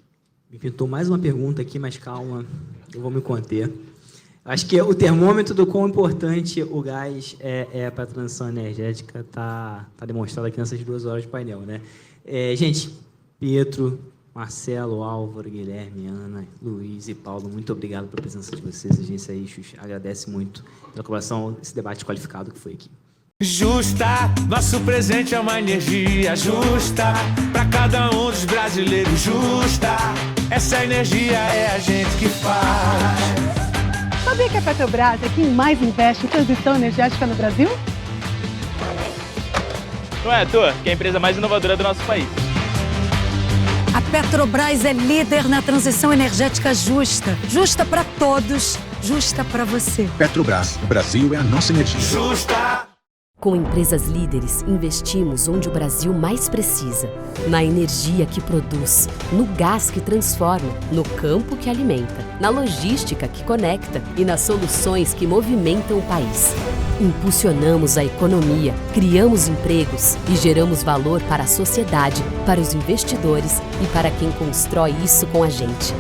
Me pintou mais uma pergunta aqui, mas calma, eu vou me conter. Acho que o termômetro do quão importante o gás é para a transição energética está demonstrado aqui nessas 2 horas de painel, né? Gente, Pietro, Marcelo, Álvaro, Guilherme, Ana, Luiz e Paulo, muito obrigado pela presença de vocês. A Agência Eixos agradece muito pela colaboração, esse debate qualificado que foi aqui. Justa, nosso presente é uma energia justa, para cada um dos brasileiros justa, essa energia é a gente que faz. Sabia que a Petrobras é quem mais investe em transição energética no Brasil? Não é à toa que é a empresa mais inovadora do nosso país. A Petrobras é líder na transição energética justa. Justa para todos, justa para você. Petrobras, o Brasil é a nossa energia. Justa! Com empresas líderes, investimos onde o Brasil mais precisa. Na energia que produz, no gás que transforma, no campo que alimenta, na logística que conecta e nas soluções que movimentam o país. Impulsionamos a economia, criamos empregos e geramos valor para a sociedade, para os investidores e para quem constrói isso com a gente.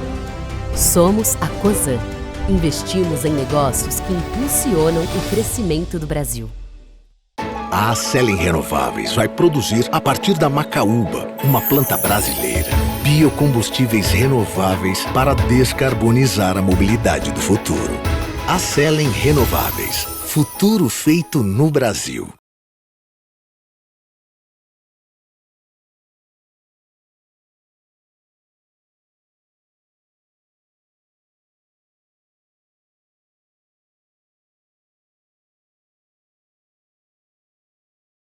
Somos a Cosan. Investimos em negócios que impulsionam o crescimento do Brasil. A Acelen Renováveis vai produzir a partir da macaúba, uma planta brasileira, biocombustíveis renováveis para descarbonizar a mobilidade do futuro. Acelen Renováveis, futuro feito no Brasil.